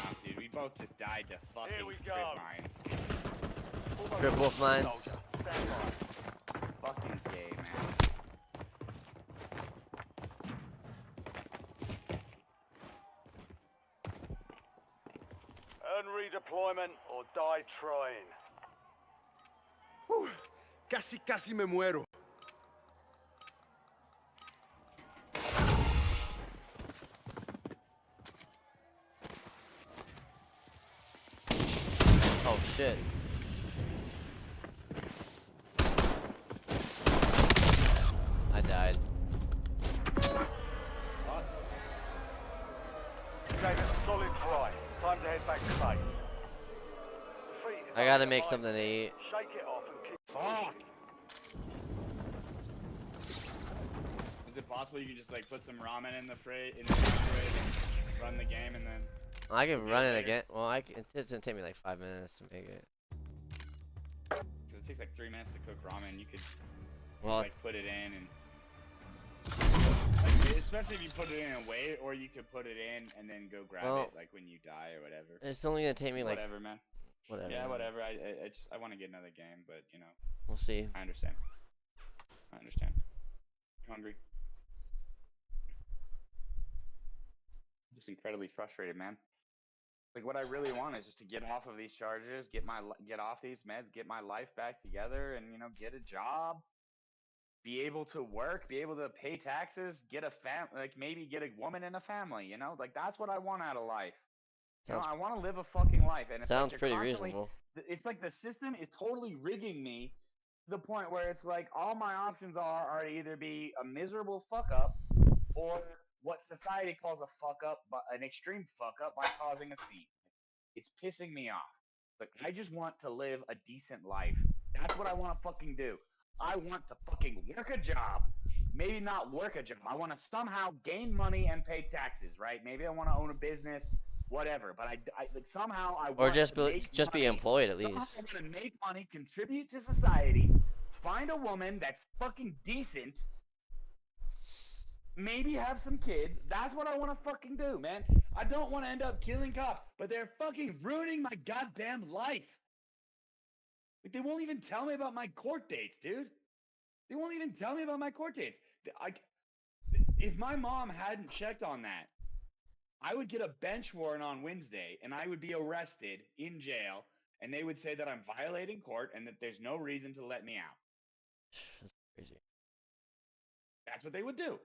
off, dude. We both just died to fucking Here we strip go. mines. Strip wolf mines. Soldier, stand by. Fucking gay, man. Earn redeployment or die trying. Casi me muero. Oh shit. I died. Gave it a solid try. Time to head back to base. Defeat is I gotta over, make mate. something to eat. Shake it off and keep. Fuck! Is it possible you can just like put some ramen in the fridge, and run the game, and then? I can run it again. Well, it's gonna take me like 5 minutes to make it. Because it takes like 3 minutes to cook ramen. You could Well, like put it in and. Like, especially if you put it in and wait, or you could put it in and then go grab Well, it like when you die or whatever. it's only gonna take me like Whatever, man. whatever. Yeah, whatever. I want to get another game, but you know, We'll see. I understand. I understand. Hungry. Just incredibly frustrated, man. Like what I really want is just to get off of these charges, get off these meds, get my life back together, and you know, get a job, be able to work, be able to pay taxes, get a like maybe get a woman and a family. You know, like that's what I want out of life. You know, Sounds I want to live a fucking life, and it's sounds like pretty they're constantly- reasonable. It's like the system is totally rigging me to the point where it's like all my options are to either be a miserable fuck up or what society calls a fuck up, but an extreme fuck up by causing a scene. It's pissing me off. Like I just want to live a decent life. That's what I want to fucking do. I want to fucking work a job. Maybe not work a job. I want to somehow gain money and pay taxes, right? Maybe I want to own a business, whatever. But I like somehow I want Or just to make be money. employed at Somehow least. I want to make money, contribute to society, find a woman that's fucking decent, maybe have some kids. That's what I want to fucking do, man. I don't want to end up killing cops, but they're fucking ruining my goddamn life. Like they won't even tell me about my court dates, dude. They won't even tell me about my court dates. If my mom hadn't checked on that, I would get a bench warrant on Wednesday and I would be arrested in jail and they would say that I'm violating court and that there's no reason to let me out. That's crazy. That's what they would do.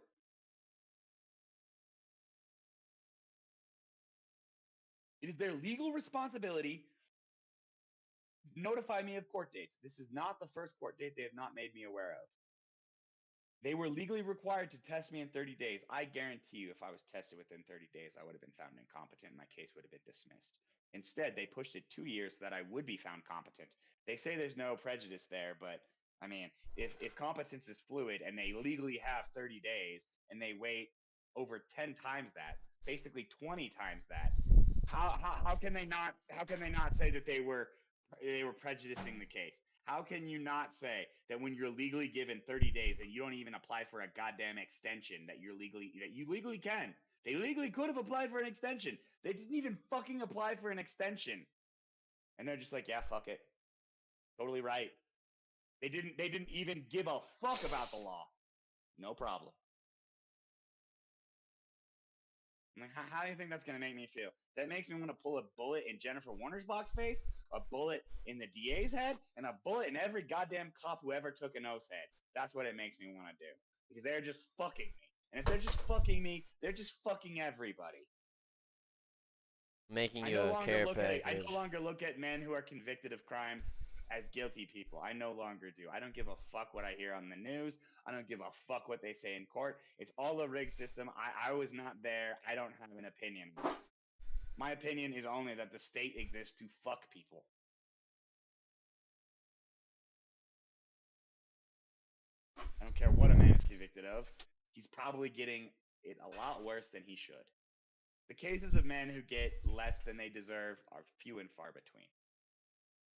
It is their legal responsibility to notify me of court dates. This is not the first court date they have not made me aware of. They were legally required to test me in 30 days. I guarantee you, if I was tested within 30 days, I would have been found incompetent and my case would have been dismissed. Instead, they pushed it 2 years so that I would be found competent. They say there's no prejudice there, but I mean, if competence is fluid and they legally have 30 days and they wait over 10 times that, basically 20 times that, how can they not say that they were prejudicing the case? How can you not say that when you're legally given 30 days and you don't even apply for a goddamn extension that you legally can? They legally could have applied for an extension. They didn't even fucking apply for an extension. And they're just like, yeah, fuck it. Totally right. They didn't even give a fuck about the law. No problem. I'm like, how do you think that's going to make me feel? That makes me want to pull a bullet in Jennifer Warner's box face, a bullet in the DA's head, and a bullet in every goddamn cop who ever took an oath's head. That's what it makes me want to do. Because they're just fucking me. And if they're just fucking me, they're just fucking everybody. Making you a care package. I no longer look at men who are convicted of crimes as guilty people. I no longer do. I don't give a fuck what I hear on the news. I don't give a fuck what they say in court. It's all a rigged system. I was not there. I don't have an opinion. My opinion is only that the state exists to fuck people. I don't care what a man is convicted of. He's probably getting it a lot worse than he should. The cases of men who get less than they deserve are few and far between.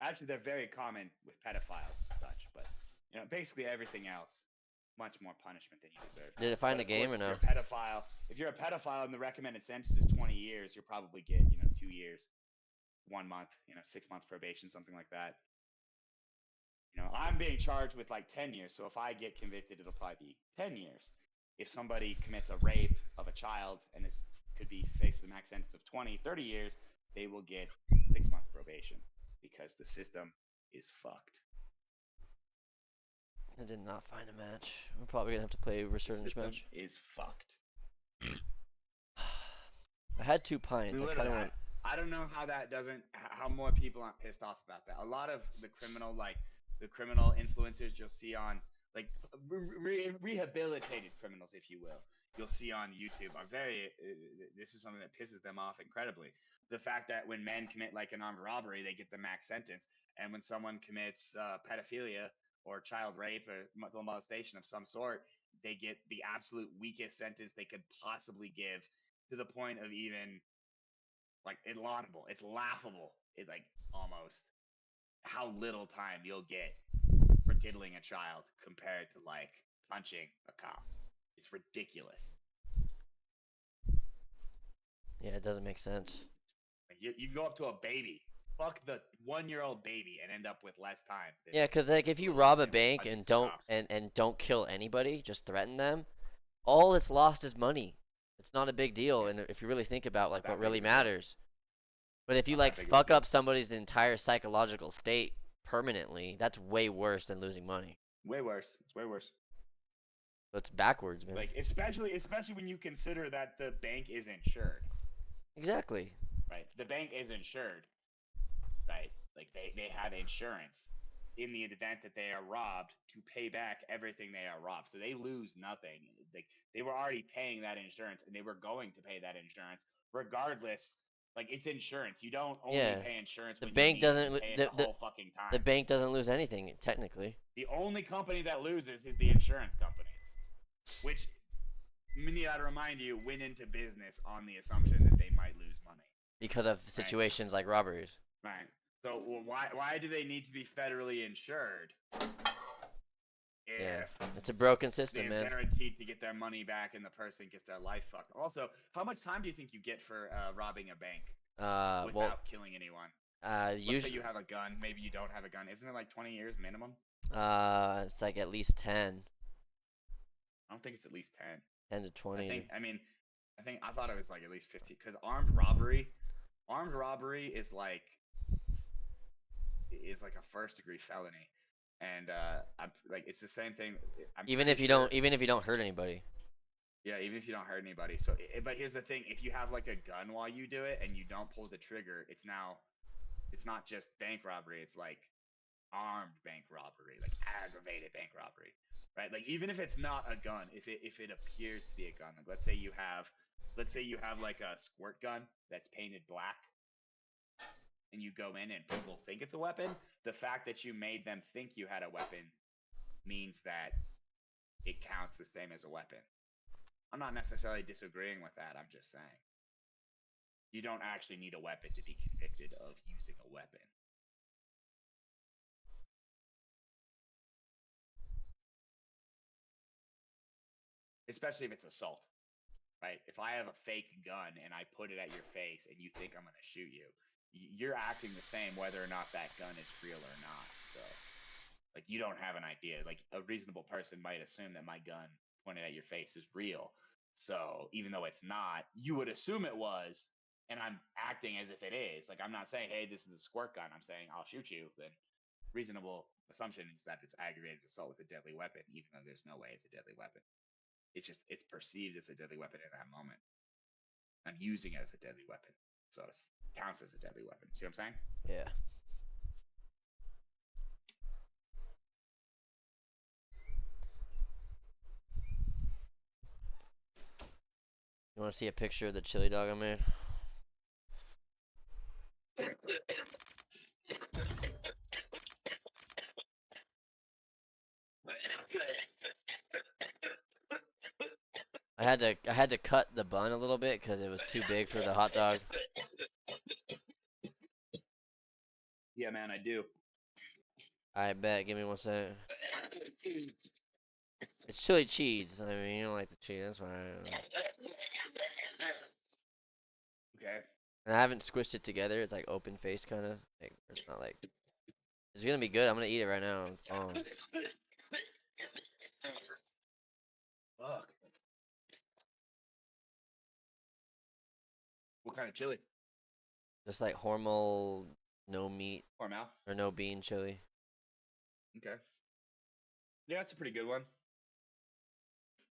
Actually, they're very common with pedophiles and such, but basically everything else, much more punishment than you deserve. Did it find the game or no? If you're a pedophile and the recommended sentence is 20 years, you'll probably get 2 years, 1 month, 6 months probation, something like that. I'm being charged with like 10 years, so if I get convicted, it'll probably be 10 years. If somebody commits a rape of a child and this could be faced with a max sentence of 20, 30 years, they will get 6 months probation because the system is fucked. I did not find a match. We're probably gonna have to play a Resurgence match. Is fucked. I had 2 pints. I kind of want. I don't know how more people aren't pissed off about that. A lot of the criminal influencers you'll see on like rehabilitated criminals, if you will, you'll see on YouTube are very. This is something that pisses them off incredibly. The fact that when men commit like an armed robbery, they get the max sentence, and when someone commits pedophilia or child rape or molestation of some sort, they get the absolute weakest sentence they could possibly give, to the point of even like laudable. It's laughable. It's like almost how little time you'll get for diddling a child compared to like punching a cop. It's ridiculous. Yeah, it doesn't make sense. Like you go up to a baby, fuck the 1-year-old baby, and end up with less time. Yeah, because like if you rob a bank and don't kill anybody, just threaten them, all it's lost is money. It's not a big deal, and if you really think about like what really matters. But if you like fuck up somebody's entire psychological state permanently, that's way worse than losing money. Way worse. It's way worse. It's backwards, man. Like especially when you consider that the bank is insured. Exactly. Right. The bank is insured. Right. Like they have insurance in the event that they are robbed to pay back everything they are robbed. So they lose nothing. Like they were already paying that insurance and they were going to pay that insurance regardless. Like it's insurance. You don't only pay insurance when the bank you doesn't pay it the whole fucking time. The bank doesn't lose anything technically. The only company that loses is the insurance company, which I gotta remind you went into business on the assumption that they might lose money because of situations like robberies. Right. So why do they need to be federally insured? Yeah, it's a broken system, man. They're guaranteed to get their money back, and the person gets their life fucked. Also, how much time do you think you get for robbing a bank without killing anyone? Let's say you have a gun. Maybe you don't have a gun. Isn't it like 20 years minimum? It's like at least 10, I don't think it's at least 10. 10 to I 20. think. I thought it was like at least 50. Because armed robbery is like a first degree felony, and I'm like it's the same thing. I'm Even pretty if you sure. don't, even if you don't hurt anybody. Yeah, even if you don't hurt anybody. So, but here's the thing: if you have like a gun while you do it and you don't pull the trigger, it's not just bank robbery. It's like armed bank robbery, like aggravated bank robbery, right? Like even if it's not a gun, if it appears to be a gun, like let's say you have like a squirt gun that's painted black, and you go in and people think it's a weapon. The fact that you made them think you had a weapon means that it counts the same as a weapon. I'm not necessarily disagreeing with that. I'm just saying you don't actually need a weapon to be convicted of using a weapon. Especially if it's assault, right? If I have a fake gun and I put it at your face and you think I'm going to shoot you, you're acting the same whether or not that gun is real or not. So, like, you don't have an idea. Like, a reasonable person might assume that my gun pointed at your face is real. So, even though it's not, you would assume it was, and I'm acting as if it is. Like, I'm not saying, hey, this is a squirt gun. I'm saying, I'll shoot you. Then, reasonable assumption is that it's aggravated assault with a deadly weapon, even though there's no way it's a deadly weapon. It's perceived as a deadly weapon in that moment. I'm using it as a deadly weapon, so it counts as a deadly weapon. See what I'm saying? Yeah. You want to see a picture of the chili dog I made? I had to cut the bun a little bit because it was too big for the hot dog. Yeah, man, I do. I bet. Give me 1 second. It's chili cheese. I mean, you don't like the cheese. That's fine. Okay. And I haven't squished it together. It's like open faced kind of. Like, it's not like. It's gonna be good. I'm gonna eat it right now. Fuck. What kind of chili? Just like Hormel, no meat Hormel. or no bean chili. Okay. Yeah, that's a pretty good one.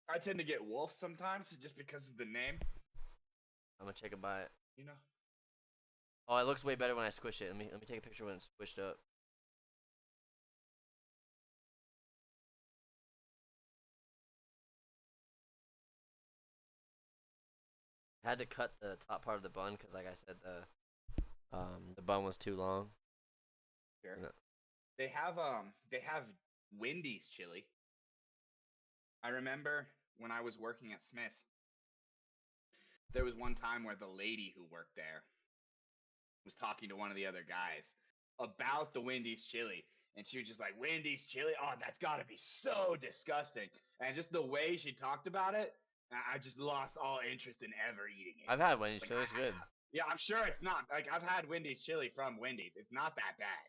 I tend to get wolf sometimes just because of the name. I'm gonna take a bite. You know. Oh, it looks way better when I squish it. Let me take a picture when it's squished up. I had to cut the top part of the bun because, like I said, the bun was too long. Sure. No. They have Wendy's chili. I remember when I was working at Smith's, there was one time where the lady who worked there was talking to one of the other guys about the Wendy's chili. And she was just like, Wendy's chili? Oh, that's got to be so disgusting. And just the way she talked about it, I just lost all interest in ever eating it. I've had Wendy's Like, chili. It's good. yeah, I'm sure it's not. Like, I've had Wendy's chili from Wendy's. It's not that bad.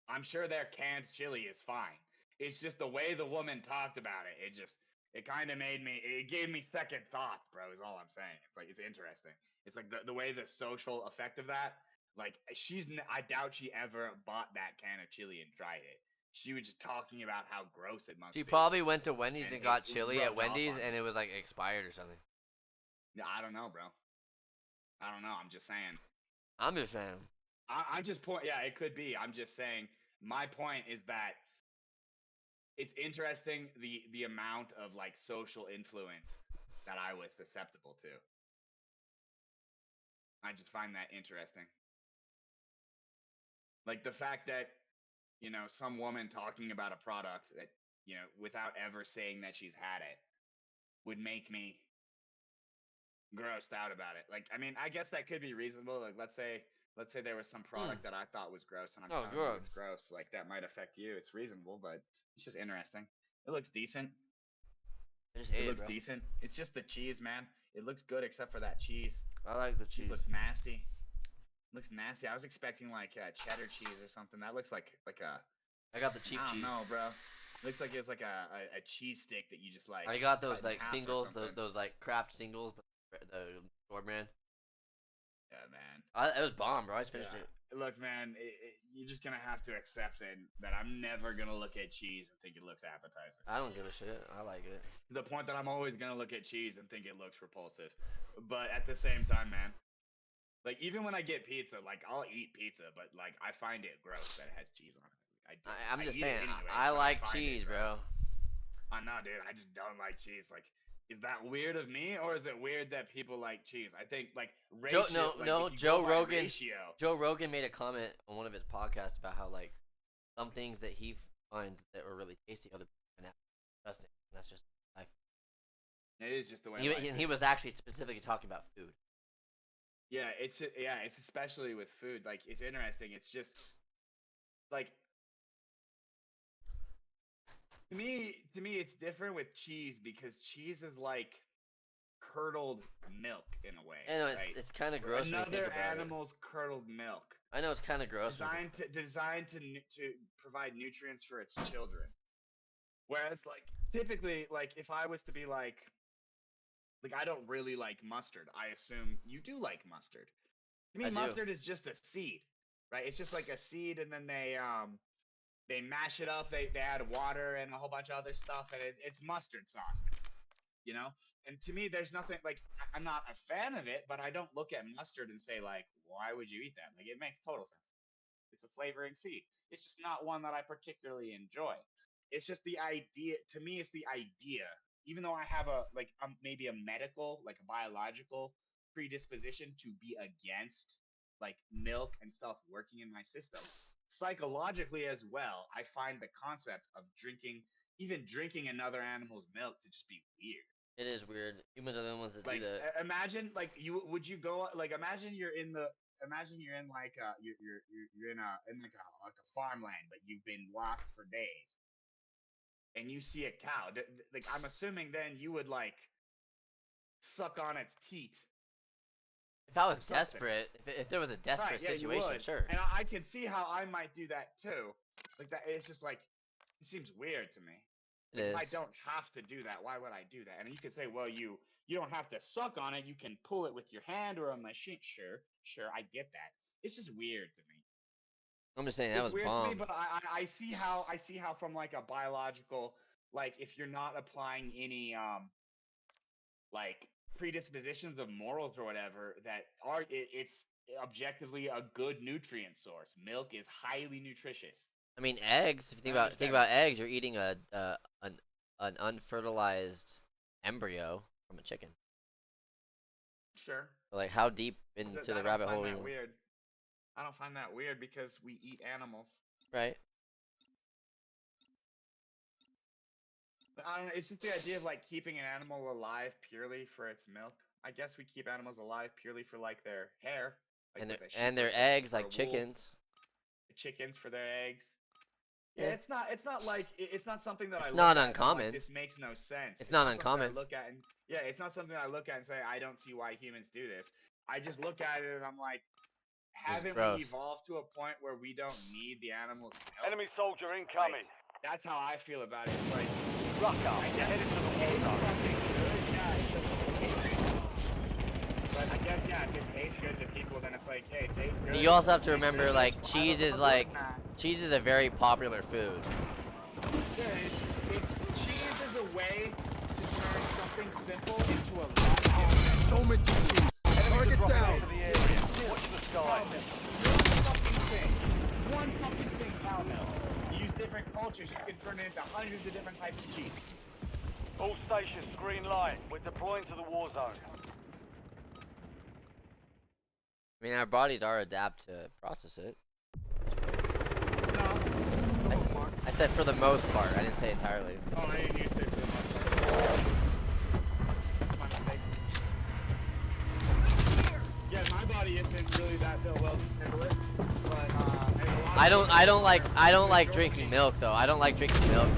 I'm sure their canned chili is fine. It's just the way the woman talked about it. It kind of it gave me second thoughts, bro, is all I'm saying. It's like, it's interesting. It's like the way the social effect of that, like I doubt she ever bought that can of chili and tried it. She was just talking about how gross it must She be. probably went to Wendy's and got it chili rubbed at off Wendy's on and me. it was like expired or something. Yeah, I don't know, bro. I don't know. I'm just saying. I'm just saying. I'm just yeah, it could be. I'm just saying. My point is that it's interesting the amount of like social influence that I was susceptible to. I just find that interesting. Like the fact that, some woman talking about a product that, without ever saying that she's had it would make me grossed out about it. Like, I mean, I guess that could be reasonable. Like, let's say there was some product that I thought was gross and I'm telling you it's gross. Like, that might affect you. It's reasonable, but it's just interesting. It looks decent. I just ate It it, looks bro. decent. It's just the cheese, man. It looks good except for that cheese. I like the It cheese. looks nasty. Looks nasty. I was expecting like cheddar cheese or something. That looks like a I got the cheap I don't cheese. know, bro. Looks like it's like a cheese stick that you just like. I got those cut in like half or singles, something. those like craft singles, but the store brand. Yeah, man. It was bomb, bro. I just finished Yeah. it. Look, man, you're just gonna have to accept it that I'm never gonna look at cheese and think it looks appetizing. I don't give a shit. I like it. To the point that I'm always gonna look at cheese and think it looks repulsive. But at the same time, man, like even when I get pizza, like I'll eat pizza, but like I find it gross that it has cheese on it. I'm just eat saying. it anyway, I but like find it cheese, bro. gross. I know, dude. I just don't like cheese. Like, is that weird of me, or is it weird that people like cheese? I think like ratio. No. If you Joe go by Rogan. ratio, Joe Rogan made a comment on one of his podcasts about how like some things that he finds that were really tasty, other people find out disgusting. And that's just life. it is just the way. He was actually specifically talking about food. Yeah, it's especially with food. Like, it's interesting. It's just like to me, it's different with cheese because cheese is like curdled milk in a way. I know right? it's kind of gross. when you think Another about it. animal's curdled milk. I know it's kind of gross. Designed to provide nutrients for its children. Whereas, like, typically, like, if I was to be like I don't really like mustard. I assume you do like mustard. To me, I do. mustard is just a seed, right? It's just like a seed, and then they mash it up. They add water and a whole bunch of other stuff, and it's mustard sauce. You know? And to me, there's nothing like I'm not a fan of it, but I don't look at mustard and say like, why would you eat that? Like, it makes total sense. It's a flavoring seed. It's just not one that I particularly enjoy. It's just the idea. To me, it's the idea. Even though I have maybe a medical, like a biological predisposition to be against like milk and stuff working in my system, psychologically as well, I find the concept of even drinking another animal's milk to just be weird. It is weird. Humans are the ones that Like, do that. imagine like would you go like imagine you're in like you're in like a farmland, but you've been lost for days, and you see a cow. Like, I'm assuming then you would like suck on its teat. If I was for sustenance. desperate, if there was a desperate Right, yeah, you situation, would. sure. And I can see how I might do that too. Like, that, it's just like it seems weird to me. It is. If I don't have to do that, why would I do that? And you could say, well, you don't have to suck on it. You can pull it with your hand or a machine. Sure, I get that. It's just weird to me. I'm just saying that It's was weird bomb. to me, but I see how from like a biological, like, if you're not applying any like predispositions of morals or whatever, that it's objectively a good nutrient source. Milk is highly nutritious. I mean, eggs. If you think about eggs, you're eating an unfertilized embryo from a chicken. Sure. So, like, how deep into the rabbit hole? Weird. I don't find that weird because we eat animals. Right. But I don't know, it's just the idea of like keeping an animal alive purely for its milk. I guess we keep animals alive purely for like their hair, like and their eggs, like chickens. Chickens for their eggs. Yeah, it's not something that it's I look not at uncommon. And, like, this makes no sense. It's not uncommon. It's not something I look at and say I don't see why humans do this. I just look at it and I'm like, haven't we evolved to a point where we don't need the animals' milk? Enemy soldier incoming. Like, that's how I feel about it. It's like, Rucker, headed to the war zone. But I guess, yeah, if it tastes good to people, then it's like, hey, it tastes good. You also have to remember, like, cheese is a very popular food. Cheese is a way to turn something simple into a lot. So much cheese. Target down. Into the area. Watch the sky. One fucking thing, cow milk. You use different cultures, you can turn it into hundreds of different types of cheese. All stations, green light. We're deploying to the war zone. I mean, our bodies are adapt to process it. No. I said for the most part. I didn't say entirely. Oh, I didn't use it for the most part. My mistake. Yeah, my body isn't really that built well to handle it, but I don't like drinking milk though. I don't like drinking milk.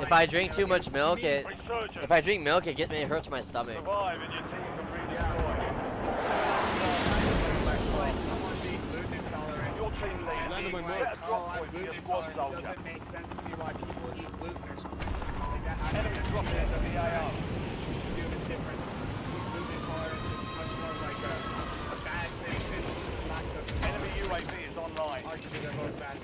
If I drink too much milk, it hurts my stomach. Survive and your team can redeploy. Your team leads the of my like, mark. oh, I'm loot intolerant doesn't make sense to me why people use loot or something. Like that, I Enemy don't dropping into the AO. do it different. Loot intolerance is much more like a bad thing than lack of Enemy UAV is online. arguably they're both bad.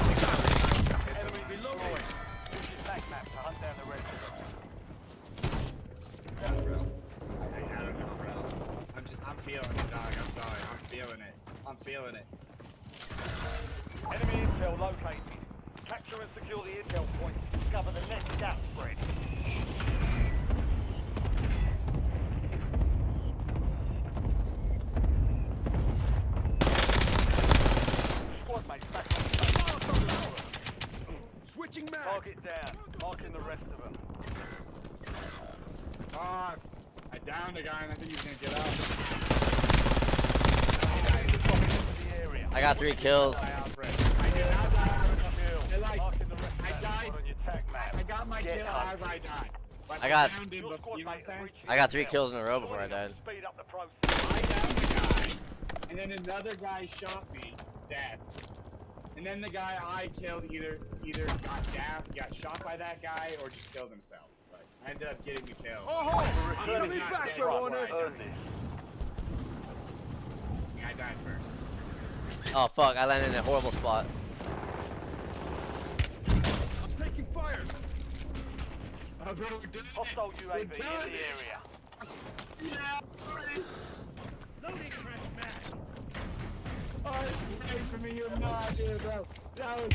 Enemy reloading. Use your tac map to hunt down the rest of them. Yeah, bro. I don't know, bro. I'm feeling it, dog. I'm sorry. I'm feeling it. I'm feeling it. Enemy intel located. Capture and secure the intel point to discover the next gas spread. Squad mates back on station. Switching mags. Target down. Marking the rest of them. Ah, I downed a guy and I think he's gonna get out. Enemies are dropping into the area. I got 3 kills. I did not die. Kill. Like, Marking the rest of I that died. squad on your tac map. I got my Get kill hunting. as I died. But I got- downed him Your before, squad you know what I'm mates saying? reaching I got 3 intel. kills in a row before I Join us died. to speed up the process. I downed the guy, and then another guy shot me to death. And then the guy I killed either got down, got shot by that guy, or just killed himself. But I ended up getting the kill. Oh, I'm Returning coming not back, dead. Baroness. Earn this. I died first. Oh fuck, I landed in a horrible spot. I'm taking fire. Oh, bro, we're doing it. Hostile UAV in the doing it. area. Yeah, buddy. Loading fresh mag. Oh, it's great for me. You have no idea, bro. That was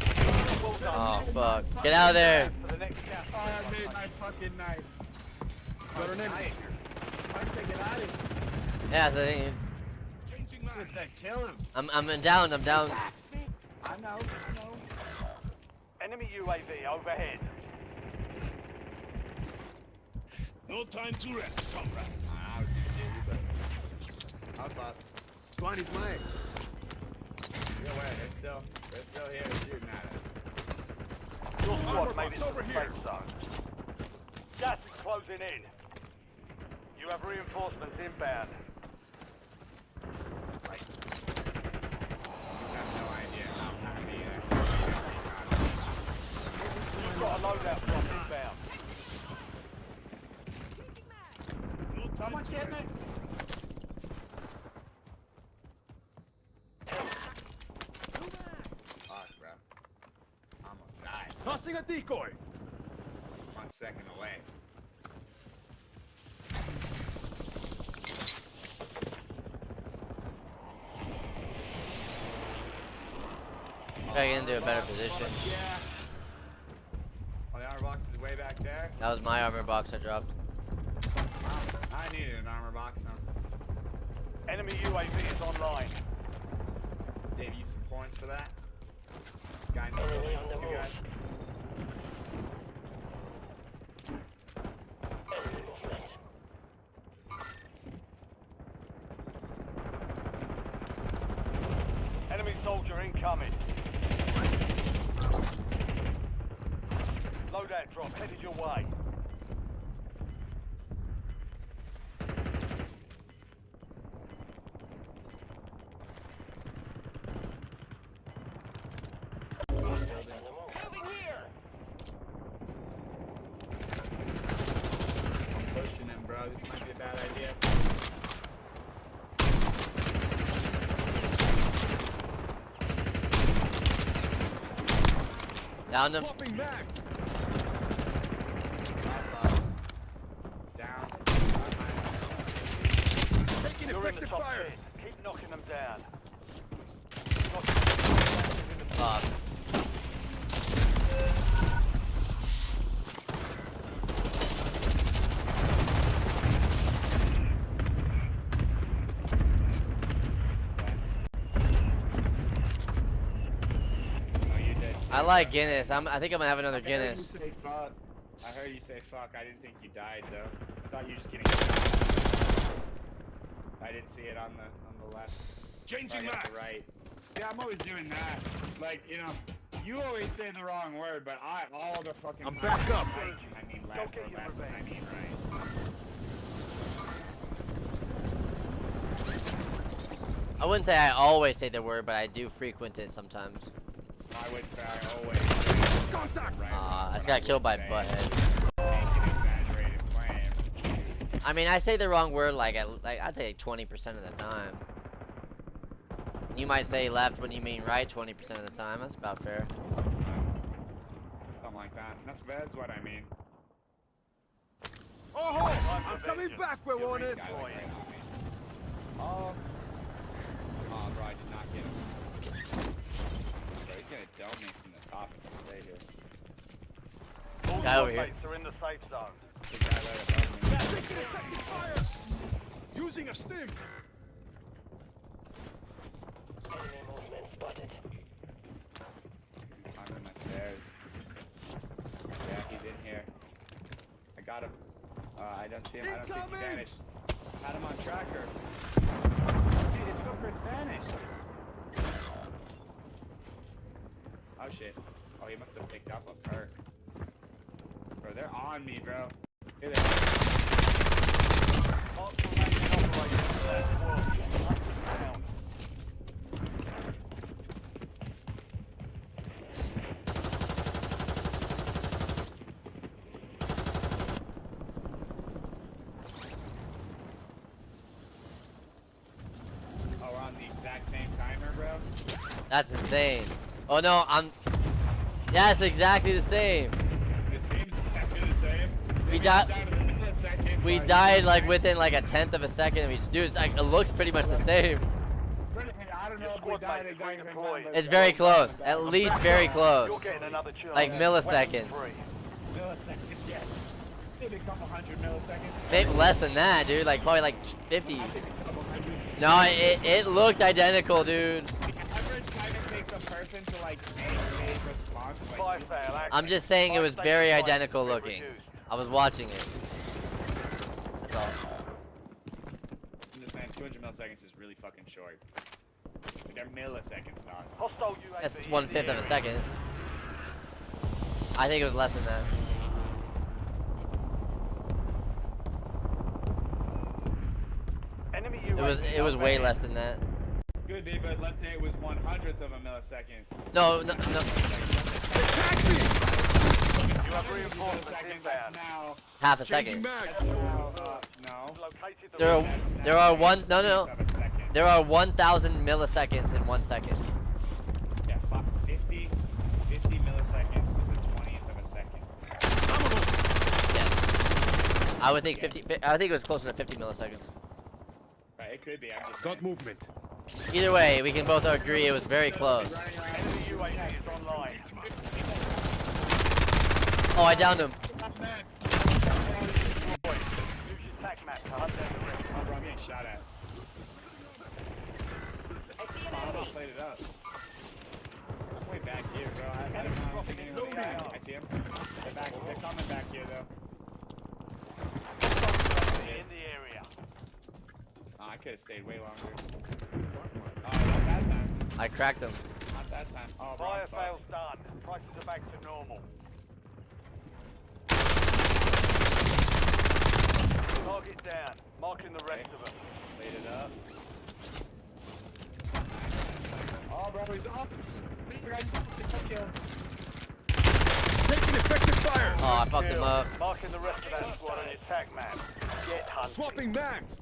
Well done. Oh fuck. Get out of there. For the next gas oh, I made my fucking night. Better name. Why did they get out of here? Yeah, so I- Changing mag. Just said kill him. I'm down. I'm down. I know. Enemy UAV overhead. No time to rest, comrade. I was gonna do but I thought, Blind his leg. no way, they're still here shooting at us. Your squad Armor made it box to over the here. safe zone. Gas is closing in. You have reinforcements inbound. You have no idea how happy You've got a loadout drop inbound. No time Someone's to getting rest. it. Fuck, bro. Almost died. Tossing a decoy. 1 second away. Gotta get into a better position. Yeah. Oh, the armor box is way back there. That was my armor box I dropped. Wow. I needed an armor box, huh? Enemy UAV is online. Dave, use some points for that. Guy needs 2 guys. Enemy soldier incoming. Loadout drop headed your way. I'm pushing him, bro. This might be a bad idea. Down them. Swapping mags. Down. Taking You're in the effective top fire. 10. Keep knocking them down. Fuck. Oh, you did. I like Guinness. I think I'm gonna have another Guinness. I heard you say fuck. I didn't think you died though. I thought you were just getting shot. I didn't see it on the left. Changing Right, mag. the right. Yeah, I'm always doing that. Like, you know, You always say the wrong word, but I all the fucking I'm time back up. I mean left or left, I mean right. I wouldn't say I always say the word, but I do frequent it sometimes. I would say I always Contact! right. I just but got killed by would say Butthead. make an exaggerated claim. I mean, I say the wrong word like I'd say 20% of the time. You might say left when you mean right 20% of the time. That's about fair. Something like that. That's what I mean. Oh, I'm coming back, Weronis! Guy like right on me. Oh, bro, I did not get him. Bro, he's gonna dome me from the top if I stay here. All Guy over squad here. mates are in the safe zone. The guy right above me. Taking effective fire! Using a stim! Enemy movement spotted. I'm in my stairs. Yeah, he's in here. I got him. I don't see him. I don't think he Incoming! vanished. Had him on tracker. Dude, his footprint vanished. Oh shit. Oh, he must have picked up a perk. Bro, they're on me, bro. Here they are. Hostile landing operators in that squad. Hunt them down. Oh, we're on the exact same timer, bro. That's insane. Oh no, yeah, it's exactly the same. It seems exactly the same. We Maybe died- down to the millisecond, We but- died like within like a tenth of a second. Dude, it's like, it looks pretty much the same. I don't know Your if we squad died mates exactly the same redeployed. time, but It's very close. At least very close. You're getting another chance. Like milliseconds. Weapons free. Milliseconds, yes. Maybe a couple hundred milliseconds. Maybe less than that, dude. Like probably like 50. I think a couple hundred. No, it looked identical, dude. The average time it takes a person to like make a response. Fire fail active. I'm just saying it was Fire very station identical prices looking. reduced. I was watching it. That's all. I'm just saying 200 milliseconds is really fucking short. Like they're milliseconds, dog. Hostile UAV That's in the 1/5 of a area. second. I think it was less than that. Enemy It was UAV way overhead. less than that. Could be, but let's say it was 1/100th of a millisecond. No. Attack me! You have reinforcements That's inbound. now. Half a Changing second. mag! That's now. No. Located the There are reinforcements. That's there now are an one no 80th of a second. there are 1,000 milliseconds in 1 second. Yeah, fuck. 50 milliseconds is a 20th of a second. Yes. I would think 50. I think it was closer to 50 milliseconds. Right, it could be. I'm just Got movement. Either way, we can both agree it was very close. Enemy UAV is online. Oh, I downed him. Use your tac map to hunt down the rest. Oh, bro, I'm getting shot at. I see an Oh, I enemy. played it up. I'm way back here, bro. I don't know. I think anyone's back. I see him. They're coming back here, though. In the area. Oh, I could have stayed way longer. Oh, not that time. I cracked him. Not that time. Oh, bro. Fire I'm fucked. fails done. Prices are back to normal. Target down. Marking the rest of them. Laid it up. Oh, bro, he's off. Taking effective fire! Oh, I fucked him up. Marking the rest of that squad on your tac map. Get hunting. Swapping mags!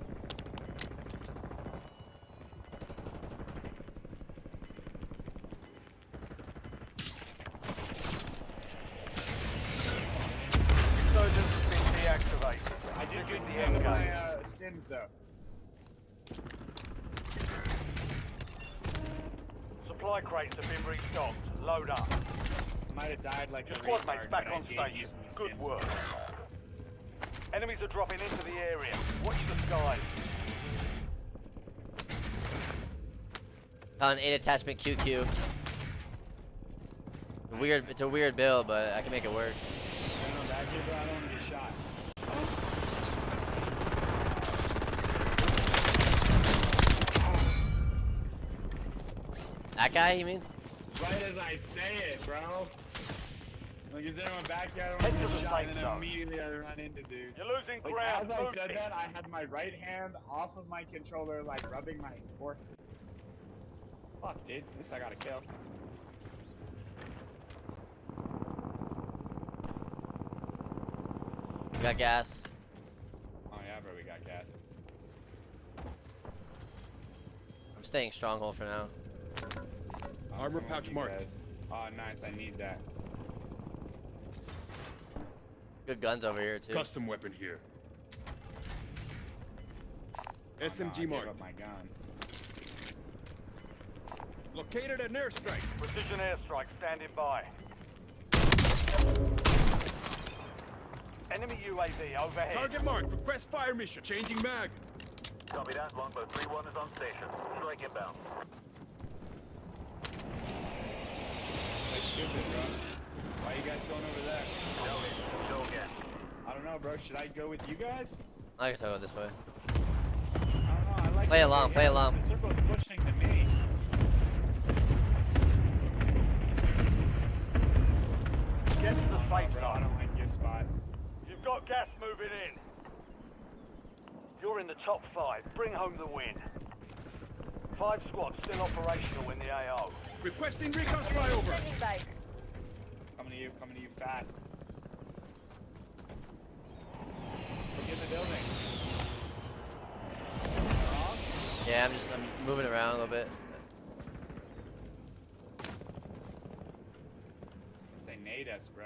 Resurgence has been deactivated. I did Secured get the the end end of my game. stims, though. Supply crates have been restocked. Load up. Might have died like Your a squad retard, mates back but I on did station. use my Good stims. work. Enemies are dropping into the area. Watch the skies. Found an 8 attachment QQ. It's a weird build, but I can make it work. I'm back here, bro. I don't want to get shot. That guy, you mean? Right as I say it, bro. Like, is anyone back yet? Head to I the shot safe and then zone. immediately I run into dudes. You're losing Like, ground. as I Move said it. that, I had my right hand off of my controller, like, rubbing my forehead. Fuck, dude. At least I got a kill. We got gas. Oh, yeah, bro, we got gas. I'm staying stronghold for now. Armor Come on, pouch you marked. guys. Oh, nice. I need that. Good guns over here too. Custom weapon here. Oh, SMG no, I gave marked. up my gun. Located an airstrike. Precision airstrike standing by. Enemy UAV overhead. Target marked. Request fire mission. Changing mag. Copy that. Longbow 3-1 is on station. Strike inbound. Like, stupid, bro. Why you guys going over there? No hit. Show again. I don't know, bro. Should I go with you guys? I guess I'll go this way. I don't know. I like Play it along, over play here. along. The circle's pushing to me. Get to the safe Bro, I zone. don't like your spot. You've got gas moving in. You're in the top 5. Bring home the win. 5 squads still operational in the AO. Requesting recon flyover. Coming to you fast. Look in the building. Wrong? Yeah, I'm moving around a little bit. They nade us, bro.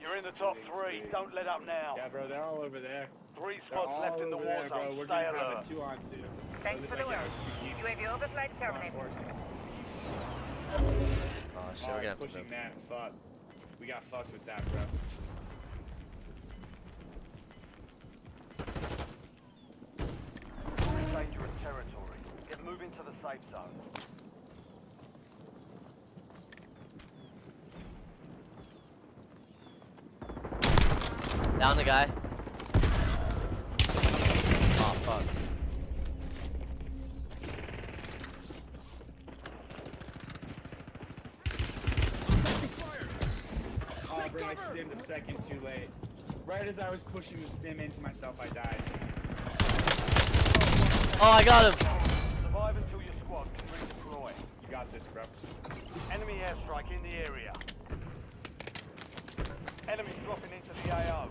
You're in the top 3. Don't let up now. Yeah, bro, they're all over there. 3 They're squads all left in the over war there, bro. zone. We're Stay gonna have alert. a 2-on-2. Thanks for the word. UAV overflight terminated. Oh shit, we're gonna have to pushing move. that. Fuck. We got fucked with that, bro. You're in dangerous territory. Get moving to the safe zone. Down the guy. Oh fuck. Oh, bro, I stimmed a second too late. Right as I was pushing the stim into myself, I died. Oh, I got him. Survive until your squad can redeploy. You got this, bro. Enemy airstrike in the area. Enemy dropping into the AO.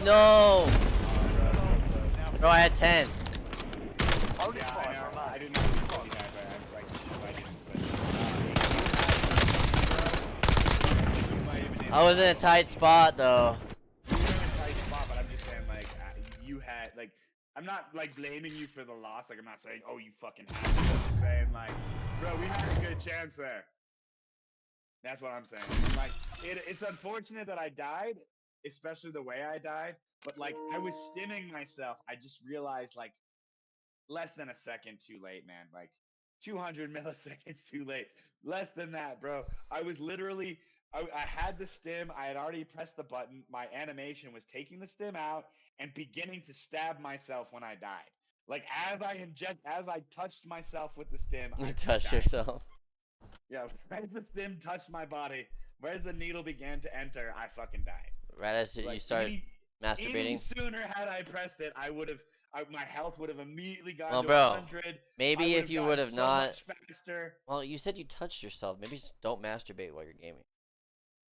No. Now, Bro, I had 10. only Yeah, 5 I know. I remain. didn't know what you had, but I didn't. But, I was in a tight spot though. you were in a tight spot, but I'm just saying, like, you had, like, I'm not, like, blaming you for the loss. Like, I'm not saying, oh, you fucking had it. I'm just saying, like, bro, we had a good chance there. That's what I'm saying. And, like, it's unfortunate that I died, especially the way I died. But, like, I was stimming myself. I just realized, like, less than a second too late, man. Like, 200 milliseconds too late. Less than that, bro. I was literally, I had the stim. I had already pressed the button. My animation was taking the stim out and beginning to stab myself when I died. Like, as I touched myself with the stim, You I touched died. yourself. Yeah, right as the stim touched my body, right as the needle began to enter, I fucking died. Right as you Like, started any masturbating. sooner had I pressed it, I would have. My health would have immediately gone Well, to bro, 100. maybe if you would have so not. much faster. Well, you said you touched yourself. Maybe just don't masturbate while you're gaming.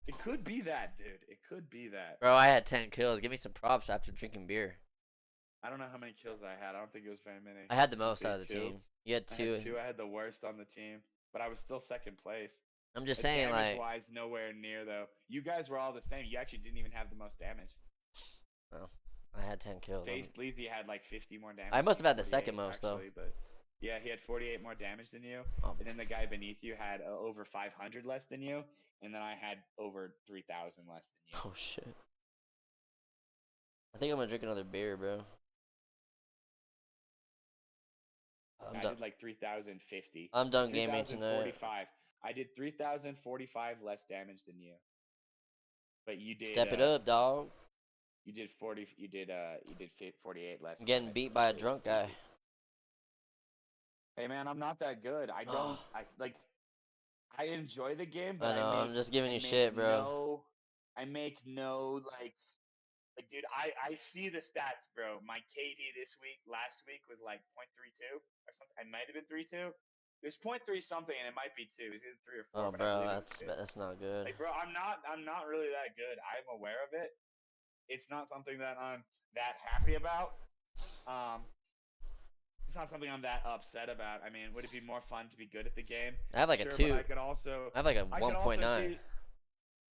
It could be that, dude. It could be that. Bro, I had 10 kills. Give me some props after drinking beer. I don't know how many kills I had. I don't think it was very many. I had the most Maybe out of the two. team. You had I two. had 2. I had the worst on the team, but I was still second place. I'm just saying, Damage like, wise, nowhere near though. You guys were all the same. You actually didn't even have the most damage. well, I had 10 kills. Face Bleezy had like 50 more damage. I must than have had the 48, second most, though. actually, but yeah, he had 48 more damage than you, Oh. and then the guy beneath you had over 500 less than you, and then I had over 3,000 less than you. Oh shit. I think I'm gonna drink another beer, bro. I'm I done. did like 3,050. I'm done gaming tonight. 3,045. I did 3,045 less damage than you. But you did. Step it up, dog. You did 40. You did 48 less. I'm getting damage, beat so by a it was drunk guy. easy. Hey man, I'm not that good. I don't. I like. I enjoy the game, but I know. I'm just giving I you make shit, bro. no. I make no like, dude. I see the stats, bro. My KD this week, last week was like 0.32 or something. I might have been 3.2. It was 0.3 something, and it might be two. It was either 3 or 4, Oh, but I bro, believe it was two. that's not good. Like, bro, I'm not really that good. I'm aware of it. It's not something that I'm that happy about. Um, it's not something I'm that upset about. I mean, would it be more fun to be good at the game? I have like a Sure, but two. I have like a I could also 1.9. see,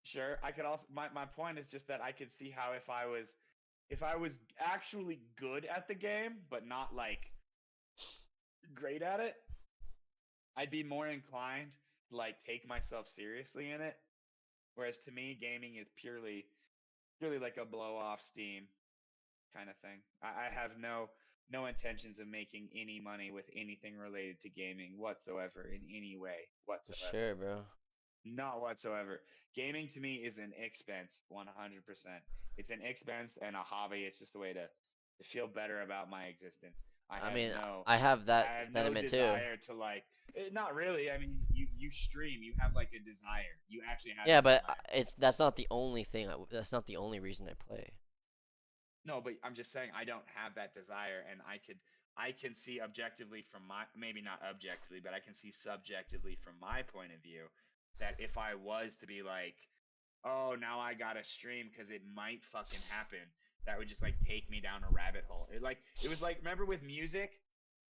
sure, I could also, my point is just that I could see how if I was actually good at the game, but not like great at it, I'd be more inclined to like take myself seriously in it. Whereas to me, gaming is purely like a blow off steam kind of thing. I have no intentions of making any money with anything related to gaming whatsoever in any way For whatsoever. sure, bro. Not whatsoever. Gaming to me is an expense, 100%. It's an expense and a hobby. It's just a way to feel better about my existence. I I have mean, no I have that I have no sentiment too. desire to like not really. I mean, you stream, you have like a desire. You actually have Yeah, a but desire. that's not the only thing. That's not the only reason I play. No, but I'm just saying I don't have that desire, and I can see objectively from my maybe not objectively, but I can see subjectively from my point of view that if I was to be like, oh, now I gotta stream because it might fucking happen, that would just like take me down a rabbit hole. It was like remember with music,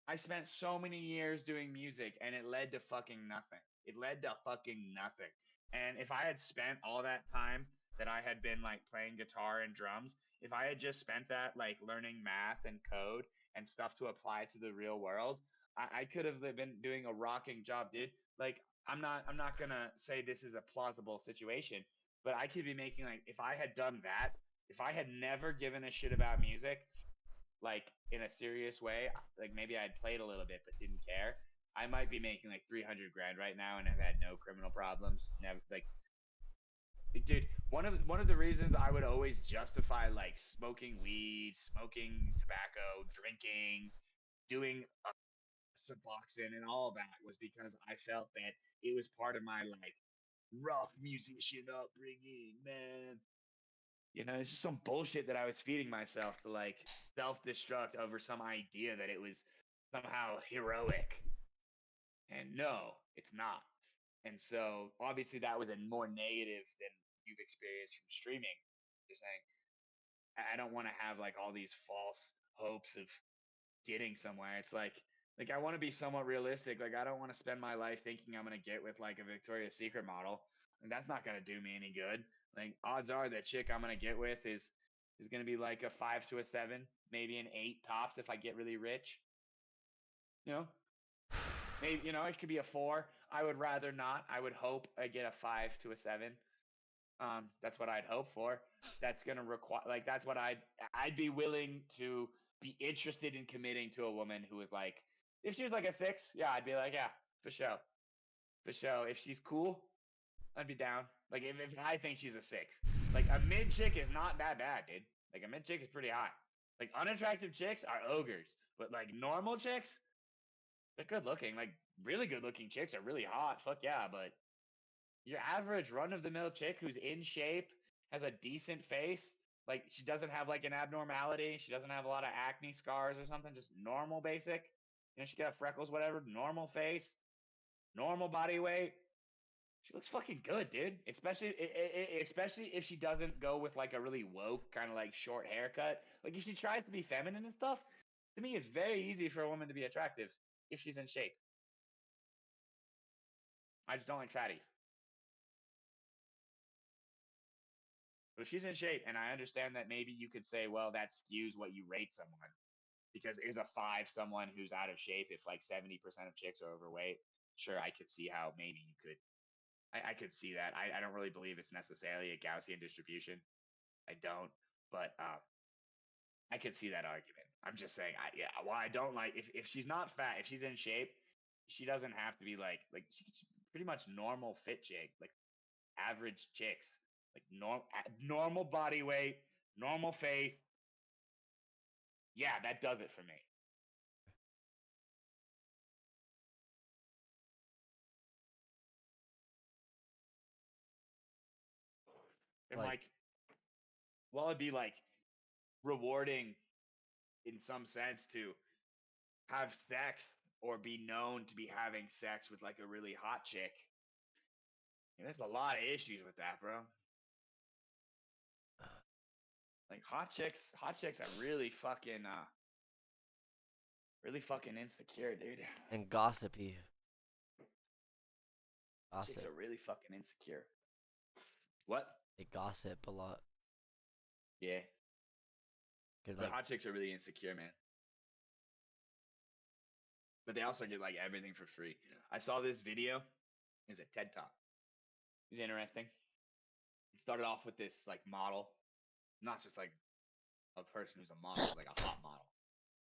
I spent so many years doing music and it led to fucking nothing. It led to fucking nothing. And if I had spent all that time that I had been like playing guitar and drums, if I had just spent that like learning math and code and stuff to apply to the real world, I could have been doing a rocking job, dude. Like I'm not gonna say this is a plausible situation, but I could be making like if I had done that, if I had never given a shit about music, like in a serious way, like maybe I'd played a little bit but didn't care, I might be making like 300 grand right now and have had no criminal problems. Never like, dude. One of the reasons I would always justify like smoking weed, smoking tobacco, drinking, doing Suboxone, and all that was because I felt that it was part of my like rough musician upbringing, man. It's just some bullshit that I was feeding myself to like self-destruct over some idea that it was somehow heroic. And no, it's not. And so obviously that was a more negative than you've experienced from streaming. Just saying, I don't want to have like all these false hopes of getting somewhere. It's like I want to be somewhat realistic. Like I don't want to spend my life thinking I'm gonna get with like a Victoria's Secret model, and that's not gonna do me any good. Like odds are the chick I'm gonna get with is gonna be like a 5 to a 7, maybe an 8 tops if I get really rich. You know, maybe it could be a 4. I would rather not. I would hope I get a 5 to a 7. That's what I'd hope for. That's gonna require like that's what I'd be willing to be interested in committing to a woman who is like if she's like a 6, yeah, I'd be like, yeah, for sure. For sure. If she's cool, I'd be down. Like if I think she's a 6. Like a mid chick is not that bad, dude. Like a mid chick is pretty hot. Like unattractive chicks are ogres, but like normal chicks, they're good looking. Like really good looking chicks are really hot. Fuck yeah, but your average run of the mill chick who's in shape, has a decent face, like she doesn't have like an abnormality, she doesn't have a lot of acne scars or something, just normal basic. She got freckles, whatever, normal face, normal body weight. She looks fucking good, dude. Especially if she doesn't go with like a really woke kind of like short haircut. Like if she tries to be feminine and stuff, to me it's very easy for a woman to be attractive if she's in shape. I just don't like fatties. But if she's in shape, and I understand that maybe you could say, well, that skews what you rate someone because is a 5 someone who's out of shape if like 70% of chicks are overweight? Sure, I could see how maybe you could. I could see that. I don't really believe it's necessarily a Gaussian distribution. I don't, but I could see that argument. I'm just saying, yeah. Well, I don't like if she's not fat, if she's in shape, she doesn't have to be like she's pretty much normal fit chick, like average chicks, like normal body weight, normal face. Yeah, that does it for me. And while it'd be like rewarding in some sense to have sex or be known to be having sex with like a really hot chick, there's a lot of issues with that, bro. Like hot chicks are really fucking insecure, dude. And gossipy. Chicks Gossip. are really fucking insecure. What? They gossip a lot. Yeah. They're The like, hot chicks are really insecure, man. But they also get like everything for free. I saw this video. It's a TED Talk. It's interesting. It started off with this like model, not just like a person who's a model, like a hot model,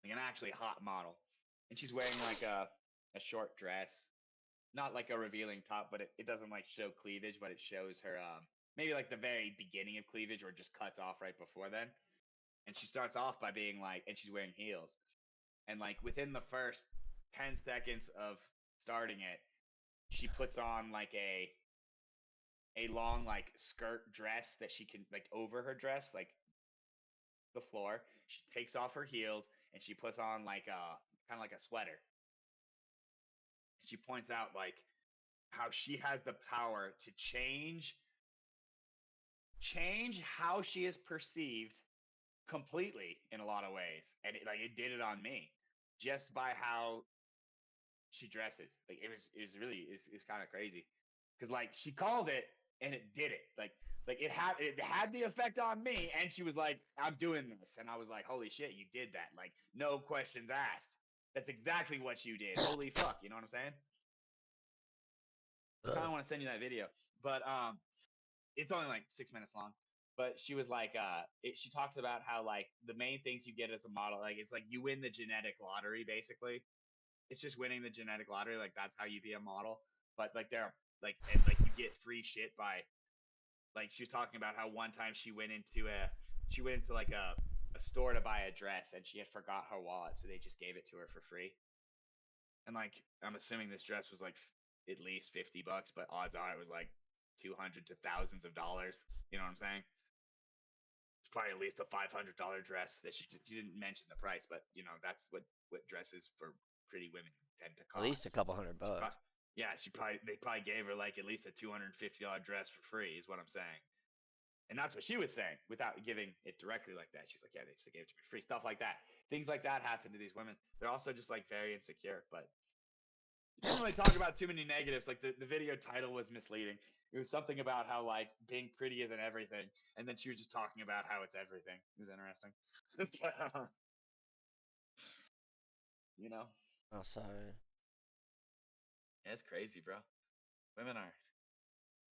like an actually hot model, and she's wearing like a short dress, not like a revealing top, but it doesn't like show cleavage, but it shows her maybe like the very beginning of cleavage or just cuts off right before then. And she starts off by being like, and she's wearing heels, and like within the first 10 seconds of starting it, she puts on like a long like skirt dress that she can like over her dress, like the floor. She takes off her heels and she puts on like a kind of like a sweater. She points out like how she has the power to change how she is perceived completely in a lot of ways, and it did it on me just by how she dresses. Like it was really it's kind of crazy because like she called it and it did it. Like it had the effect on me, and she was like, "I'm doing this," and I was like, "Holy shit, you did that!" Like no questions asked. That's exactly what you did. Holy fuck, you know what I'm saying? I kind of want to send you that video, but it's only like 6 minutes long. But she was like, she talks about how like the main things you get as a model, like it's like you win the genetic lottery basically. It's just winning the genetic lottery, like that's how you be a model. But like there are and like you get free shit by like she was talking about how one time she went into like a store to buy a dress and she had forgot her wallet, so they just gave it to her for free. And like I'm assuming this dress was like at least $50, but odds are it was like 200 to thousands of dollars. You know what I'm saying? It's probably at least a $500 dress that she didn't mention the price, but that's what dresses for pretty women tend to at least a cost. couple $100. Yeah, they probably gave her like at least a $250 dress for free, is what I'm saying. And that's what she was saying without giving it directly like that. She's like, yeah, they just gave it to me free. Stuff like that. Things like that happen to these women. They're also just like very insecure, but it didn't really talk about too many negatives. Like the video title was misleading. It was something about how like being pretty isn't everything, and then she was just talking about how it's everything. It was interesting. you know, Oh, sorry. it's crazy, bro. Women are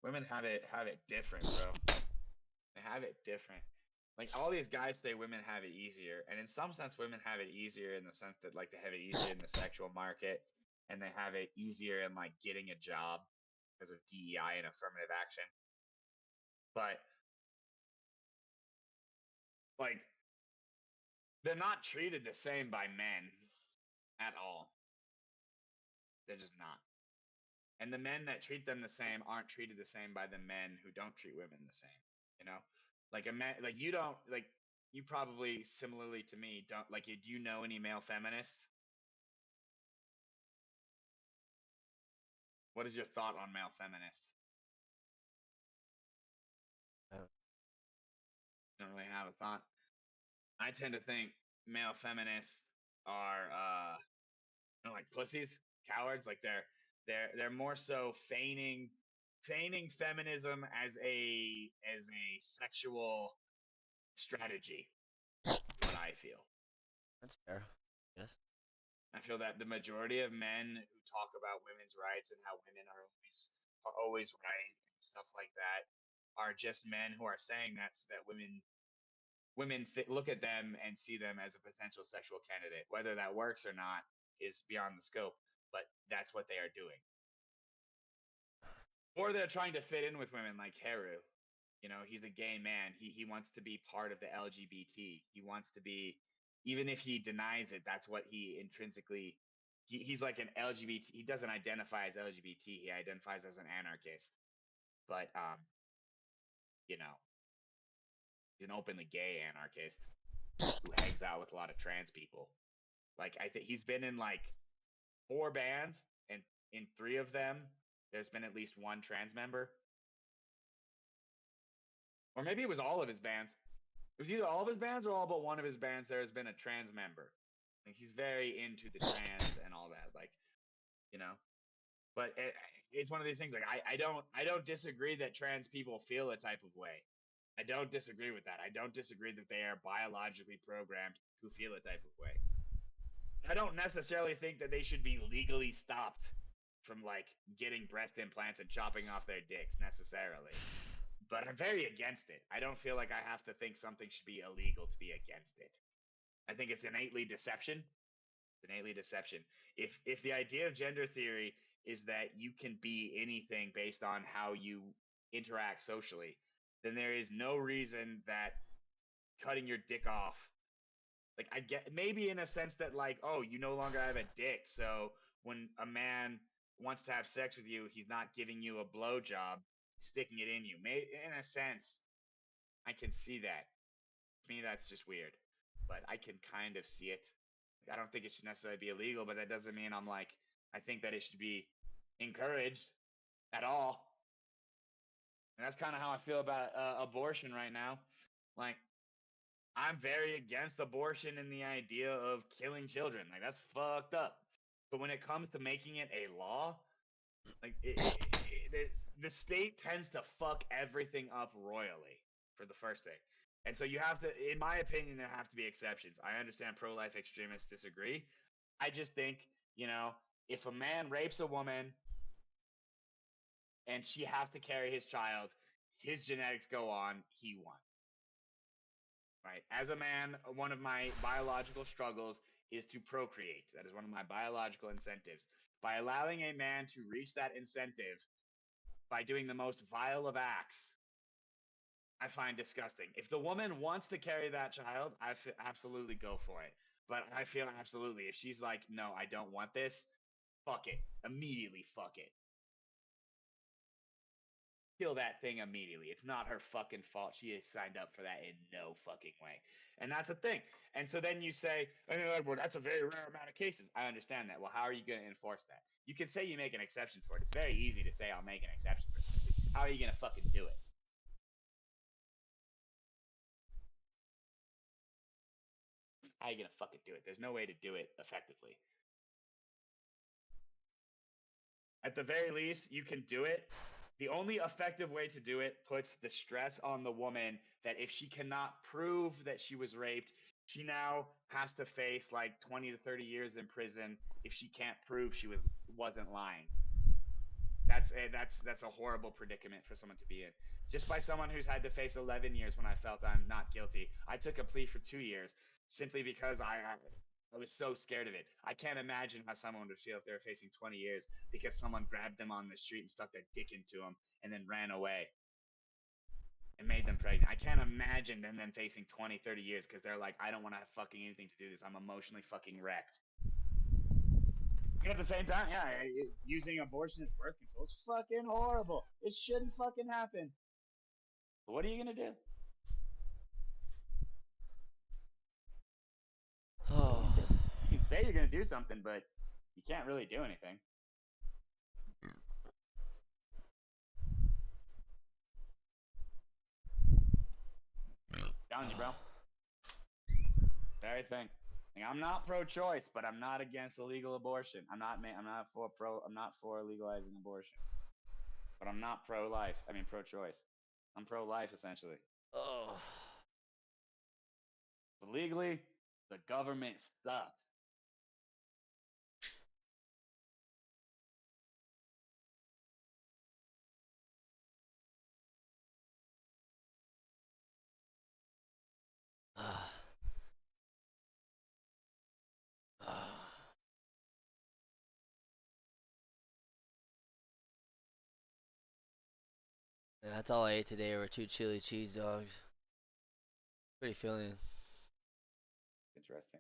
women have it different, bro. They have it different. Like all these guys say women have it easier, and in some sense, women have it easier in the sense that like they have it easier in the sexual market, and they have it easier in like getting a job because of DEI and affirmative action. But like they're not treated the same by men at all. They're just not. And the men that treat them the same aren't treated the same by the men who don't treat women the same. You know, like a man, like you don't like you probably similarly to me don't like. Do you know any male feminists? What is your thought on male feminists? I don't- Don't really have a thought. I tend to think male feminists are like pussies, cowards. Like they're more so feigning feminism as a sexual strategy. Is what I feel. That's fair. Yes. I feel that the majority of men who talk about women's rights and how women are always right and stuff like that are just men who are saying that look at them and see them as a potential sexual candidate. Whether that works or not is beyond the scope, but that's what they are doing. Or they're trying to fit in with women like Haru. He's a gay man. He wants to be part of the LGBT. He wants to be, even if he denies it, that's what he intrinsically, he's like an LGBT. He doesn't identify as LGBT. He identifies as an anarchist. But, you know, He's an openly gay anarchist who hangs out with a lot of trans people. Like I think he's been in like 4 bands, and in 3 of them, there's been at least one trans member. Or maybe it was all of his bands. It was either all of his bands or all but one of his bands. There has been a trans member. Like he's very into the trans and all that. Like, you know. But it's one of these things. Like I don't disagree that trans people feel a type of way. I don't disagree with that. I don't disagree that they are biologically programmed to feel a type of way. I don't necessarily think that they should be legally stopped from like getting breast implants and chopping off their dicks necessarily. But I'm very against it. I don't feel like I have to think something should be illegal to be against it. I think it's innately deception. It's innately deception. If the idea of gender theory is that you can be anything based on how you interact socially, then there is no reason that cutting your dick off, like I get maybe in a sense that like, oh, you no longer have a dick, so when a man wants to have sex with you, he's not giving you a blowjob, sticking it in you. Maybe in a sense, I can see that. To me, that's just weird, but I can kind of see it. I don't think it should necessarily be illegal, but that doesn't mean I'm like, I think that it should be encouraged at all. And that's kind of how I feel about abortion right now. Like, I'm very against abortion and the idea of killing children. Like, that's fucked up. But when it comes to making it a law, like, the state tends to fuck everything up royally for the first thing. And so you have to, in my opinion, there have to be exceptions. I understand pro life extremists disagree. I just think, you know, if a man rapes a woman and she has to carry his child, his genetics go on, he won. Right? As a man, one of my biological struggles is to procreate. That is one of my biological incentives. By allowing a man to reach that incentive by doing the most vile of acts, I find disgusting. If the woman wants to carry that child, absolutely go for it. But I feel absolutely, if she's like, no, I don't want this, fuck it. Immediately fuck it. Kill that thing immediately. It's not her fucking fault. She has signed up for that in no fucking way. And that's the thing. And so then you say, oh, well, that's a very rare amount of cases. I understand that. Well, how are you going to enforce that? You can say you make an exception for it. It's very easy to say I'll make an exception for something. How are you going to fucking do it? How are you going to fucking do it? There's no way to do it effectively. At the very least, you can do it. The only effective way to do it puts the stress on the woman that if she cannot prove that she was raped, she now has to face like 20 to 30 years in prison if she can't prove she wasn't lying. That's a horrible predicament for someone to be in. Just by someone who's had to face 11 years when I felt I'm not guilty. I took a plea for 2 years simply because I was so scared of it. I can't imagine how someone would feel if they were facing 20 years because someone grabbed them on the street and stuck their dick into them and then ran away and made them pregnant. I can't imagine them facing 20, 30 years because they're like, I don't want to have fucking anything to do with this. I'm emotionally fucking wrecked. At the same time, yeah, using abortion as birth control is fucking horrible. It shouldn't fucking happen. But what are you gonna do? Oh. You can say you're gonna do something, but you can't really do anything. I'm telling you, bro. Very thing. Like, I'm not pro-choice, but I'm not against illegal abortion. I'm not for legalizing abortion. But I'm not pro-life. I mean pro-choice. I'm pro-life essentially. Oh. But legally, the government sucks. Ah. Ah. And that's all I ate today were 2 chili cheese dogs. Pretty feeling. Interesting.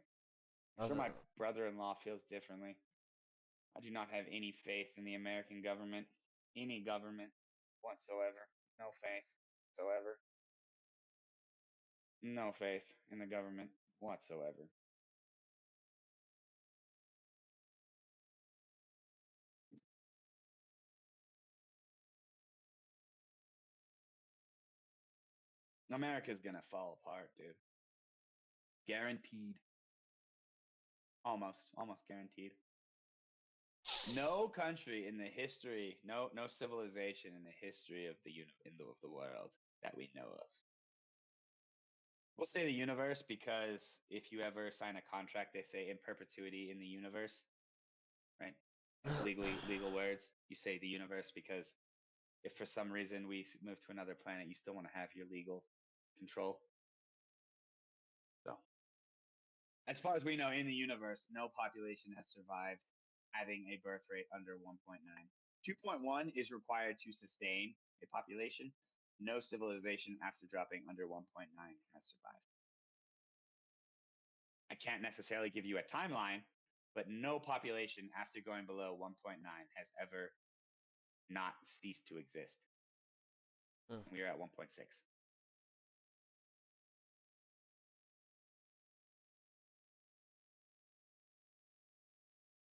I I'm was sure my brother-in-law feels differently. I do not have any faith in the American government, any government whatsoever. No faith whatsoever. No faith in the government whatsoever. America's gonna fall apart, dude. Guaranteed. Almost guaranteed. No country in the history, no civilization in the history of of the world that we know of. We'll say the universe because if you ever sign a contract, they say in perpetuity in the universe, right? Like legal words. You say the universe because if for some reason we move to another planet, you still want to have your legal control. So, as far as we know, in the universe, no population has survived having a birth rate under 1.9. 2.1 is required to sustain a population. No civilization after dropping under 1.9 has survived. I can't necessarily give you a timeline, but no population after going below 1.9 has ever not ceased to exist. We are at 1.6.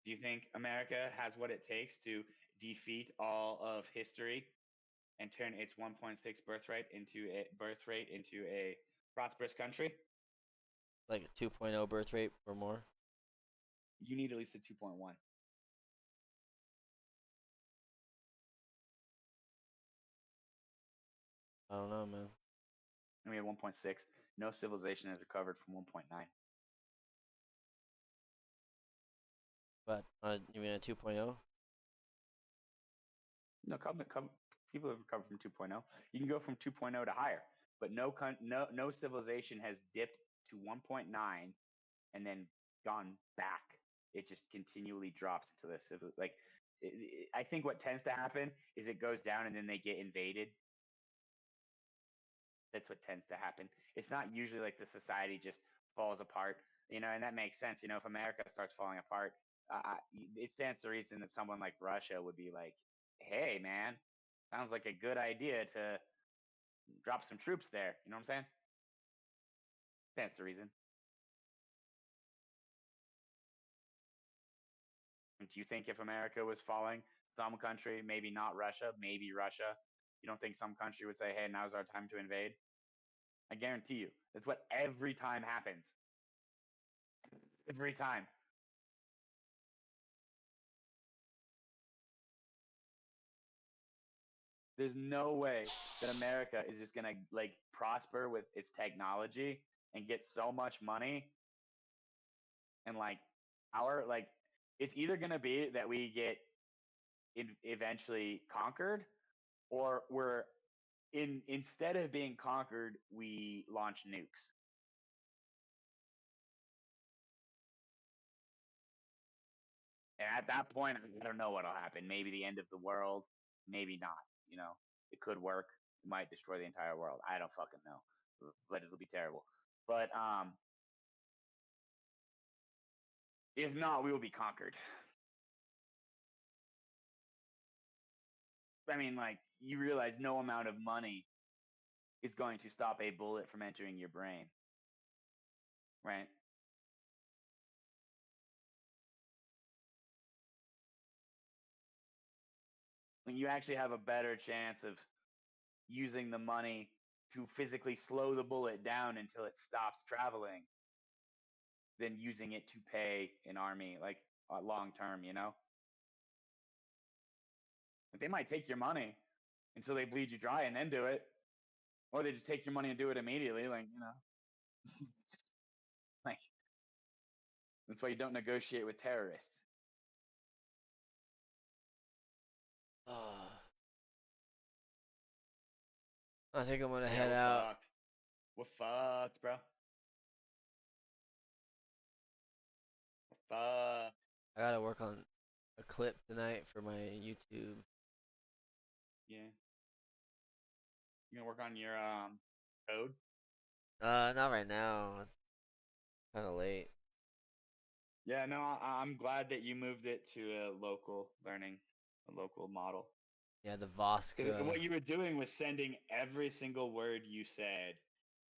Do you think America has what it takes to defeat all of history and turn its 1.6 birth rate into a prosperous country? Like a 2.0 birth rate or more. You need at least a 2.1. I don't know, man. And we have 1.6. No civilization has recovered from 1.9. But you mean a 2.0? No, people have recovered from 2.0. You can go from 2.0 to higher, but no civilization has dipped to 1.9 and then gone back. It just continually drops into the I think what tends to happen is it goes down and then they get invaded. That's what tends to happen. It's not usually like the society just falls apart, and that makes sense. If America starts falling apart, it stands to reason that someone like Russia would be like, hey, man, sounds like a good idea to drop some troops there. You know what I'm saying? Stands to reason. Do you think if America was falling, some country, maybe not Russia, maybe Russia, you don't think some country would say, hey, now's our time to invade? I guarantee you. That's what every time happens. Every time. There's no way that America is just gonna prosper with its technology and get so much money and it's either gonna be that we get eventually conquered, or instead of being conquered, we launch nukes. And at that point, I don't know what'll happen. Maybe the end of the world, maybe not. It could work. It might destroy the entire world. I don't fucking know, but it'll be terrible. But if not, we will be conquered. I mean, you realize no amount of money is going to stop a bullet from entering your brain, right? When you actually have a better chance of using the money to physically slow the bullet down until it stops traveling than using it to pay an army long term. They might take your money until they bleed you dry and then do it, or they just take your money and do it immediately. Like that's why you don't negotiate with terrorists. I think I'm gonna Yeah, head we're out. fucked. We're fucked, bro. We're fucked. I gotta work on a clip tonight for my YouTube. Yeah. You gonna work on your code? Not right now. It's kind of late. Yeah, no, I'm glad that you moved it to a local model. Yeah, the Because Voska. what you were doing was sending every single word you said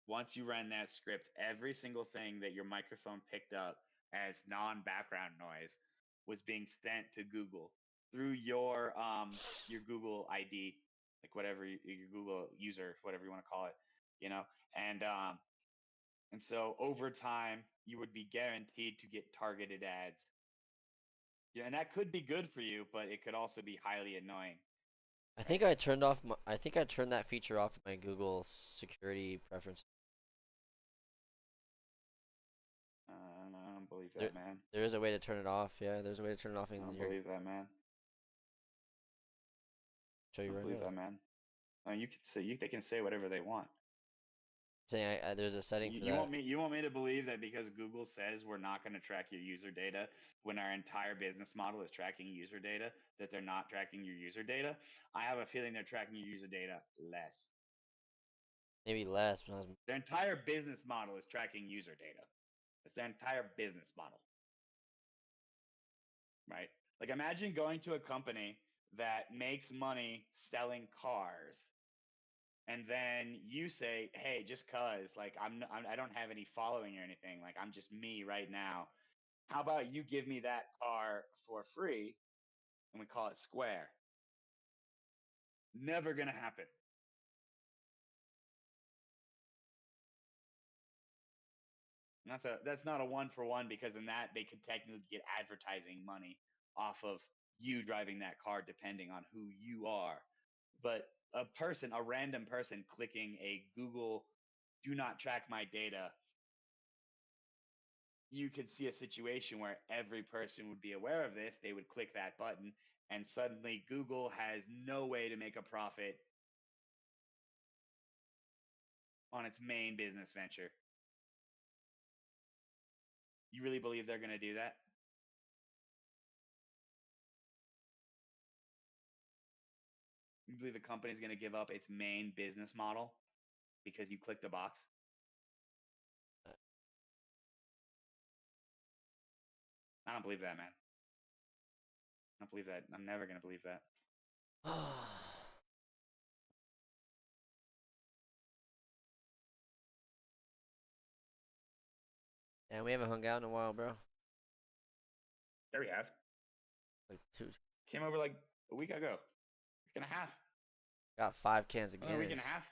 once you ran that script, every single thing that your microphone picked up as non-background noise was being sent to Google through your Google ID, like whatever your Google user, whatever you want to call it, you know, and um, and so over time you would be guaranteed to get targeted ads. Yeah, and that could be good for you, but it could also be highly annoying. I think I turned off my, I think I turned that feature off in my Google security preference. I don't believe There, that, man. there is a way to turn it off. Yeah, there's a way to turn it off I in don't your. believe that, man. Show I you don't right believe now. that, man. I mean, you can say they can say whatever they want. Saying there's a setting for You that. want me to believe that because Google says we're not going to track your user data when our entire business model is tracking user data, that they're not tracking your user data? I have a feeling they're tracking your user data less. Maybe less. But Their entire business model is tracking user data. It's their entire business model. Right? Like imagine going to a company that makes money selling cars, and then you say, "Hey, just cuz like I don't have any following or anything, like I'm just me right now. How about you give me that car for free?" And we call it Square. Never going to happen. And that's not a one for one, because in that they could technically get advertising money off of you driving that car depending on who you are. But a random person clicking a Google do not track my data, you could see a situation where every person would be aware of this. They would click that button, and suddenly Google has no way to make a profit on its main business venture. You really believe they're going to do that? You believe the company's going to give up its main business model because you clicked a box? I don't believe that, man. I don't believe that. I'm never going to believe that. And we haven't hung out in a while, bro. There we have. Like two. Came over like a week ago. Week and a half. Got 5 cans of A week and Guinness. a half.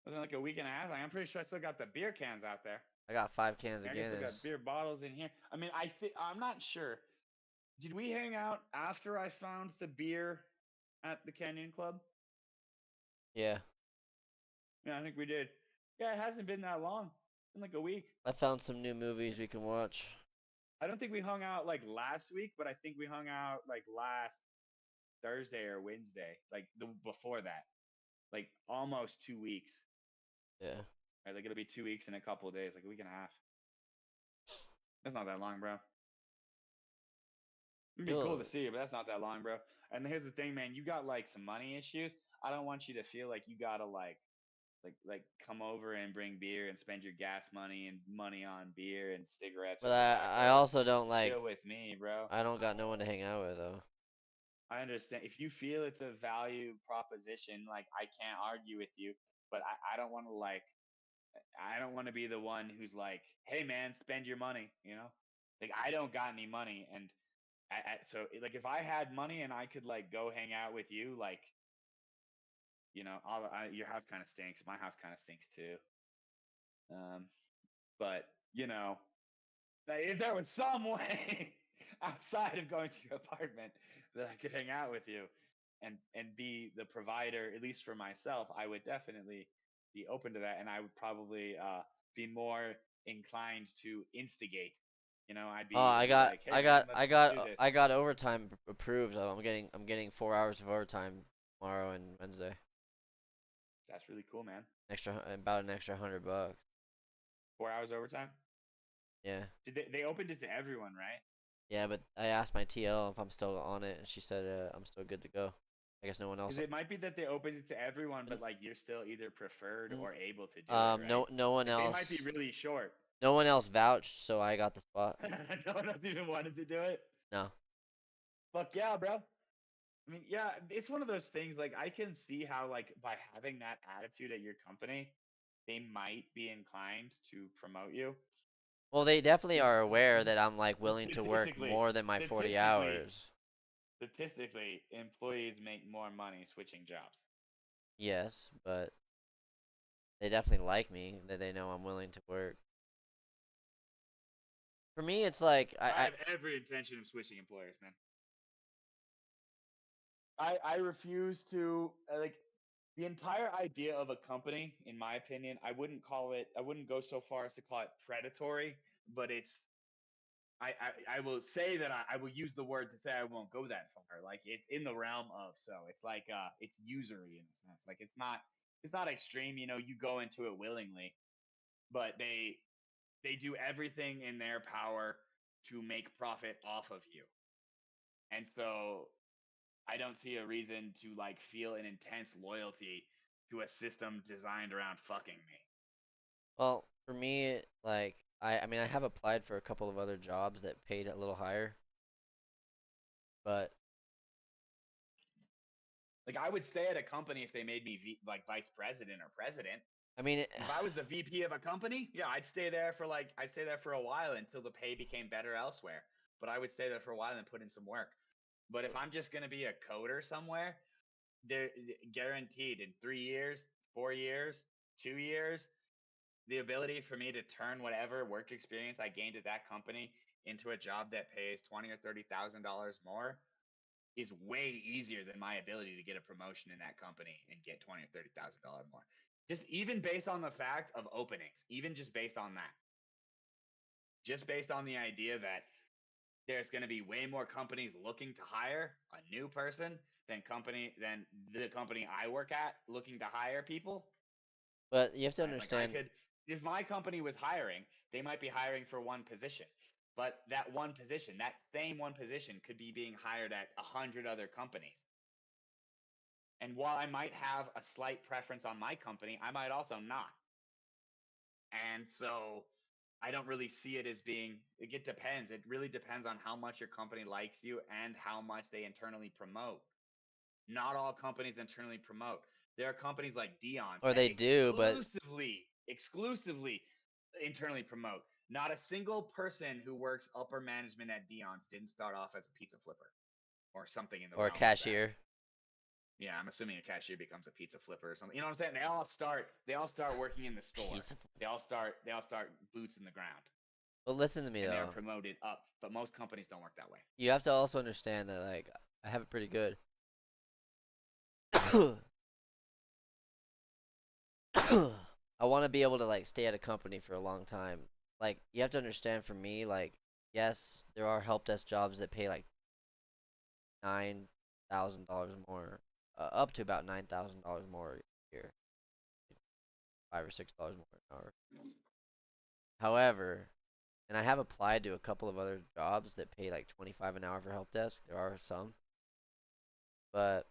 Wasn't it like a week and a half? Like, I'm pretty sure I still got the beer cans out there. I got 5 cans of I still Guinness. got beer bottles in here. I mean, I'm not sure. Did we hang out after I found the beer at the Canyon Club? Yeah. Yeah, I think we did. Yeah, it hasn't been that long. It's been like a week. I found some new movies we can watch. I don't think we hung out like last week, but I think we hung out like last Thursday or Wednesday, like the before that, like almost 2 weeks. Yeah. Right, like it'll be 2 weeks in a couple of days, like a week and a half. That's not that long, bro. It'd be cool to see you, but that's not that long, bro. And here's the thing, man. You got like some money issues. I don't want you to feel like you gotta like come over and bring beer and spend your gas money and money on beer and cigarettes or But I tobacco. also don't like. Chill with me, bro. I don't got no one to hang out with though. I understand. If you feel it's a value proposition, like I can't argue with you, but I don't want to I don't want to be the one who's like, hey man, spend your money, you know? Like I don't got any money, and so like if I had money and I could like go hang out with you, like your house kind of stinks, my house kind of stinks too. But like, if there was some way outside of going to your apartment that I could hang out with you and be the provider, at least for myself, I would definitely be open to that, and I would probably be more inclined to instigate. Oh, I'd be like, hey man, let's do this. I got overtime approved. I'm getting 4 hours of overtime tomorrow and Wednesday. That's really cool, man. About an extra $100. 4 hours overtime. Yeah. They opened it to everyone, right? Yeah, but I asked my TL if I'm still on it, and she said I'm still good to go. I guess no one else. Because it might be that they opened it to everyone, but like you're still either preferred or able to do it, right? No one Like, else. they might be really short. No one else vouched, so I got the spot. No one else even wanted to do it. No. Fuck yeah, bro. I mean, yeah, it's one of those things. Like I can see how, like, by having that attitude at your company, they might be inclined to promote you. Well, they definitely are aware St- that I'm like willing to work statistically, more than my 40 statistically, hours. statistically, employees make more money switching jobs. Yes, but they definitely like me, that they know I'm willing to work. For me, it's like I have every intention of switching employers, man. I refuse to like the entire idea of a company, in my opinion. I wouldn't go so far as to call it predatory, but it's I will say that I will use the word to say I won't go that far. Like it's in the realm of, so it's like it's usury in a sense. Like it's not extreme, you know, you go into it willingly, but they do everything in their power to make profit off of you. And so I don't see a reason to like feel an intense loyalty to a system designed around fucking me. well, for me, like I mean, I have applied for a couple of other jobs that paid a little higher, but Like I would stay at a company if they made me like vice president or president. I mean, If I was the VP of a company, yeah, I'd stay there for a while until the pay became better elsewhere. But I would stay there for a while and put in some work. But if I'm just gonna be a coder somewhere, they're guaranteed in 3 years, 4 years, 2 years, the ability for me to turn whatever work experience I gained at that company into a job that pays $20 or $30,000 more is way easier than my ability to get a promotion in that company and get $20 or $30,000 more. Just even based on the fact of openings, even just based on that, just based on the idea that there's going to be way more companies looking to hire a new person than the company I work at looking to hire people. but you have to Right? Like I understand. could, if my company was hiring, they might be hiring for one position, but that one position, that same one position, could be being hired at 100 other companies. And while I might have a slight preference on my company, I might also not. And so I don't really see it as being, it depends. It really depends on how much your company likes you and how much they internally promote. Not all companies internally promote. There are companies like Dion's Or that they do, but exclusively internally promote. Not a single person who works upper management at Dion's didn't start off as a pizza flipper or something in the or a realm of that. cashier. Yeah, I'm assuming a cashier becomes a pizza flipper or something. You know what I'm saying? They all start working in the store. Piece of. They all start boots in the ground But listen to me and they're though. promoted up. But most companies don't work that way. You have to also understand that like I have it pretty good. I want to be able to like stay at a company for a long time. Like you have to understand for me, like yes, there are help desk jobs that pay like $9,000 more, up to about $9,000 more a year, $5 or $6 more an hour. However, and I have applied to a couple of other jobs that pay like 25 an hour for help desk. There are some, but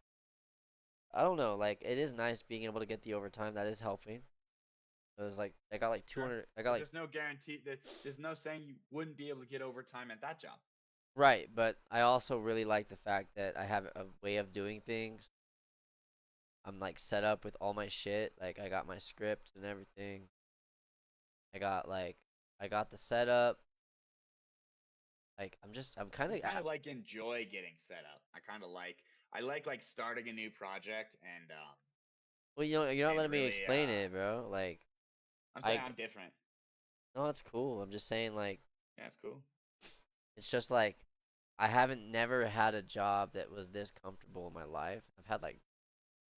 I don't know. Like it is nice being able to get the overtime. That is helping. It was like I got like Sure. 200. I got But like there's no guarantee that there's no saying you wouldn't be able to get overtime at that job. right, but I also really like the fact that I have a way of doing things. I'm like set up with all my shit. Like I got my script and everything. I got like I got the setup. Like I'm kind I of kind of like enjoy getting set up. I like starting a new project well, you know, you're not and letting me really explain it, bro. Like I'm saying I I'm different. no, it's cool. I'm just saying like Yeah, it's cool. it's just like I haven't never had a job that was this comfortable in my life. I've had like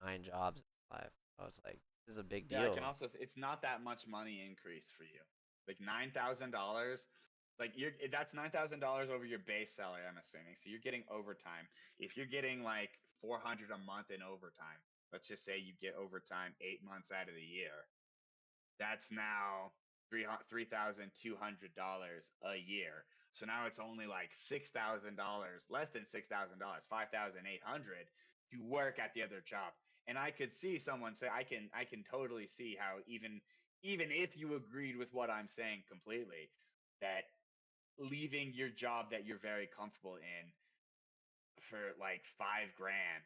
9 jobs in my life. I was like, this is a big Yeah, I can deal. also it's not that much money increase for you. Like $9,000, like that's $9,000 over your base salary, I'm assuming. So you're getting overtime. If you're getting like 400 a month in overtime, let's just say you get overtime 8 months out of the year. That's now $3,200 a year. So now it's only like $6,000, less than $6,000, 5,800 to work at the other job. And I could see someone say, I can totally see how even if you agreed with what I'm saying completely, that leaving your job that you're very comfortable in for like 5 grand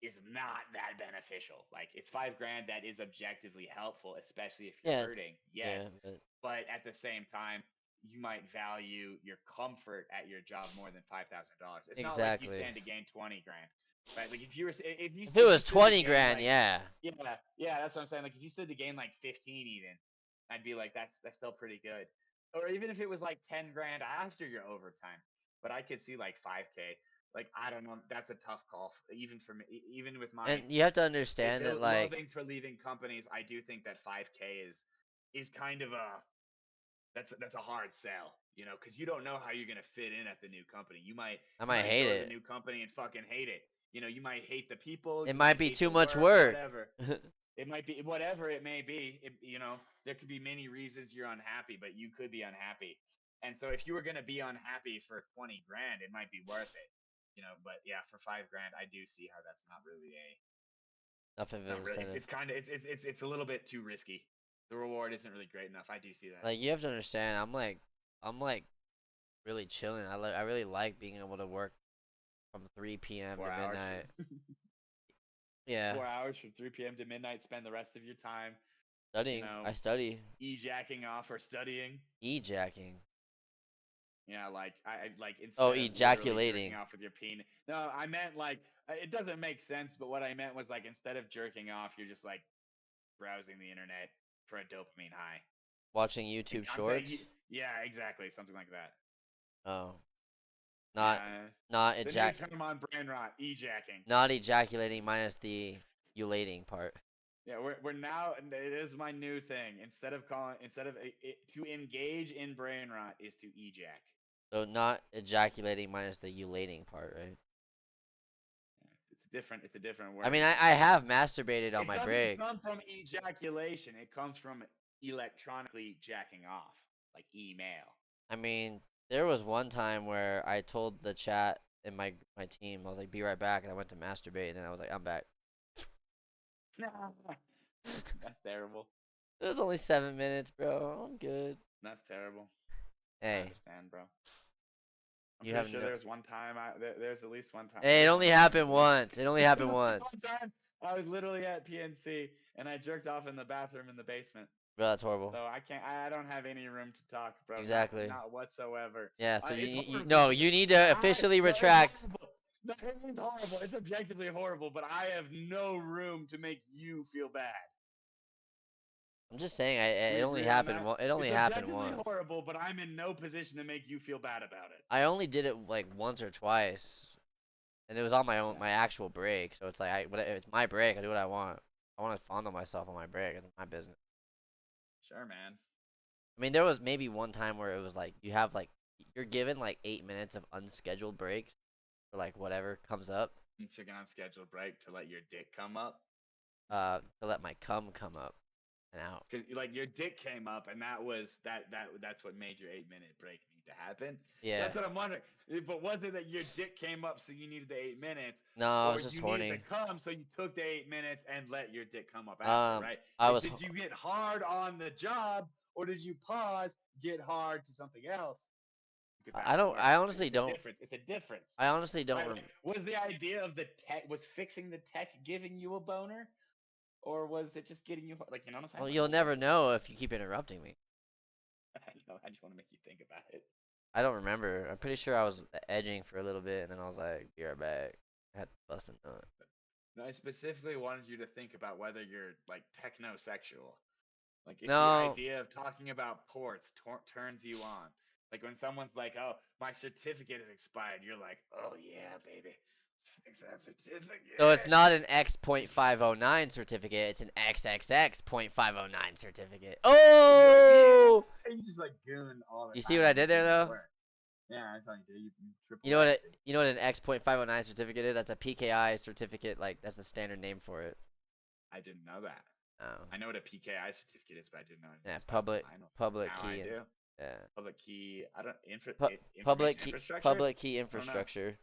is not that beneficial. Like it's $5 grand that is objectively helpful, especially if you're Yeah, hurting. Yes, yeah, but but at the same time, you might value your comfort at your job more than $5,000. It's not like you exactly. stand to gain 20 grand, right? Like if you were If it if you was stood to 20 gain grand, like yeah. yeah, that's what I'm saying. Like if you stood to gain like 15 even, I'd be like that's still pretty good. Or even if it was like 10 grand after your overtime, but I could see like 5K. Like I don't know, that's a tough call even for me. Even with my And you have to understand that, like, loving for leaving companies, I do think that 5K is kind of a that's a hard sell, you know, because you don't know how you're gonna fit in at the new company. I You might might hate go to the it. new company and fucking hate it. You know, you might hate the people, It you might might be hate too the much work, work. whatever. It might be whatever it may be. You know, there could be many reasons you're unhappy, but you could be unhappy. And so if you were gonna be unhappy for 20 grand, it might be worth it. You know, but yeah, for 5 grand, I do see how that's not really Enough of an not really. incentive. It's kind of it's a little bit too risky. The reward isn't really great enough. I do see that. Like, you have to understand, I'm like really chilling. I really like being able to work from 3 p.m. Four to hours. midnight. Yeah, 4 hours from 3 p.m. to midnight. Spend the rest of your time, you studying. know, I study. e-jacking off or studying. E-jacking. Yeah, like I like Oh, instead of literally jerking ejaculating. off with your penis. No, I meant like it doesn't make sense. But what I meant was like instead of jerking off, you're just like browsing the internet for a dopamine high. Watching Like, YouTube I'm saying, shorts. yeah, exactly, something like that. Oh, not Yeah, not the new ejac term on brain rot, e-jacking. not ejaculating minus the ulating part. Yeah, we're now. It is my new thing. Instead of to engage in brain rot is to ejac. So not ejaculating minus the ulating part, right? It's different. It's a different I mean, word. I have masturbated on It my doesn't break. come from ejaculation. It comes from electronically jacking off, like email. I mean, there was one time where I told the chat in my team, I was like, "Be right back," and I went to masturbate, and then I was like, "I'm back." That's terrible. It was only 7 minutes, bro. I'm good. That's terrible. I Hey, understand, bro. I'm you pretty have sure no. there's one time there's at least one time. Hey, it There's only one time happened at least. once. It only happened once, One time I was literally at PNC and I jerked off in the bathroom in the basement. bro. That's horrible. So I can't. I don't have any room to talk, bro. Exactly. Not whatsoever. Yeah. So It's you horrible. no, you need to officially No, it's retract. horrible. No, it is horrible. It's objectively horrible, but I have no room to make you feel bad. I'm just saying, Do it we only agree on happened. that? It only It's happened objectively once. horrible, but I'm in no position to make you feel bad about it. I only did it like once or twice, and it was on Yeah. my actual break. So it's like it's my break. I do what I want. I want to fondle myself on my break. It's my business. Sure, man. I mean, there was maybe one time where it was like you're given like 8 minutes of unscheduled breaks for like whatever comes up. You took an unscheduled break to let your dick come up. To let my cum come up and out. Cause like your dick came up, and that's what made your 8 minute break need to happen. Yeah. That's what I'm wondering. But was it that your dick came up, so you needed the 8 minutes, No, I or was just you needed to horny. come, so you took the 8 minutes and let your dick come up after, right? I Like, was. did you get hard on the job, or did you pause, get hard to something else, get back I to don't. work? I See, honestly it's a don't. difference. It's a difference. I honestly don't. Right? Like, was the idea of the tech was fixing the tech giving you a boner? Or was it just getting you like, you know what I'm saying? Well, Like, you'll what was never it? know if you keep interrupting me. I know. I just want to make you think about it. I don't remember. I'm pretty sure I was edging for a little bit, and then I was like, "Be right back." I had to bust a nut. No, I specifically wanted you to think about whether you're like technosexual. Like, if the No. idea of talking about ports turns you on. Like when someone's like, "Oh, my certificate is expired," you're like, "Oh yeah, baby, let's fix that So it's certificate." not an X.509 certificate. It's an XXX.509 certificate. Oh! And you just like goon all the You see time what I when did you there, came into though? work. Yeah, I saw you do. You You triple know what? X. You know what an X.509 certificate is? That's a PKI certificate. Like that's the standard name for it. I didn't know that. Oh. I know what a PKI certificate is, but I didn't know Yeah. anything about it. I know Public now I key and do. yeah. Public key. I don't Public information key. infrastructure. Public key I don't know. infrastructure.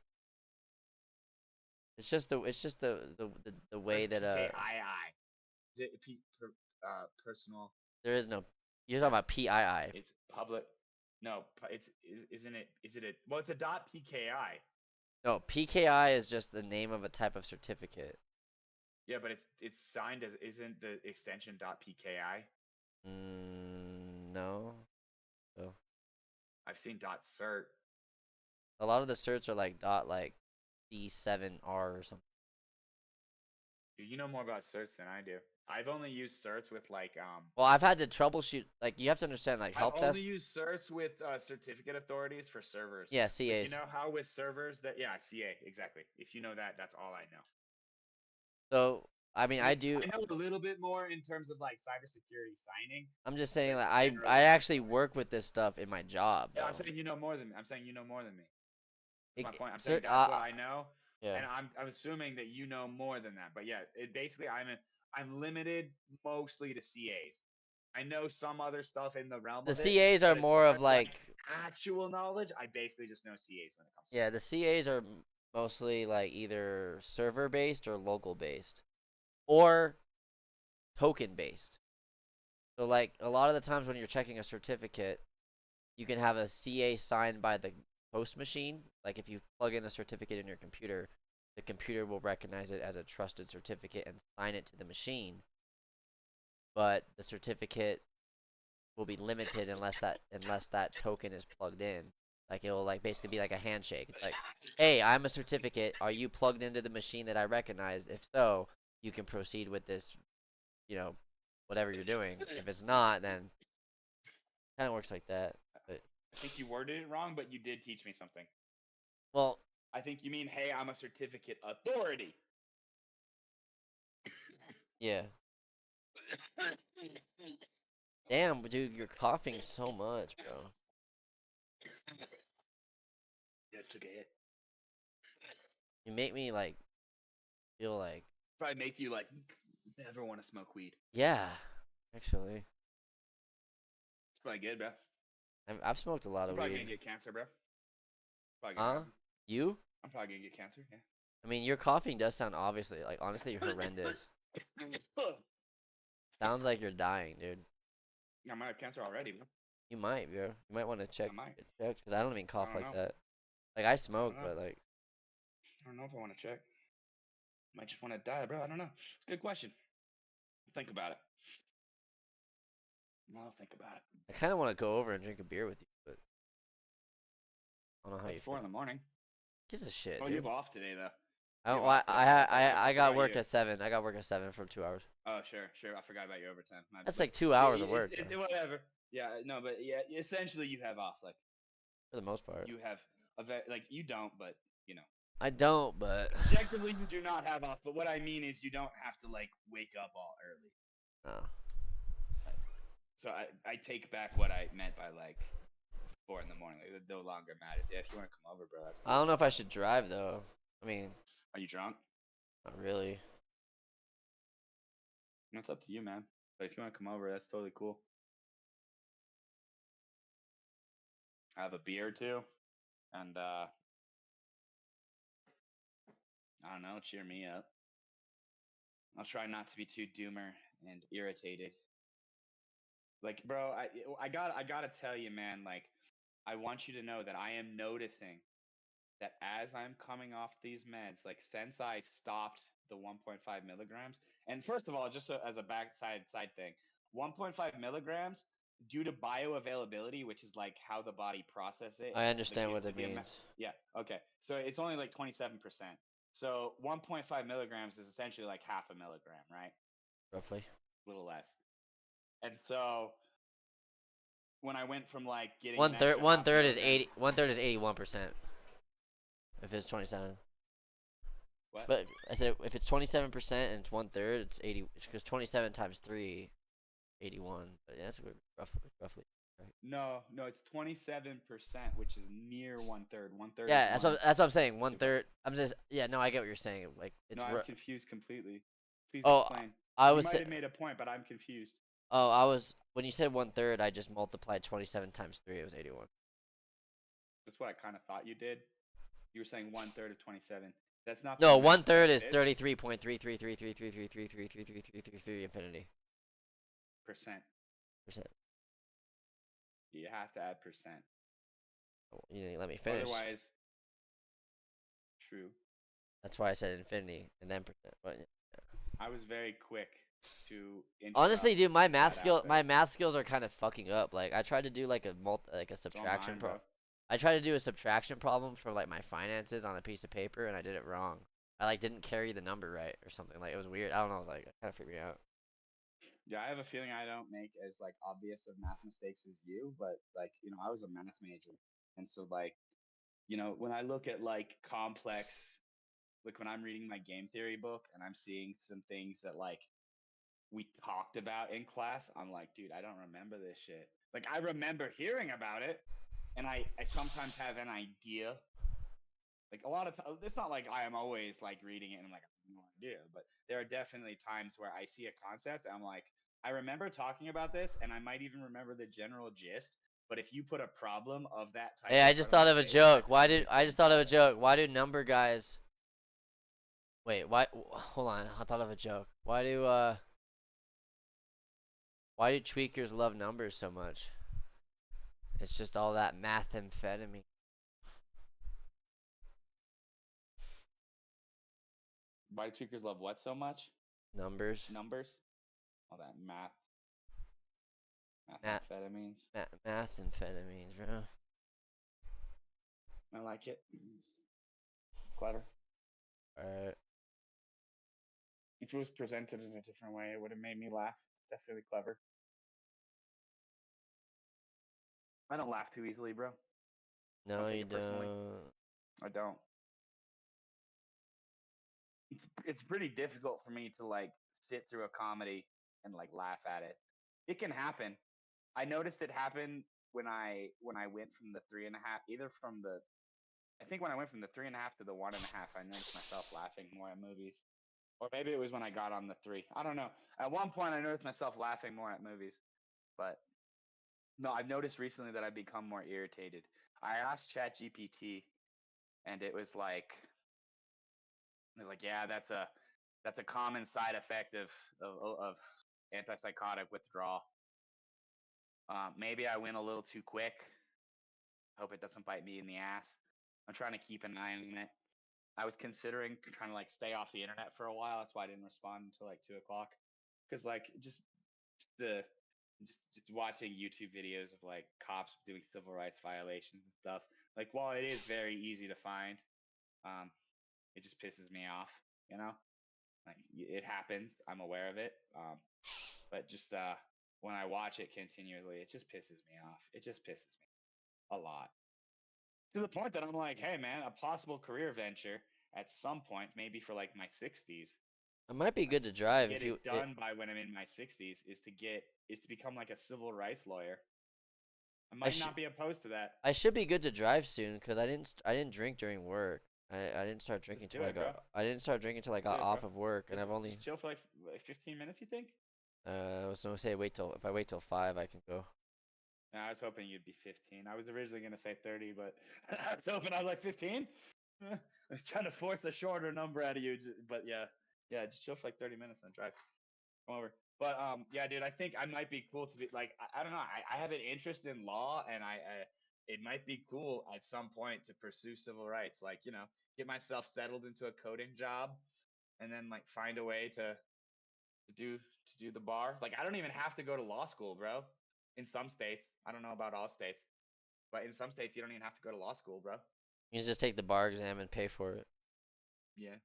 It's just the way Where's that PKII? Is it personal? there is no. You're talking about PII. It's public. No, isn't it? Is it a? Well, it's a dot PKI. No, PKI is just the name of a type of certificate. Yeah, but it's signed as isn't the extension .pki? No. So I've seen .cert. a lot of the certs are like dot like D7R or something. Dude, you know more about certs than I do. I've only used certs with like Well, I've had to troubleshoot. Like you have to understand, like I've help only desk. used certs with certificate authorities for servers. Yeah, Like, you CAs. know how with servers that yeah, CA, exactly. If you know that, that's all I know. So I mean, I I mean, do. I know a little bit more in terms of like cybersecurity signing, I'm just saying, but like generally I not actually so much. work with this stuff in my job Yeah, I'm though. saying you know more than me. I'm saying you know more than me. That's my point. I'm saying Cert, that's what I know, yeah. and I'm assuming that you know more than that. But yeah, it basically I'm limited mostly to CAs. I know some other stuff in the realm The of it, CAs are but as more far of as like like, actual knowledge, I basically just know CAs when it comes to yeah, the CAs are mostly like either server based or local based or token based. So like a lot of the times when you're checking a certificate, you can have a CA signed by the host machine. Like if you plug in a certificate in your computer, the computer will recognize it as a trusted certificate and sign it to the machine. But the certificate will be limited unless that token is plugged in. Like it will like basically be like a handshake. It's like, hey, I'm a certificate. Are you plugged into the machine that I recognize? If so, you can proceed with this, you know, whatever you're doing. If it's not, then kind of works like that. But I think you worded it wrong, but you did teach me something. well, I think you mean, hey, I'm a certificate authority. yeah. Damn, dude, you're coughing so much, bro. That's okay. You make me like feel like, Probably make you like never want to smoke weed. yeah, actually, It's probably good, bro. I've smoked a lot I'm of probably gonna weed. get cancer, bro. Probably gonna Huh? happen. You? I'm probably gonna get cancer. Yeah. I mean, your coughing does sound obviously like honestly horrendous. Sounds like you're dying, dude. I might have cancer already, bro. You might, bro. You might want to I check might. get checked because I don't even I cough don't like know. that. Like I I don't smoke, know. but like I don't know if I want to check. Might just want to die, bro. I don't know. It's a good question. Think about it. I'll think about it. I kind of want to go over and drink a beer with you, but I don't know how At you 4 feel. in the morning. Gives a shit, Oh, you dude. have off today though. I You don't. have I off today. My bad. I got forgot work you. at 7. I got work at 7 for 2 hours. Oh, sure. I forgot about your overtime. That's But like 2 hours of it, work, bro, whatever. Yeah, no, but yeah, essentially you have off. Like for the most part. you have like you don't, but you know, I don't, but objectively you do not have off. But what I mean is you don't have to like wake up all early. no. So I take back what I meant by like 4 in the morning. Like, it no longer matters. Yeah, if you want to come over, bro, that's I cool. don't know if I should drive though. I mean, Are you drunk? not really. It's up to you, man. But if you want to come over, that's totally cool. I have a beer or two, and I don't know, cheer me up. I'll try not to be too doomer and irritated. Like, bro, I gotta tell you, man. Like, I want you to know that I am noticing that as I'm coming off these meds, like since I stopped the 1.5 milligrams, and first of all, just as a backside side thing, 1.5 milligrams due to bioavailability, which is like how the body process it, I understand what it the amount. means, Yeah, okay. So it's only like 27%. So 1.5 milligrams is essentially like half a milligram, right? roughly. A little less. And so when I went from like getting an One third. extra One half third is milligram, 80. 1/3 is 81%. If it's 27. what? But I said if it's 27% and it's 1/3, it's 80. Because 27 times 3, 81. But yeah, that's roughly. Right. No, it's 27%, which is near 1/3. 1/3 is Yeah, one. that's what I'm saying. One two point- third. I'm just yeah. No, I get what you're saying. Like No, it's I'm confused completely. Please oh explain. I You was might have made a point, but I'm confused. I was when you said 1/3, I just multiplied 27 times 3. It was 81. That's what I kind of thought you did. You were saying 1/3 of 27. That's not the No, amount 1/3 that is it is. 33.333333333333 infinity Percent. percent. You have to add percent. You didn't let me finish. Otherwise, true. That's why I said infinity and then percent. But yeah. I was very quick to Honestly, interrupt dude, my that outfit. math skills are kind of fucking up. Like, I tried to do like a So subtraction mine, pro. bro. I tried to do a subtraction problem for like my finances on a piece of paper, and I did it wrong. I like didn't carry the number right or something. Like it was weird. I don't know. I was like, I kind of figured it out. Yeah, I have a feeling I don't make as like obvious of math mistakes as you, but like, I was a math major. And so like, when I look at like complex, like when I'm reading my game theory book and I'm seeing some things that like we talked about in class, I'm like, dude, I don't remember this shit. Like I remember hearing about it and I sometimes have an idea. Like a lot of times, it's not like I am always like reading it and I'm like, I have no idea. But there are definitely times where I see a concept and I'm like, I remember talking about this and I might even remember the general gist. But if you put a problem of that type Hey, in I just front of thought my of a face, I joke. probably I couldn't just thought of tell a it. joke. Why do number guys? Wait, why? Hold on. I thought of a joke. Why do tweakers love numbers so much? It's just all that methamphetamine. Why do tweakers love what so much? Numbers. Numbers? All that Math. methamphetamines. Methamphetamines, bro. I like it. It's clever. Alright. If it was presented in a different way, it would have made me laugh. It's definitely clever. I don't laugh too easily, bro. I No, don't take you it personally. don't. I don't. It's pretty difficult for me to like sit through a comedy and like laugh at it. It can happen. I noticed it happen when I went from the 3.5, either from the I think when I went from the 3.5 to the 1.5, I noticed myself laughing more at movies. Or maybe it was when I got on the 3. I don't know. At one point, I noticed myself laughing more at movies, but no, I've noticed recently that I've become more irritated. I asked ChatGPT, and it was like, yeah, that's a common side effect of antipsychotic withdrawal. Maybe I went a little too quick. Hope it doesn't bite me in the ass. I'm trying to keep an eye on it. I was considering trying to like stay off the internet for a while. That's why I didn't respond until like 2 o'clock. Because like the just watching YouTube videos of like cops doing civil rights violations and stuff. Like while it is very easy to find, um, it just pisses me off. You know, like it happens. I'm aware of it. But just when I watch it continually, it just pisses me off. It just pisses me a lot to the point that I'm like, hey man, a possible career venture at some point, maybe for like my 60s, It might be like good to to drive if get you. it done by when I'm in my 60s, is to become like a civil rights lawyer. I I might should. not be opposed to that. I should be good to drive soon because I didn't drink during work. I didn't start Let's drinking do till I it, bro. got. I didn't start drinking till I Let's do got it, bro. off of work, and Just I've only. just chill for like 15 minutes. You think? I was gonna say wait till if I wait till 5, I can go. No, I was hoping you'd be 15. I was originally gonna say 30, but I was hoping I was like 15. I was trying to force a shorter number out of you, but yeah, just chill for like 30 minutes and drive. Come over. But yeah, dude, I think I might be cool to be like I don't know. I have an interest in law, and I it might be cool at some point to pursue civil rights. Like get myself settled into a coding job, and then like find a way to do the bar. Like I don't even have to go to law school, bro. In some states, I don't know about all states, but in some states you don't even have to go to law school, bro. You can just take the bar exam and pay for it. Yeah,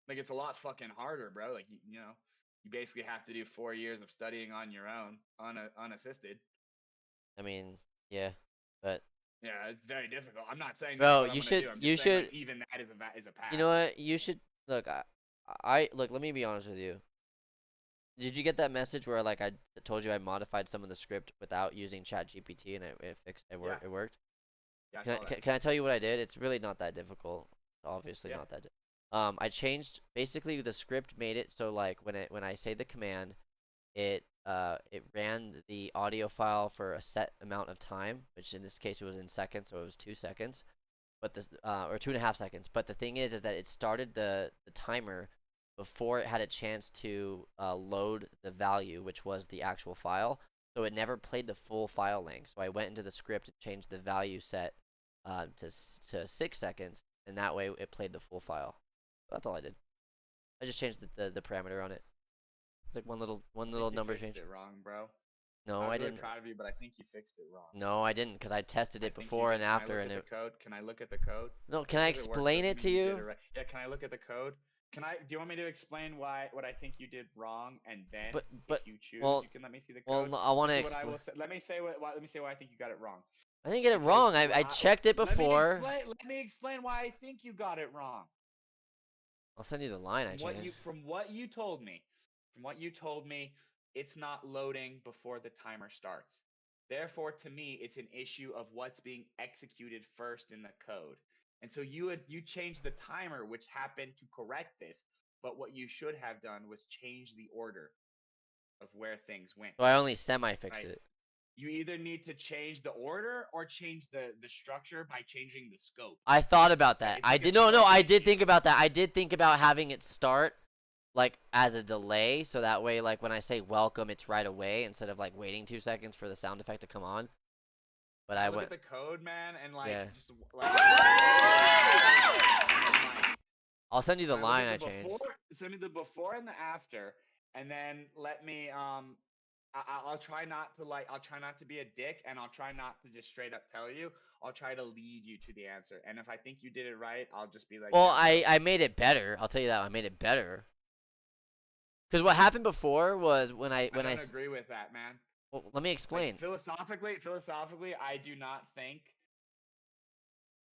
like it's a lot fucking harder, bro. Like you basically have to do 4 years of studying on your own, unassisted. I mean, yeah, but Yeah, it's very difficult. I'm not saying that's bro, what I'm gonna do. I'm just you saying like should. even that is a You path. know what? You should look. I look. Let me be honest with you. Did you get that message where like I told you I modified some of the script without using ChatGPT and it fixed it Yeah, worked it worked? yeah, I Can saw that. can I tell you what I did? It's really not that difficult. Obviously Yeah, not that. I changed basically the script made it so like when I say the command, it ran the audio file for a set amount of time, which in this case it was in seconds, so it was 2 seconds. But this or 2.5 seconds. But the thing is that it started the timer before it had a chance to load the value, which was the actual file. So it never played the full file length. So I went into the script and changed the value set to 6 seconds, and that way it played the full file. That's all I did. I just changed the parameter on it. It's like one little I think you number fixed change. it wrong, bro. No, I was I really didn't. proud of you, but I think you fixed it wrong. No, I didn't, because I tested I it think you before did. and Can I after, look and at it. the code? Can I look at the code? No, can Just I 'cause it works explain doesn't it to mean you did you? it right. Yeah, can I look at the code? Can I? Do you want me to explain what I think you did wrong, and then But if you choose, well, you can let me see the well, code. no, I want to This is what I explain. will say. Let me say let me say why I think you got it wrong. I didn't get it Because wrong. I checked it before. Let me explain why I think you got it wrong. I'll send you the line I changed. From what you told me, it's not loading before the timer starts. Therefore, to me, it's an issue of what's being executed first in the code. And so you changed the timer, which happened to correct this. But what you should have done was change the order of where things went. So I only semi-fixed Right? it. You either need to change the order or change the structure by changing the scope. I thought about that. It's I like a did no, scope I did think issue. about that. I did think about having it start like as a delay, so that way, like when I say welcome, it's right away instead of like waiting 2 seconds for the sound effect to come on. But I Look went. at the code, man, and like Yeah. just like. I'll send you the Look line at I the changed. send me the before and the after, and then let me I'll try not to be a dick, and I'll try not to just straight up tell you. I'll try to lead you to the answer, and if I think you did it right, I'll just be like, Well, yeah, bro. I made it better. I'll tell you that I made it better. Because what happened before was when I I don't agree with that, man. well, let me Like explain. philosophically, I do not think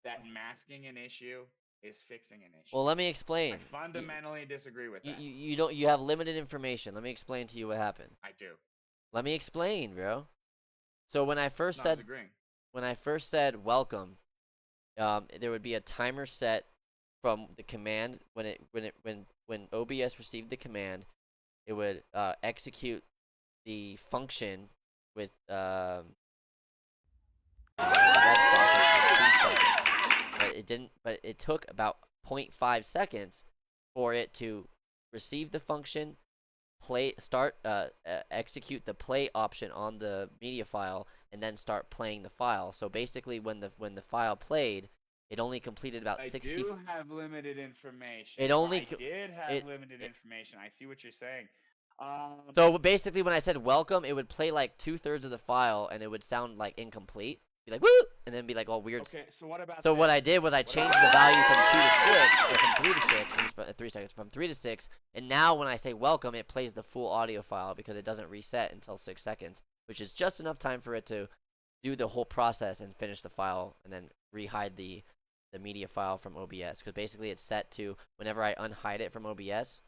that masking an issue is fixing an issue. Well, let me I explain. fundamentally disagree with that. You don't you have limited information. Let me explain to you what happened. I do. Let me explain, bro. So when I first No, I was said agreeing. welcome, there would be a timer set from the command when OBS received the command, it would execute the function with the WebSocket for 2 seconds, but it didn't. But it took about 0.5 seconds for it to receive the function, execute the play option on the media file, and then start playing the file. So basically, when the file played, it only completed about I 60. do have limited information. It only I did have it, limited it information. I see what you're saying. so basically when I said welcome, it would play like 2/3 of the file and it would sound like incomplete. Be like woo, and then be like all weird. Okay, so what about So what this? I did was I changed the value from 2 to 6, or from 3 to 6, 3 seconds, from 3 to 6, and now when I say welcome, it plays the full audio file because it doesn't reset until 6 seconds, which is just enough time for it to do the whole process and finish the file, and then rehide the media file from OBS. Because basically it's set to whenever I unhide it from OBS,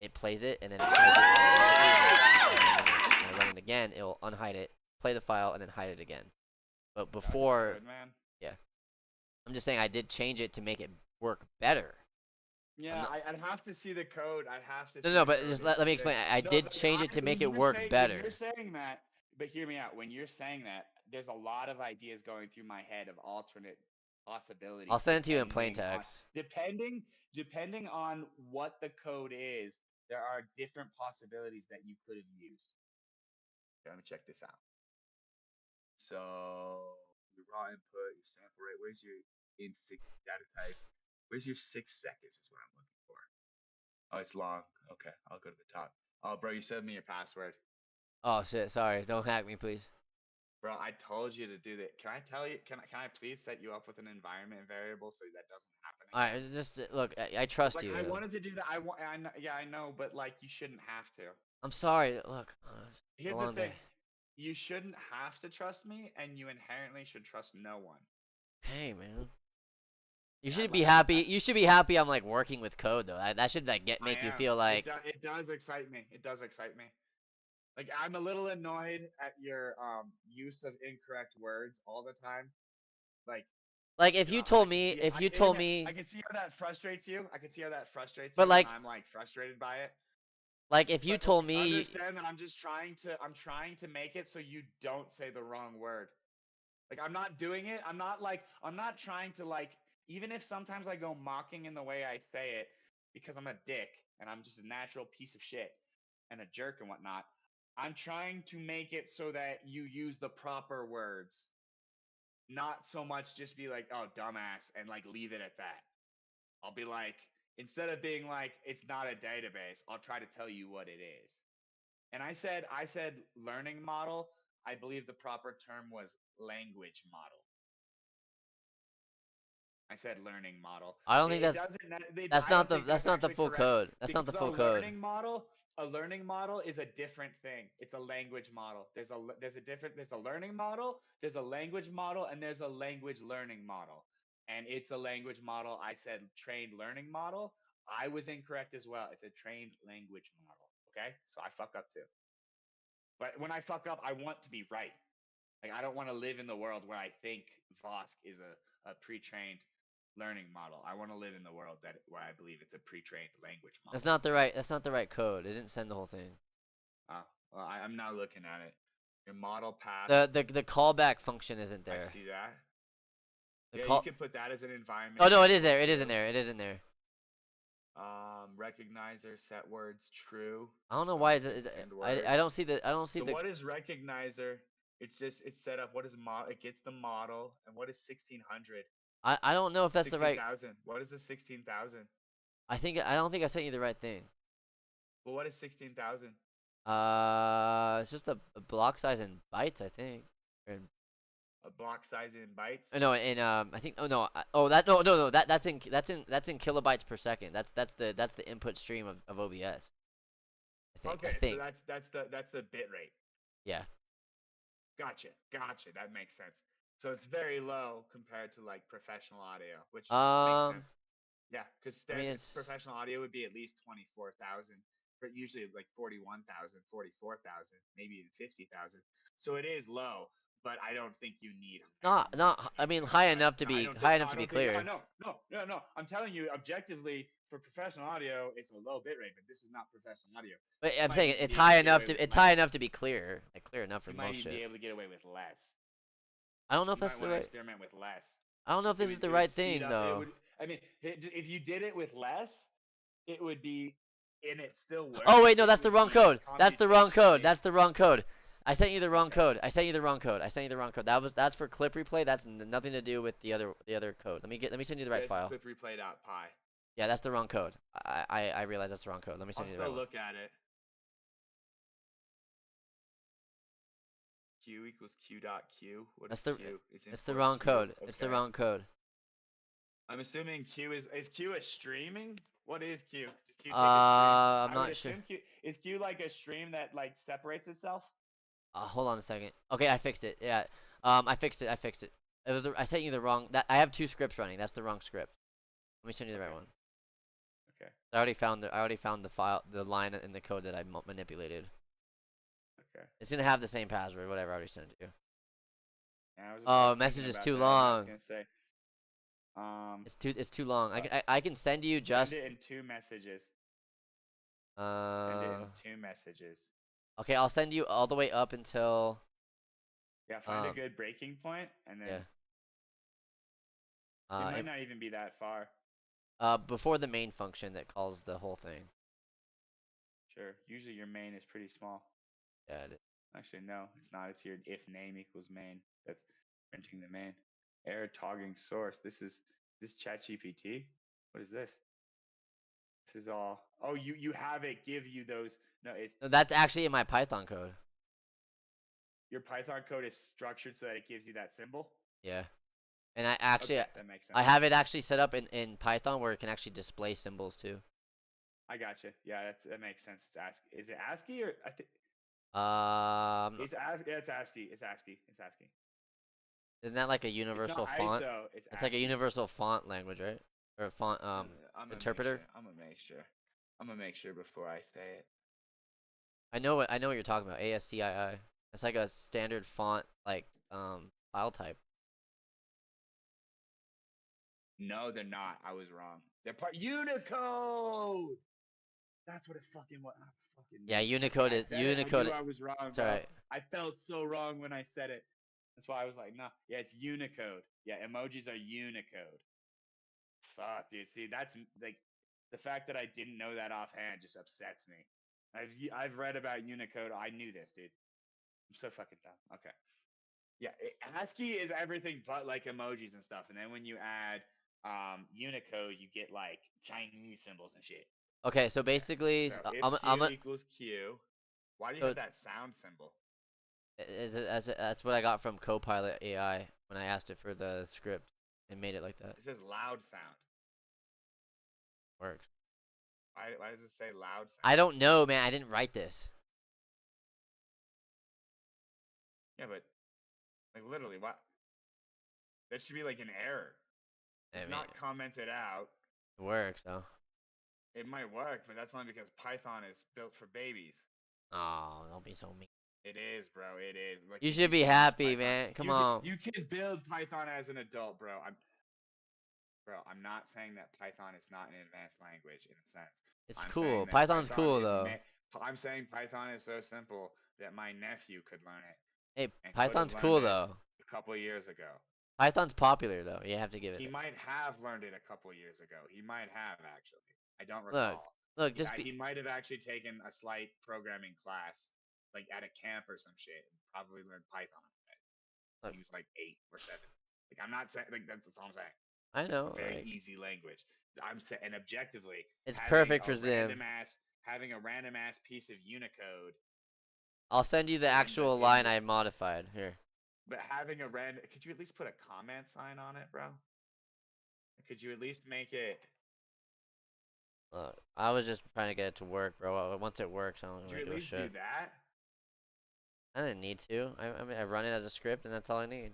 it plays it, and then it hides it automatically, and then when I run it again, it'll unhide it, play the file, and then hide it again. But before, Good, man. yeah. I'm just saying I did change it to make it work better. Yeah, I'd have to see the code. I'd have to. No, see no, the but code just in let me specific. explain. I No, did but change it to make it when work better. you're saying that, but hear me out. When you're saying that, there's a lot of ideas going through my head of alternate possibilities. I'll send it to you in plain text. Depending on what the code is, there are different possibilities that you could have used. Okay, let me check this out. So your raw input, your sample rate. Where's your in-6 data type? Where's your 6 seconds? Is what I'm looking for. Oh, it's long. Okay, I'll go to the top. Oh, bro, you sent me your password. Oh shit, sorry. Don't hack me, please. Bro, I told you to do that. Can I tell you? Can I please set you up with an environment variable so that doesn't happen again? Alright, just look. I trust Like you. I wanted to do that. I know, yeah, I know, but like you shouldn't have to. I'm sorry. Look, it's a Here's the long thing. day. You shouldn't have to trust me, and you inherently should trust no one. Hey, man. You Yeah, should I be like happy. that. You should be happy. I'm like working with code though. That should like I make you am. feel like. It does excite me. It does excite me. Like I'm a little annoyed at your use of incorrect words all the time. Like if You you know, told me, if you told me, I can see how that frustrates you. I can see how that frustrates but you, and like, I'm like frustrated by it. like if you But told me, understand that I'm trying to make it so you don't say the wrong word. Like I'm not doing it. I'm not trying to like, even if sometimes I go mocking in the way I say it because I'm a dick and I'm just a natural piece of shit and a jerk and whatnot. I'm trying to make it so that you use the proper words, not so much just be like, oh, dumbass, and like leave it at that. I'll be like, instead of being like it's not a database, I'll try to tell you what it is. And I said learning model. I believe the proper term was language model. I said learning model. I don't think It that's doesn't. that's I not don't the think that's that's not the actually full correct code. That's not the because full code. a learning model is a different thing. It's a language model. There's a learning model. There's a language model, and there's a language learning model. And it's a language model. I said trained learning model. I was incorrect as well. It's a trained language model. Okay, so I fuck up too. But when I fuck up, I want to be right. Like I don't want to live in the world where I think Vosk is a pre-trained learning model. I want to live in the world where I believe it's a pre-trained language model. That's not the right code. It didn't send the whole thing. Well, I'm now looking at it. Your model path. The callback function isn't there. I see that. The Yeah, call. you can put that as an environment. Oh no, it is variable there. It is in too. there. It is in there. Recognizer set words true. I don't know why Send words. I don't see So what is recognizer? It's set up. What is model? It gets the model. And what is 1600? I don't know if that's the right. 16,000. What is the 16,000? I don't think I sent you the right thing. Well, what is 16,000? It's just a block size in bytes, I think. A block size in bytes. No, in I think. Oh no. No. That's in kilobytes per second. That's the input stream of OBS. Okay, I think. so that's the bit rate. Yeah. Gotcha. That makes sense. So it's very low compared to like professional audio, which makes sense. Yeah, because professional audio would be at least 24,000, but usually like 41,000, 44,000, maybe even 50,000. So it is low, but I don't think you need. Not. I mean, high enough to be clear. No. I'm telling you, objectively, for professional audio, it's a low bit rate, but this is not professional audio. But I'm saying it's high enough to be clear, like clear enough for you most might even shit. be able to get away with less. I don't know if that's the right. Experiment with less. I don't know if this is the right thing though. I mean, if you did it with less, it would be, and it still works. Oh wait, no, that's the wrong code. That's the wrong code. That's the wrong code. I sent you the wrong code. That's for clip replay. That's nothing to do with the other code. Let me send you the right file. Clip replay.py. Yeah, that's the wrong code. I realize that's the wrong code. Let me send you the right one. Look at it. Q equals q.q. That's it's the wrong code. Okay. It's the wrong code. I'm assuming Q is Q a streaming? What is Q? Does Q take a stream? I'm not sure. Is Q like a stream that like separates itself? Hold on a second. Okay, I fixed it. Yeah. I fixed it. It was I sent you the wrong. I have two scripts running. That's the wrong script. Let me send you the right one. Okay. I already found the file, the line in the code that I manipulated. Okay. It's gonna have the same password. Whatever. I already sent it to you. Yeah, message is too long. I was gonna say. It's too long. I can send you just. Send it in 2 messages. Send it in 2 messages. Okay, I'll send you all the way up until. Yeah, find a good breaking point, and then. Yeah. It might not even be that far. Before the main function that calls the whole thing. Sure. Usually your main is pretty small. Yeah. It is. Actually, no, it's not. It's your if name equals main. That's printing the main. Error toggling source. This ChatGPT. What is this? This is all. Oh, you have it give you those. No, that's actually in my Python code. Your Python code is structured so that it gives you that symbol. Yeah. And I actually, that makes sense. I have it actually set up in Python where it can actually display symbols too. I gotcha. Yeah, that makes sense. It's ASCII. Is it ASCII or I think? It's ASCII. Yeah, it's ASCII. It's ASCII. It's ASCII. Isn't that like a universal font? ISO, it's like a universal font language, right? Or a font interpreter. I'm gonna make sure before I say it. I know what you're talking about. ASCII. It's like a standard font, like file type. No, they're not. I was wrong. They're part Unicode. That's what it fucking was. Yeah, Unicode is Unicode. I was wrong. It's alright. I felt so wrong when I said it. That's why I was like, no. Yeah, it's Unicode. Yeah, emojis are Unicode. Fuck, dude. See, that's like the fact that I didn't know that offhand just upsets me. I've read about Unicode. I knew this, dude. I'm so fucking dumb. Okay. Yeah, ASCII is everything but like emojis and stuff. And then when you add Unicode, you get like Chinese symbols and shit. Okay, so basically, So if I'm Q a, equals Q, why do you so have that sound symbol? that's what I got from Copilot AI when I asked it for the script and made it like that. It says loud sound. Works. Why does it say loud sound? I don't know, man. I didn't write this. Yeah, but like literally, what? That should be like an error. I It's mean, not commented out. it works though. It might work, but that's only because Python is built for babies. Oh, don't be so mean. It is, bro. It is. Like You you should can be change happy, Python. man. Come on. You can build Python as an adult, bro. I'm not saying that Python is not an advanced language in a sense. It's I'm cool. saying that Python's Python cool is though. I'm saying Python is so simple that my nephew could learn it Hey, and could have Python's learned cool it though. a couple of years ago. Python's popular though. You have to give it. He might have learned it a couple of years ago. He might have actually. I don't Look, recall. look, just He be. might have actually taken a slight programming class, like at a camp or some shit, and probably learned Python. Look, He was like 8 or 7. Like I'm not saying like that's all I'm saying. I It's a know, very like easy language. I'm saying, and objectively, it's having perfect a for Zim. having a random ass piece of Unicode I'll send you the actual in line the I modified here. but having a random, could you at least put a comment sign on it, bro? Could you at least make it? Look, I was just trying to get it to work, bro. Once it works, I don't Could you really at give a least do shit. that? I didn't need to. I mean, I run it as a script, and that's all I need.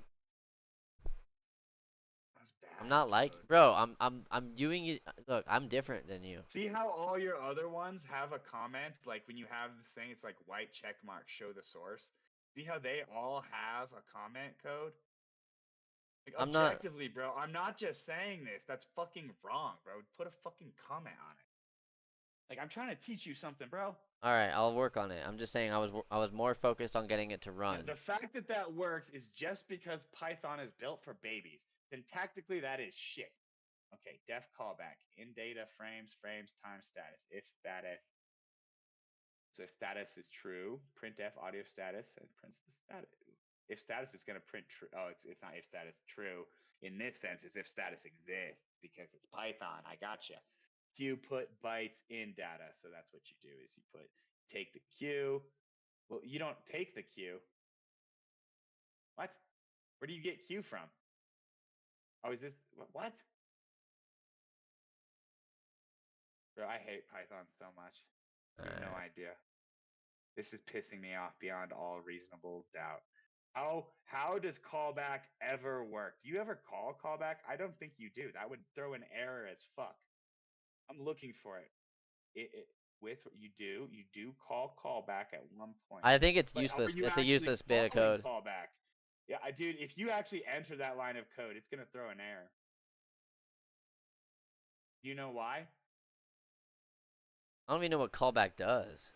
That's I'm bad not like, code. bro. I'm doing it. Look, I'm different than you. See how all your other ones have a comment? Like when you have this thing, it's like white check mark, show the source. See how they all have a comment code? Like I'm not. objectively, bro, I'm not just saying this. That's fucking wrong, bro. Put a fucking comment on it. Like I'm trying to teach you something, bro. All right, I'll work on it. I'm just saying I was more focused on getting it to Yeah, run. the fact that that works is just because Python is built for babies. Syntactically, that is shit. Okay, def callback in data frames time status if status. So if status is true, printf audio status and prints the status. If status is going to print true, oh, it's not if status true. In this sense, it's if status exists because it's Python. I gotcha. Q put bytes in data. So that's what you do is you take the Q. Well, you don't take the Q. What? Where do you get Q from? Oh, is this what? Bro, I hate Python so much. You have no Alright. idea. This is pissing me off beyond all reasonable doubt. How does callback ever work? Do you ever call callback? I don't think you do. That would throw an error as fuck. I'm looking for it. With you do call callback at one point. I think it's But are useless. you It's a actually useless bit of calling code. callback? Yeah, dude, if you actually enter that line of code, it's gonna throw an error. Do you know why? I don't even know what callback does.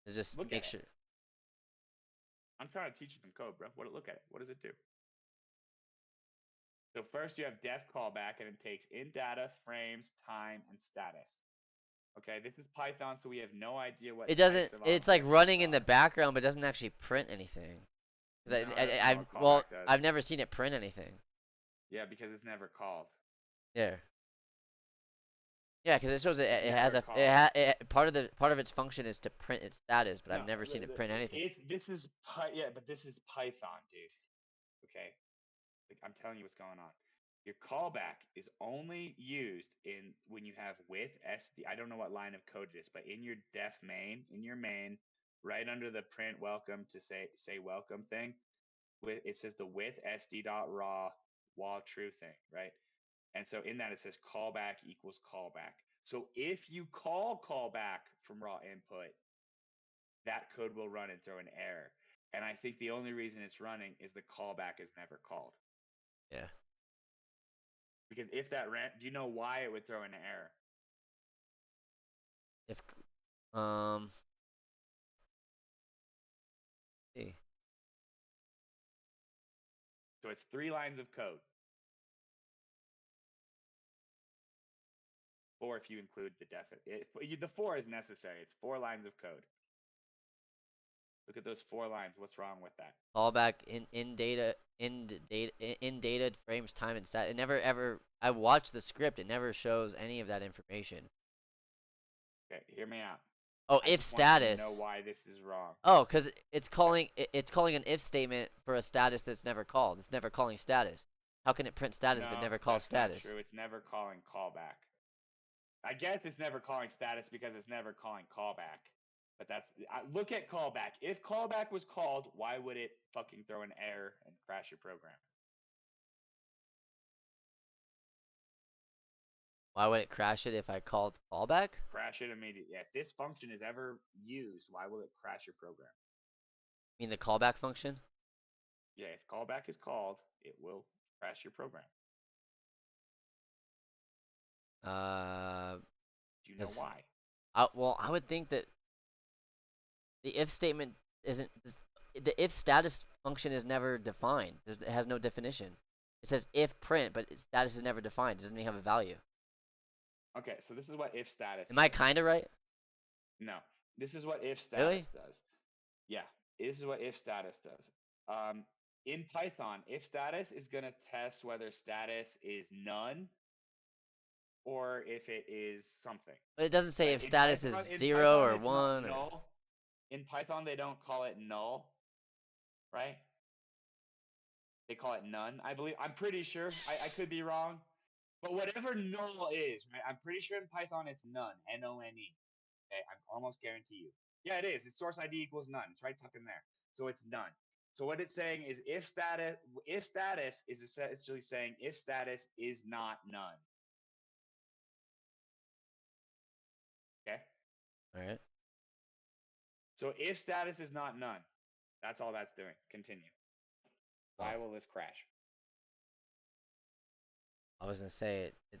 It's just Look make at it. sure. I'm trying to teach you some code, bro. Look at it. What does it do? So first you have def callback, and it takes in data, frames, time, and status. Okay, this is Python, so we have no idea what It types doesn't. of It's like objects these running in the are. background, but doesn't actually print anything. 'Cause No, that's not what Well, callback does. I've never seen it print anything. Yeah, because it's never called. Yeah. Yeah, because it shows it. It's It has never a. called. Part of its function is to print its status, but I've No, never seen it print anything. yeah, but this is Python, dude. Okay, like I'm telling you what's going on. Your callback is only used in when you have with SD. I don't know what line of code it is, but in your def main, right under the print welcome to say welcome thing, with it says the with SD dot raw while true thing, right? And so in that it says callback equals callback. So if you call callback from raw input, that code will run and throw an error. And I think the only reason it's running is the callback is never called. Yeah. Because if that ran, do you know why it would throw an error? If um. See. So it's 3 lines of code. 4 if you include the definite. The 4 is necessary. It's 4 lines of code. Look at those 4 lines. What's wrong with that? Callback in data frames time and stat. It never ever. I watched the script. It never shows any of that information. Okay, hear me out. Oh, I if just want you to status. know why this is wrong. Oh, because it's calling an if statement for a status that's never called. It's never calling status. How can it print status but No, never call that's status? not true. It's never calling callback. I guess it's never calling status because it's never calling callback. But look at callback. If callback was called, why would it fucking throw an error and crash your program? Why would it crash it if I called callback? Crash it immediately. If this function is ever used, why will it crash your program? You mean the callback function? Yeah, if callback is called, it will crash your program. Do you know Yes. why? Well, I would think that the if statement isn't. The if status function is never defined. It has no definition. It says if print, but status is never defined. It doesn't even have a value. Okay, so this is what if status Am I does. kind of right? No, this is what if Really? status does. Yeah, this is what if status does. In Python, if status is going to test whether status is none or if it is something. But it doesn't say Right? if status is 0 or It's not 1 or. null. In Python, they don't call it null, right? They call it none, I believe. I'm pretty sure. I could be wrong. But whatever null is, right? I'm pretty sure in Python it's none, N-O-N-E. Okay, I'm almost guarantee you. Yeah, it is. It's source ID equals none. It's right tucked in there. So it's none. So what it's saying is if status is essentially saying if status is not none. Okay? All right. So if status is not none, that's all that's doing. Continue. Why will this crash? I was gonna say it.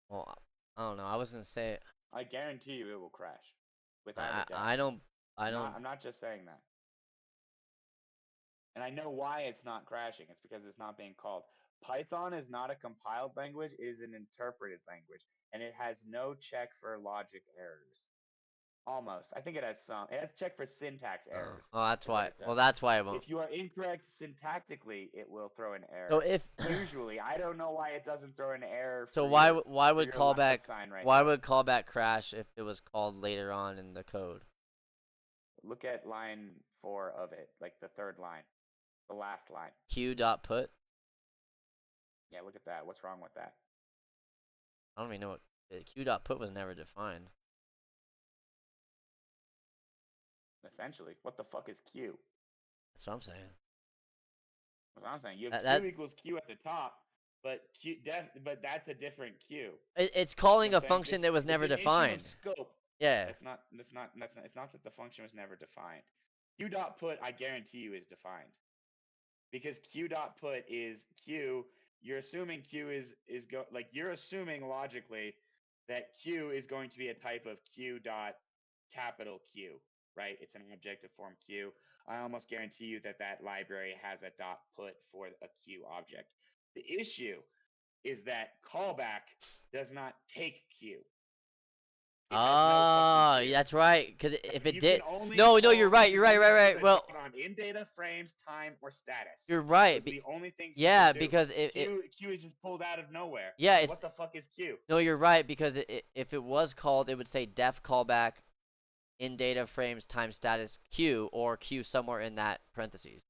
Well, I don't know. I was gonna say I guarantee you it will crash. Without a doubt. I don't. I don't. I'm not just saying that. And I know why it's not crashing. It's because it's not being called. Python is not a compiled language, it is an interpreted language. And it has no check for logic errors. Almost. I think it has some. It has check for syntax errors. Oh, that's Is what why. it Well, does. that's why it won't. If you are incorrect syntactically, it will throw an error. So if Usually, I don't know why it doesn't throw an error. For so, why would callback? callback Right why there. would callback crash if it was called later on in the code? Look at line 4 of it, like the third line, the last line. Q dot put. Yeah, look at that. What's wrong with that? I don't even know what Q dot put was never defined. Essentially, what the fuck is Q? That's what I'm saying. That's what I'm saying. You have That Q equals Q at the top, but but that's a different Q. it's calling You know a what I'm saying? function that was never it's an issue defined. of scope. Yeah. It's not that the function was never defined. Q dot put, I guarantee you, is defined. Because Q dot put is Q, you're assuming Q you're assuming logically that Q is going to be a type of Q dot capital Q, right? It's an objective form Q. I almost guarantee you that that library has a dot put for a Q object. The issue is that callback does not take Q. It has no fucking Q. That's right. Because if it You did, can only no, call- you're right. you You're can right. only Right. put a Well, dot on in data frames, time, or status. you're right. Those are the only things. Yeah, you can do. because Q is just pulled out of nowhere. yeah, What the fuck is Q? no, you're right because if it was called, it would say def callback in data frames time status Q or Q somewhere in that parentheses.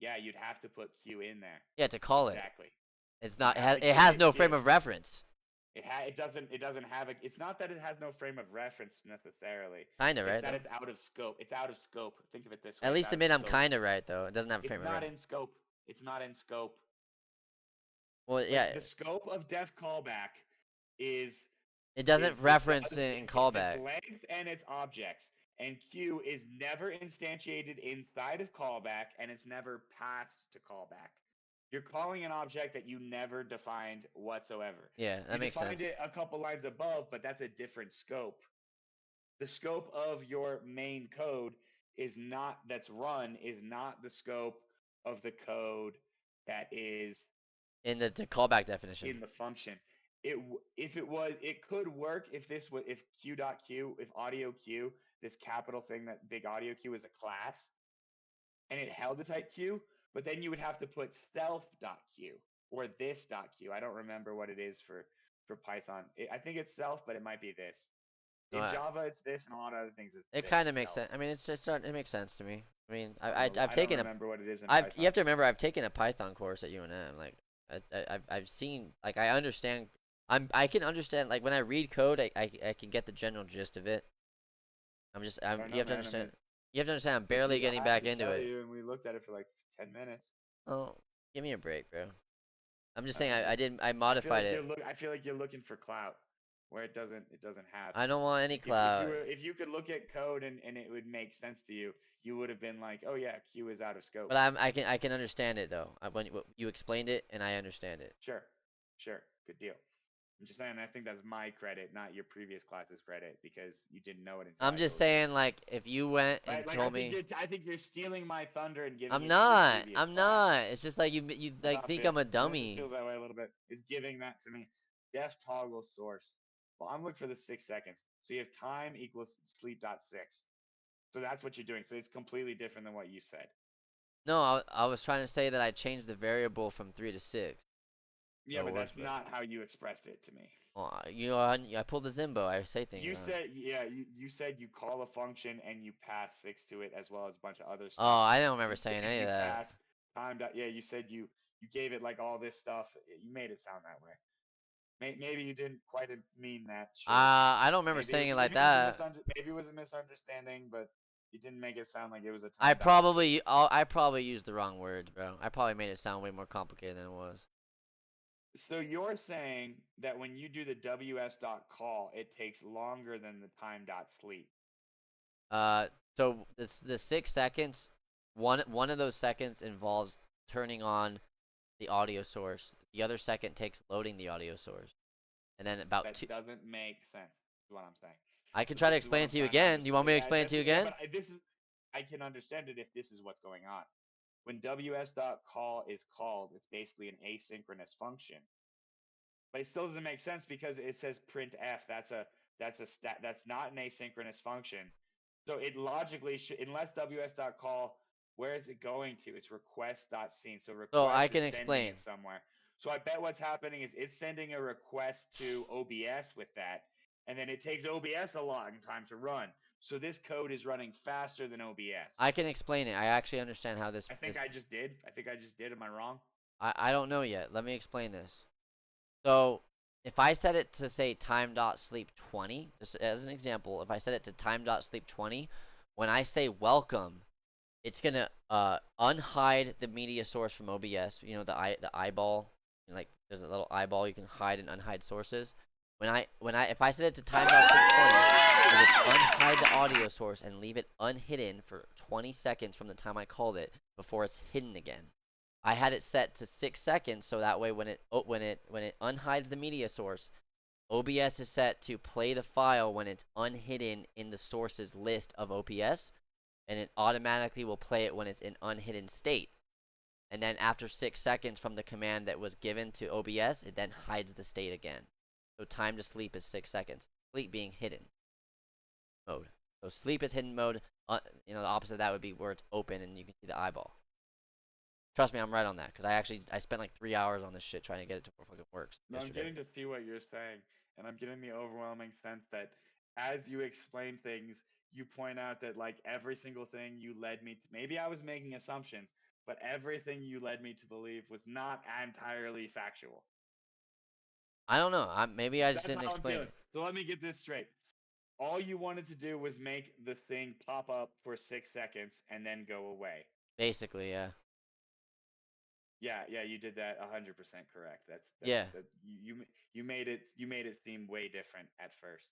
Yeah, you'd have to put Q in there. Yeah, to call it. Exactly. It's not. have to It give has it no Q. frame of reference. It doesn't have a. It's not that it has no frame of reference necessarily. Kinda It's right. that Though. it's out of scope. It's out of scope. Think of it this way. At it's least out of admit I'm scope. kinda right though. It doesn't have a It's frame of not reference. in scope. It's not in scope. Well, Like, yeah. the scope of def callback is It doesn't reference in it's callback. length and its objects. And Q is never instantiated inside of callback, and it's never passed to callback. You're calling an object that you never defined whatsoever. Yeah, that makes sense. You defined it a couple lines above, but that's a different scope. the scope of your main code that's run is not the scope of the code that is In the callback definition. in the function. If it was, it could work if this was, if q.q, if audio q, this capital thing, that big audio q is a class and it held a type q, but then you would have to put self.q or this.q. I don't remember what it is for Python. I think it's self, but it might be this. No, In Java, it's this, and a lot of other things it's it this. kind of It's makes self. sense. I mean, it makes sense to me. I mean, I I've don't taken remember what it is in I've Python. you have to remember I've taken a Python course at UNM. Like, I've seen, like, I understand. I can understand, like, when I read code, I can get the general gist of it. I don't You know, have to man. understand. You have to understand. I'm barely getting I back have to into tell it. you, and we looked at it for like 10 minutes. Oh, give me a break, bro. I'm just I saying mean, I modified it. I feel like you're looking for clout where it doesn't have. I don't want any If cloud. if you could look at code and it would make sense to you, you would have been like, oh yeah, Q is out of scope. But I can understand it though. When you explained it and I understand it. Sure, good deal. I'm just saying, I think that's my credit, not your previous class's credit, because you didn't know it until I'm I just told you. saying, like, if you went and Right? Like told me, I think you're stealing my thunder and giving I'm it to your not. previous I'm class. not. It's just like you like think I'm a It dummy. feels that way a little bit. It's giving that to me. Def toggle source. Well, I'm looking for the 6 seconds. So you have time equals sleep.6. So that's what you're doing. So it's completely different than what you said. No, I was trying to say that I changed the variable from 3 to 6. Yeah, So it but works that's better. not how you expressed it to me. Well, you know, I pulled the Zimbo. I say things You wrong. said, yeah, you said you call a function and you pass 6 to it as well as a bunch of other Oh, stuff. I don't remember You saying said any of you that. pass time. Yeah, you said you gave it like all this stuff. You made it sound that way. Maybe you didn't quite mean that. Sure. I don't remember saying it like that. Maybe it was a misunderstanding, but you didn't make it sound like it was a I time dot sleep. I probably used the wrong words, bro. I probably made it sound way more complicated than it was. So you're saying that when you do the ws dot call, it takes longer than the time dot sleep. So the 6 seconds, one of those seconds involves turning on the audio source. The other second takes loading the audio source, and then about That two. doesn't make sense. Is what I'm saying. I can try to This is what explain I'm it to you trying to again. Do you want me to understand. explain it to you again? But this is, I can understand it if this is what's going on. When ws.call is called, it's basically an asynchronous function. But it still doesn't make sense because it says printf. That's not an asynchronous function. So it logically should, unless ws.call, where is it going to? It's request.scene. So So I request can is sending explain. it somewhere. So I bet what's happening is it's sending a request to OBS with that, and then it takes OBS a long time to run. So this code is running faster than OBS. I can explain it. I actually understand how this. I think I just did. Am I wrong? I don't know yet. Let me explain this. So if I set it to say time.sleep 20, just as an example, if I set it to time.sleep 20, when I say welcome, it's gonna unhide the media source from OBS. You know, the eyeball, like there's a little eyeball you can hide and unhide sources. If I set it to time.sleep 20, it would unhide the audio source and leave it unhidden for 20 seconds from the time I called it before it's hidden again. I had it set to 6 seconds so that way when it unhides the media source, OBS is set to play the file when it's unhidden in the sources list of OBS, and it automatically will play it when it's in unhidden state. And then after 6 seconds from the command that was given to OBS, it then hides the state again. So time to sleep is 6 seconds. Sleep being hidden mode. So sleep is hidden mode. The opposite of that would be where it's open and you can see the eyeball. Trust me, I'm right on that because I spent like 3 hours on this shit trying to get it to fucking works. No, I'm getting to see what you're saying, and I'm getting the overwhelming sense that as you explain things, you point out that like every single thing you led me to, maybe I was making assumptions, but everything you led me to believe was not entirely factual. I don't know. Maybe I just That's didn't how I'm explain feeling. it. So let me get this straight. All you wanted to do was make the thing pop up for 6 seconds and then go away. Basically, yeah. Yeah, you did that 100% correct. Yeah. You made it seem way different at first.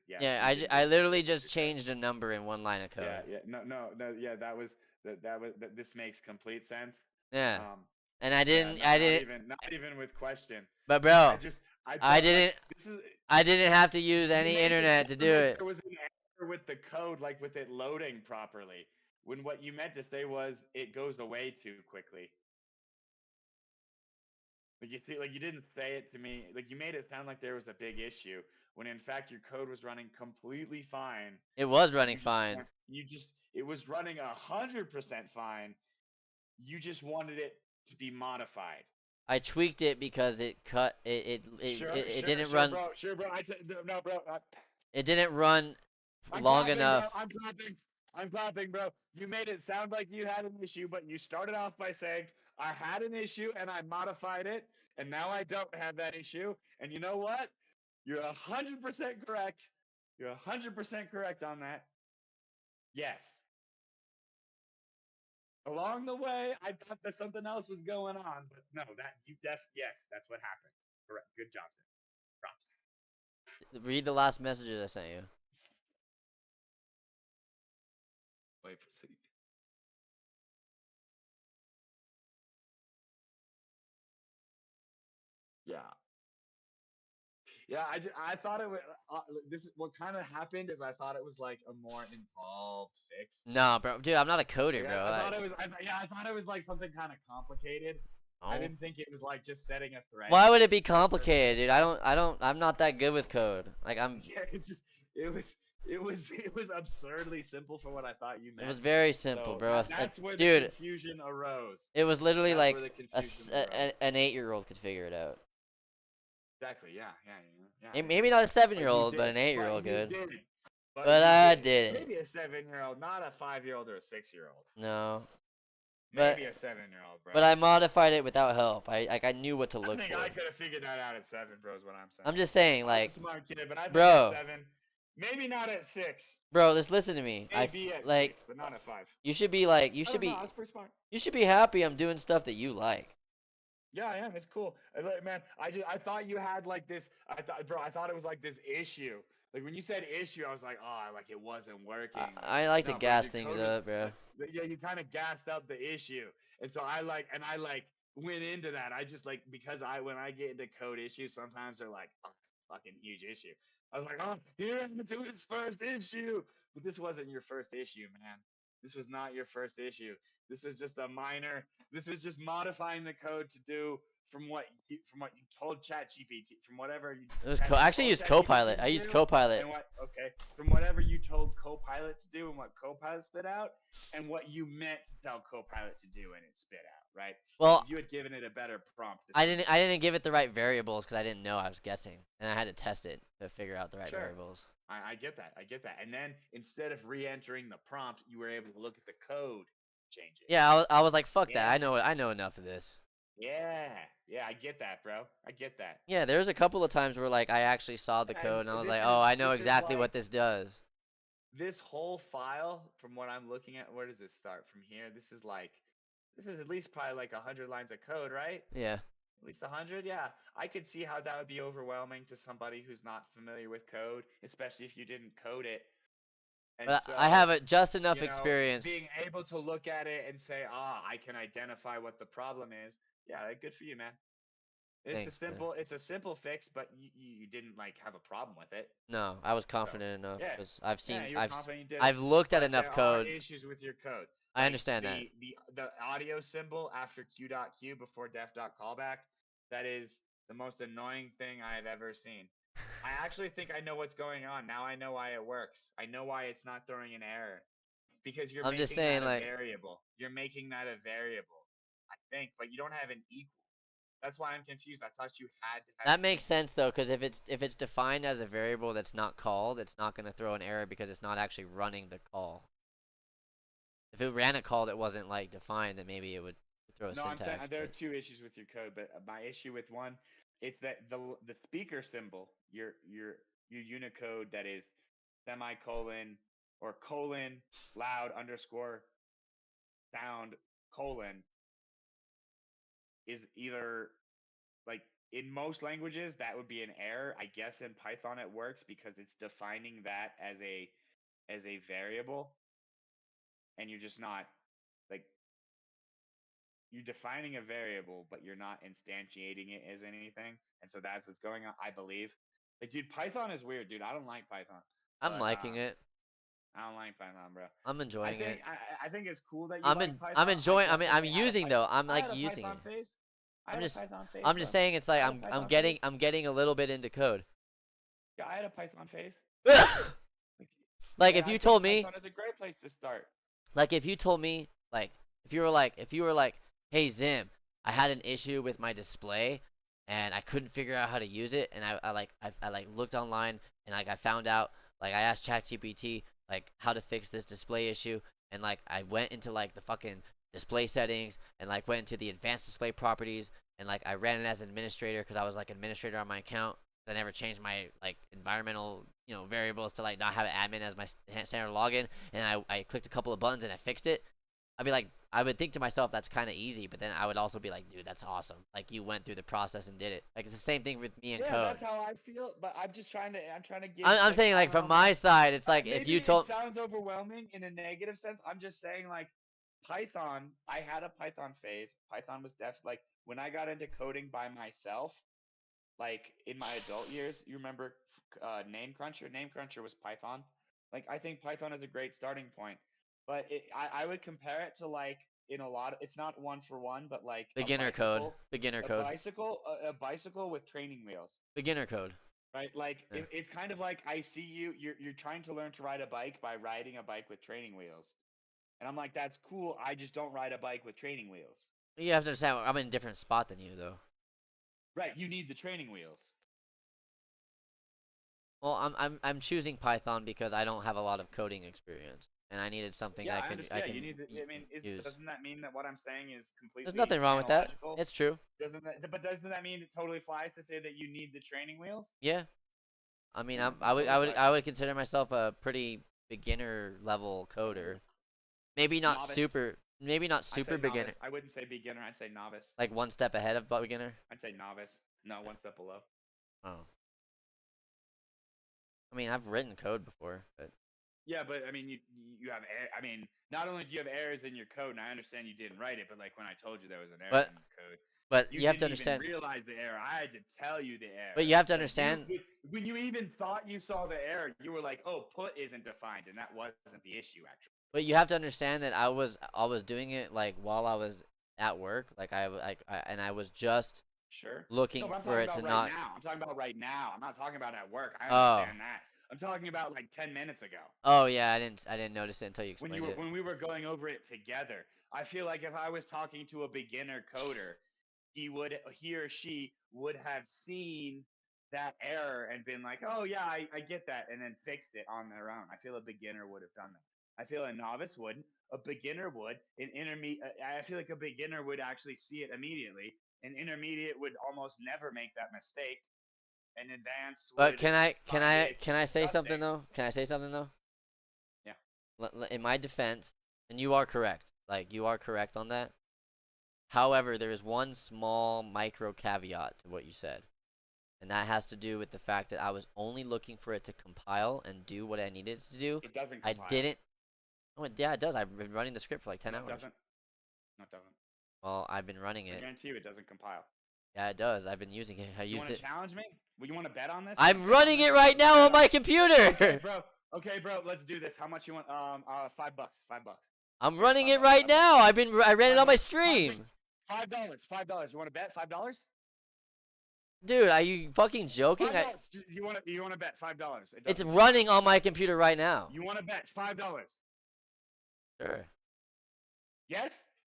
Yeah, I literally just changed a number in one line of code. Yeah. No. Yeah, this makes complete sense. Yeah. Um, And yeah, not even with question. But bro, I I felt like didn't this is. I didn't have to use You any made it internet to sound do like it. there was an error with the code, like with it loading properly, when what you meant to say was it goes away too quickly. Like you see, like you didn't say it to me. Like you made it sound like there was a big issue when in fact your code was running completely fine. It was And running fine. it was running 100% fine. You just wanted it to be modified. I tweaked it because it cut it didn't Sure, run bro. Sure, bro. No, bro. it didn't run I'm long clapping, bro. enough. I'm clapping. I'm clapping, bro. You made it sound like you had an issue, but you started off by saying, I had an issue and I modified it, and now I don't have that issue. And you know what? You're 100% correct. You're 100% correct on that. Yes. Along the way, I thought that something else was going on, but no, yes, that's what happened. Correct. Good job, Sam. Props. Read the last messages I sent you. Wait for a second. Yeah. Yeah, I thought it was this. What kind of happened is I thought it was like a more involved fix. No, bro, dude, I'm not a coder, Like, bro. I thought it was. I thought it was like something kind of complicated. I Oh. didn't think it was like just setting a thread. Why would it be and a certain- complicated, dude? I'm not that good with code. Like I'm. Yeah, it was absurdly simple for what I thought you meant. It was very simple, So bro. that's where the Dude, confusion arose. it was literally That's like where the confusion arose. an 8-year-old could figure it out. Exactly. Yeah. Maybe not a But you 7-year-old, but did. an 8-year-old But you could. did. But you I did. did it. Maybe a 7-year-old, not a 5-year-old or a 6-year-old. No. Maybe a 7-year-old, bro. But I modified it without help. I knew what to I look think for. I could have figured that out at 7, bro. Is what I'm saying. I'm just saying, I'm like, a smart kid, but I think bro. at 7, maybe not at 6. Bro, just listen to me. Maybe at like 6, but not at 5. you should be like That's pretty smart. you should be happy I'm doing stuff that you like. Yeah, I am. It's cool. Man, I thought you had like this. I thought it was like this issue. Like when you said issue, I was like, oh, like it wasn't working. I like to no, gas your things code was- up, bro. Yeah, you kind of gassed up the issue, and so I went into that. I just like because when I get into code issues, sometimes they're like, oh, it's a fucking huge issue. I was like, oh, here to his first issue, but this wasn't your first issue, man. This was not your first issue. This was just a minor. This was just modifying the code to do from what you told ChatGPT, from whatever you. It was actually used Copilot. I used Copilot. And from whatever you told Copilot to do and what Copilot spit out, and what you meant to tell Copilot to do and it spit out, right? Well, if you had given it a better prompt. I didn't give it the right variables because I didn't know I was guessing, and I had to test it to figure out the right variables. I get that. And then instead of re-entering the prompt, you were able to look at the code, change it. Yeah, I was like, fuck that. I know enough of this. Yeah, I get that, bro. I get that. Yeah, there's a couple of times where like I actually saw the code and I was like, oh, I know exactly what this does. This whole file, from what I'm looking at, where does it start? From here, this is at least probably like 100 lines of code, right? Yeah. At least 100, yeah. I could see how that would be overwhelming to somebody who's not familiar with code, especially if you didn't code it. And But so, I have just enough experience. Being able to look at it and say, I can identify what the problem is. Yeah, good for you, man. It's a simple fix, but you didn't like have a problem with it. No, I was confident enough because I've looked at enough code. There are issues with your code. I understand that. The audio symbol after Q.Q before def.callback, that is the most annoying thing I have ever seen. I actually think I know what's going on. Now I know why it works. I know why it's not throwing an error. Because you're making that a variable. You're making that a variable, I think, but you don't have an equal. That's why I'm confused. I thought you had to have. That makes sense though, because if it's defined as a variable that's not called, it's not going to throw an error because it's not actually running the call. If it ran a call that wasn't like defined, then maybe it would throw a syntax. No, I'm saying there are two issues with your code, but my issue with one, it's that the speaker symbol, your Unicode that is semicolon or colon loud underscore sound colon is either like in most languages that would be an error. I guess in Python it works because it's defining that as a variable, and you're just not like you're defining a variable, but you're not instantiating it as anything, and so that's what's going on. I believe. Like, dude, Python is weird, dude. I don't like Python. I'm liking it. I don't like Python, bro. I'm enjoying it. I think it's cool that you like Python. I'm enjoying. I'm definitely had a using though. I'm I had like a using Python it. phase. I I'm had a just Python phase, I'm just bro. saying it's like I had a Python phase. I'm getting a little bit into code. Yeah, I had a Python phase. Like And if I you think told me, Python is a great place to start. like if you told me, like if you were like, hey Zim, I had an issue with my display, and I couldn't figure out how to use it, and I like looked online and like I found out, like I asked ChatGPT like how to fix this display issue, and like I went into like the fucking display settings and like went into the advanced display properties, and like I ran it as an administrator because I was like administrator on my account. I never changed my like environmental, you know, variables to like not have an admin as my standard login, and I clicked a couple of buttons and I fixed it. I'd be like, I would think to myself that's kind of easy, but then I would also be like, dude, that's awesome. Like you went through the process and did it. Like it's the same thing with me and Yeah, code. that's how I feel. But I'm just trying to. I'm trying to give. I'm saying I like don't from know, man. my side, it's like if Maybe you told, it sounds overwhelming in a negative sense. I'm just saying like Python. I had a Python phase. Python was like when I got into coding by myself. Like in my adult years, you remember Name Cruncher? Name Cruncher was Python. Like I think Python is a great starting point, but I would compare it to like in a lot. It's not one for one, but like beginner a code, bicycle with training wheels. beginner code. Right, like Yeah. it's kind of like I see you. You're trying to learn to ride a bike by riding a bike with training wheels, and I'm like, that's cool. I just don't ride a bike with training wheels. You have to understand, I'm in a different spot than you though. Right, you need the training wheels. Well, I'm choosing Python because I don't have a lot of coding experience, and I needed something Yeah, I I can understand. Yeah, you need. I mean, use. doesn't that mean that what I'm saying is There's completely nothing wrong with that. analogical? It's true. Doesn't that mean it totally flies to say that you need the training wheels? Yeah. I mean, Yeah, that totally flies. I would consider myself a pretty beginner level coder. Maybe not Novice. maybe not I'd super say beginner. novice. I wouldn't say beginner. I'd say novice. Like one step ahead of beginner. I'd say novice. No, one step below. Oh. I mean, I've written code before, but Yeah, but I mean, you have. I mean, not only do you have errors in your code, and I understand you didn't write it, but like when I told you there was an error but in your code, but you you have to didn't even understand. realize the error. I had to tell you the error. But you have to Like understand. when you even thought you saw the error, you were like, "Oh, put isn't defined," and that wasn't the issue actually. But you have to understand that I was doing it like while I was at work, like and I was just Sure. No, looking but I'm for talking it to about right not. now. I'm talking about right now. I'm not talking about at work. I Oh. understand that. I'm talking about like 10 minutes ago. Oh yeah, I didn't notice it until you When explained it. when we were going over it together. I feel like if I was talking to a beginner coder, he or she would have seen that error and been like, "Oh yeah, I get that," and then fixed it on their own. I feel a beginner would have done that. I feel a novice wouldn't. A beginner would. An intermediate. I feel like a beginner would actually see it immediately. An intermediate would almost never make that mistake. An advanced But would find it can I say something disgusting. though? Can I say something though? Yeah. In my defense, and you are correct. Like you are correct on that. However, there is one small micro caveat to what you said. And that has to do with the fact that I was only looking for it to compile and do what I needed it to do. It doesn't I compile. didn't. Oh, yeah, it does. I've been running the script for like 10 No, hours. it doesn't. No, it doesn't. Well, I've been running I it. guarantee you it doesn't compile. Yeah, it does. I've been using it. I You used want it. to challenge me? Well, you want to bet on this? I'm running it right now on my computer. Okay, bro. Okay, bro. Let's do this. How much you want? $5. $5. I'm running it $5, right $5. now. I ran it on my stream. $5. $5. You want to bet? $5. Dude, are you fucking joking? $5. You want to bet $5? It's running on my computer right now. You want to bet $5? Sure. Yes.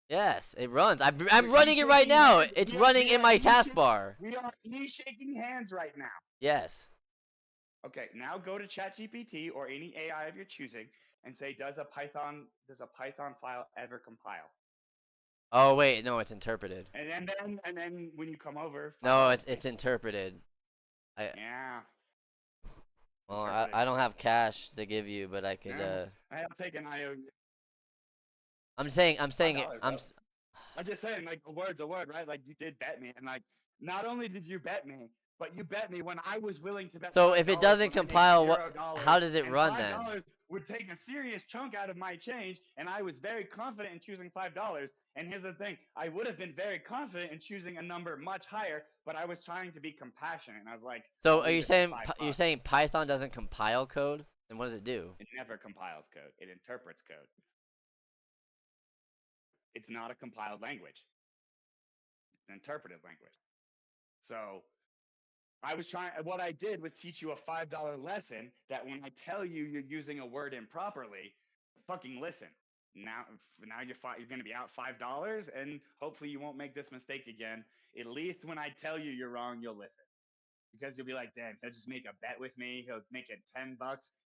Yes, it runs. I'm running it right now. It's running in my taskbar. We are shaking hands right now. Yes. Okay, now go to ChatGPT or any AI of your choosing and say, does a Python file ever compile? Oh wait, no, it's interpreted. And then when you come over, No, it's interpreted. Yeah. Well, I don't have cash to give you, but I could. Yeah. I'll take an IOU. I'm saying it. I'm just saying, like a word's a word, right? Like you did bet me, and like not only did you bet me, but you bet me when I was willing to bet. So if it doesn't compile, how does it run then? $5 would take a serious chunk out of my change, and I was very confident in choosing $5. And here's the thing: I would have been very confident in choosing a number much higher, but I was trying to be compassionate, and I was like. So are you saying Python doesn't compile code? Then what does it do? It never compiles code. It interprets code. It's not a compiled language. It's an interpreted language. So what I did was teach you a $5 lesson that when I tell you you're using a word improperly, fucking listen. Now you're going to be out $5, and hopefully you won't make this mistake again. At least when I tell you you're wrong, you'll listen. Because you'll be like, damn, he'll just make a bet with me. He'll make it $10,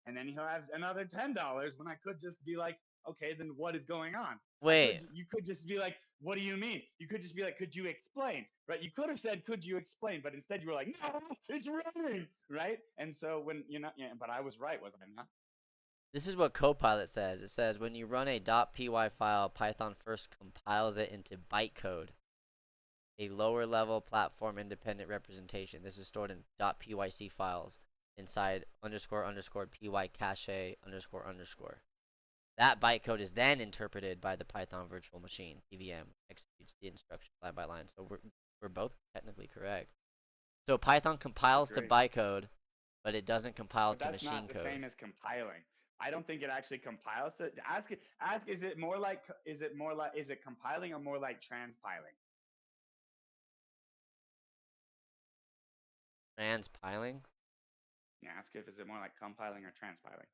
and then he'll have another $10 when I could just be like, okay, then what is going on? Wait, You could just be like, what do you mean? You could just be like, could you explain? Right? You could have said, could you explain? But instead you were like, no, it's running. Right? And so when you're not, yeah, but I was right, wasn't I not? this is what Copilot says. It says when you run a .py file, Python first compiles it into bytecode, a lower level platform independent representation. This is stored in .pyc files inside __ py cache __. That bytecode is then interpreted by the Python virtual machine, PVM, executes the instruction line by line. So we're both technically correct. So Python compiles to bytecode, but it doesn't compile But to that's machine not the code. same as compiling. I don't think it actually compiles to ask is it compiling or more like transpiling? Transpiling? Yeah, ask if is it more like compiling or transpiling.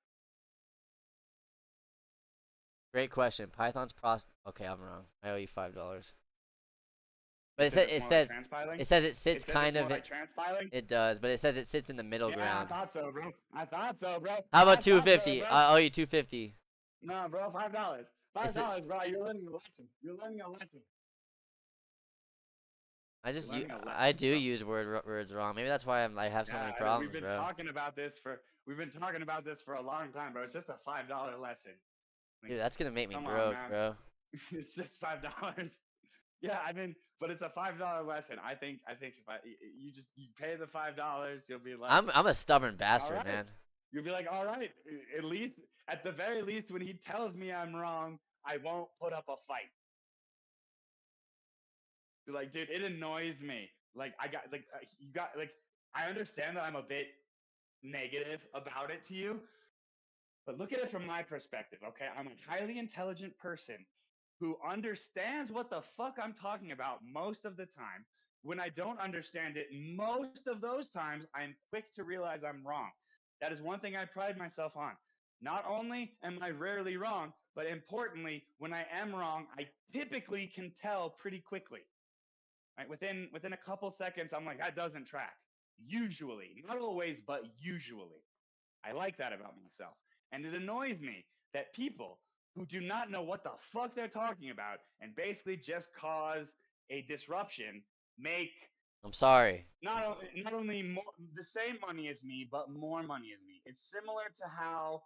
Great question. Python's process. Okay, I'm wrong. I owe you $5. But You said it's more like transpiling? it says it It sits says kind it's more of like transpiling? it does, but it says it sits in the middle Yeah, ground. I thought so, bro. I thought so, bro. How about I thought so, 250? bro. I owe you 250. No, bro, $5. $5, bro. You're learning a lesson. You're learning a lesson. You're learning a lesson, I do bro. use words wrong. Maybe that's why I have so many We've problems, been bro. talking about this for a long time, bro. It's just a $5 lesson. Like, Dude, that's gonna make me come on, broke, man. bro. It's just $5. Yeah, I mean, but it's a $5 lesson. I think you pay the $5, you'll be like, I'm a stubborn all bastard, right. man. You'll be like, all right. At the very least, when he tells me I'm wrong, I won't put up a fight. Be like, dude, it annoys me. Like, I understand that I'm a bit negative about it to you, but look at it from my perspective, okay? I'm a highly intelligent person who understands what the fuck I'm talking about most of the time. When I don't understand it, most of those times, I'm quick to realize I'm wrong. That is one thing I pride myself on. Not only am I rarely wrong, but importantly, when I am wrong, I typically can tell pretty quickly. Right? Within a couple seconds, I'm like, that doesn't track. Usually, not always, but usually. I like that about myself. And it annoys me that people who do not know what the fuck they're talking about and basically just cause a disruption make I'm sorry. not only the same money as me, but more money as me. It's similar to how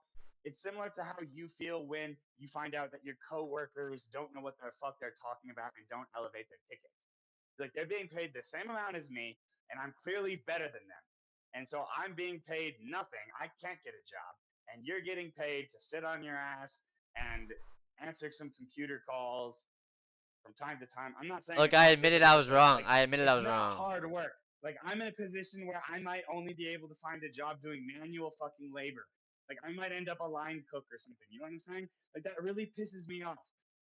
you feel when you find out that your coworkers don't know what the fuck they're talking about and don't elevate their tickets. Like, they're being paid the same amount as me, and I'm clearly better than them. And so I'm being paid nothing. I can't get a job. And you're getting paid to sit on your ass and answer some computer calls from time to time. I'm not saying Look, it's I not admitted I difficult, was but it's wrong. like, I admitted I it's was not wrong. hard work. Like, I'm in a position where I might only be able to find a job doing manual fucking labor. Like, I might end up a line cook or something. You know what I'm saying? Like, that really pisses me off.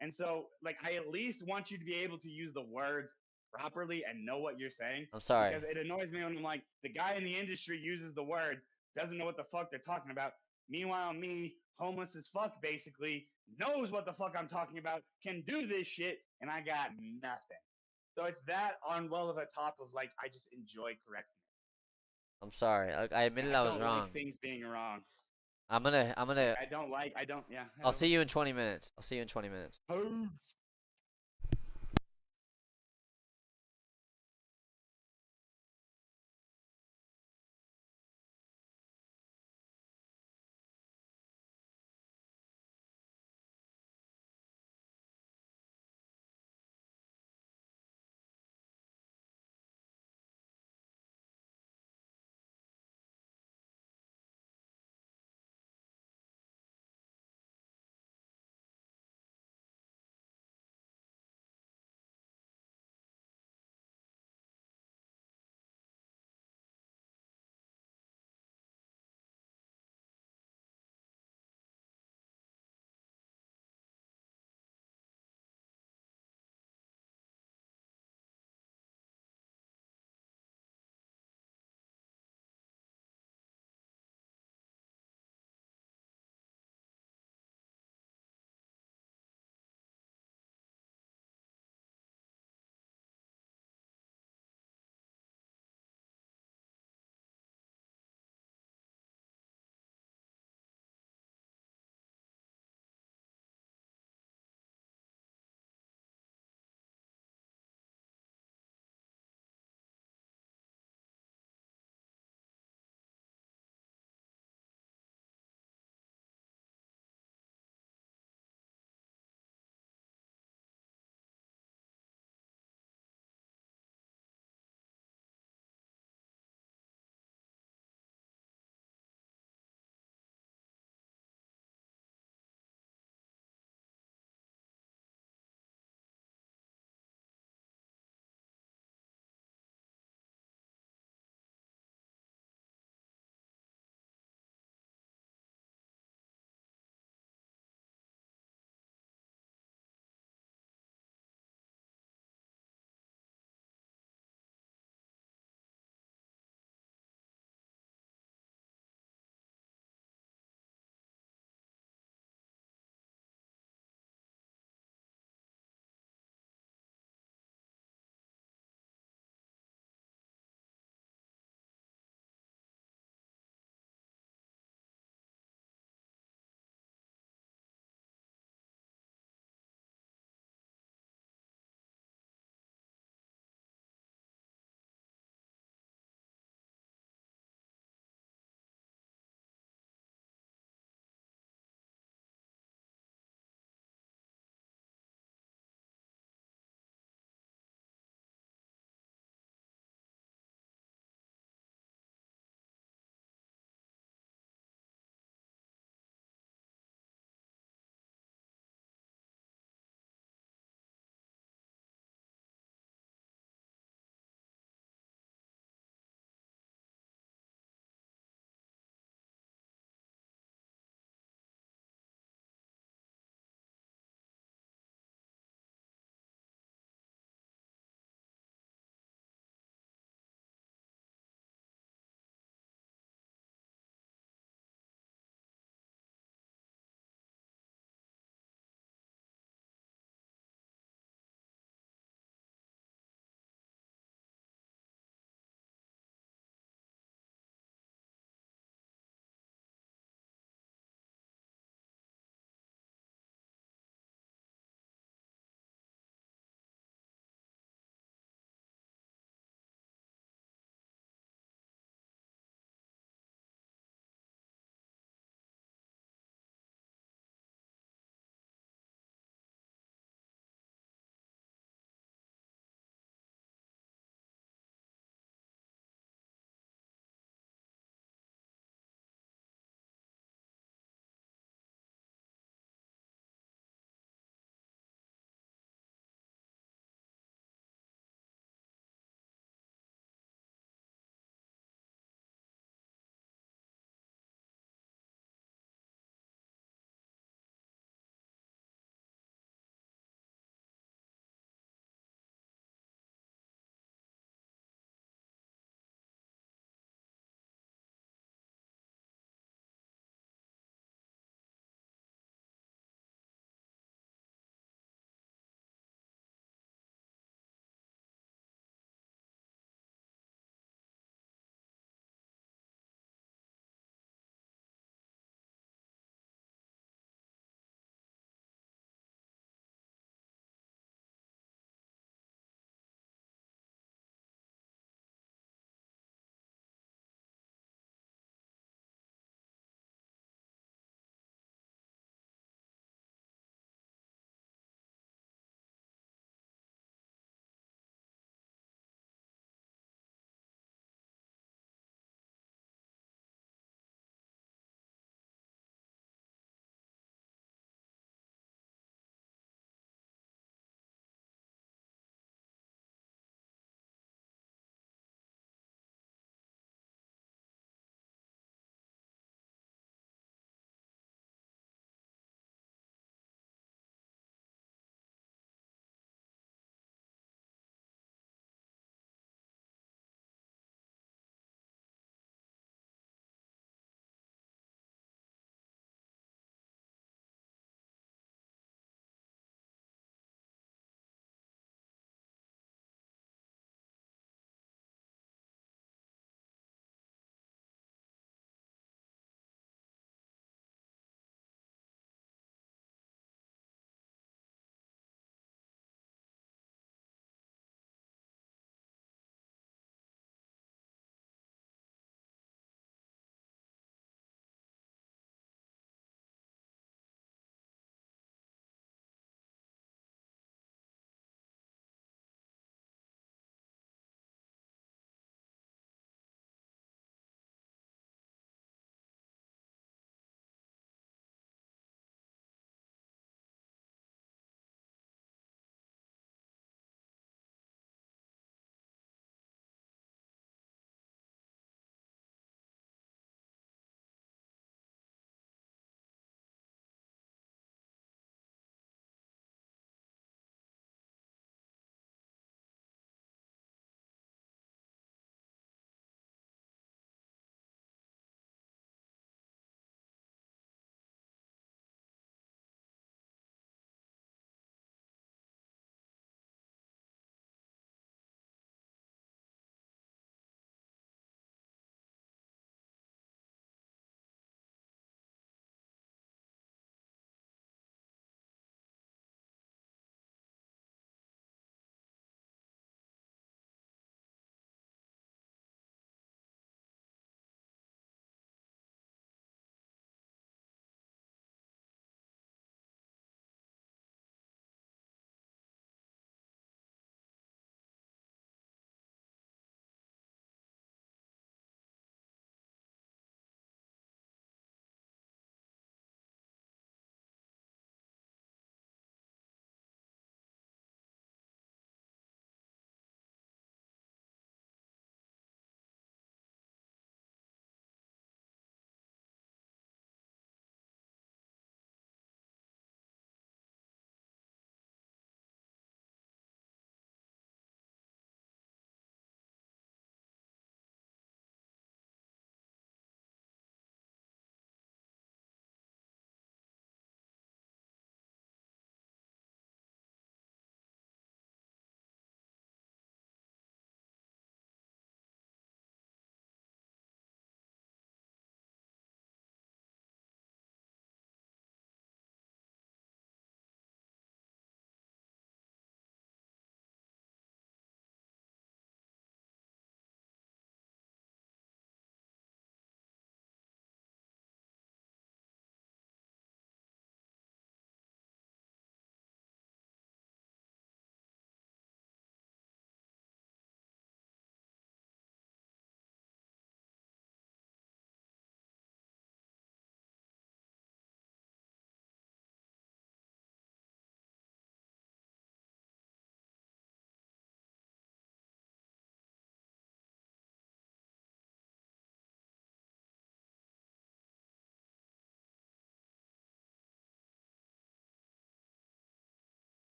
And so, like, I at least want you to be able to use the words properly and know what you're saying. I'm sorry. Because it annoys me when I'm like, the guy in the industry uses the words, doesn't know what the fuck they're talking about. Meanwhile, me, homeless as fuck, basically, knows what the fuck I'm talking about, can do this shit, and I got nothing. So it's that on well of a top of like, I just enjoy correcting it. I'm sorry. I And admitted I I was don't like wrong. things being wrong. I'm gonna. Yeah. I'll see you in 20 minutes. I'll see you in 20 minutes. Oh.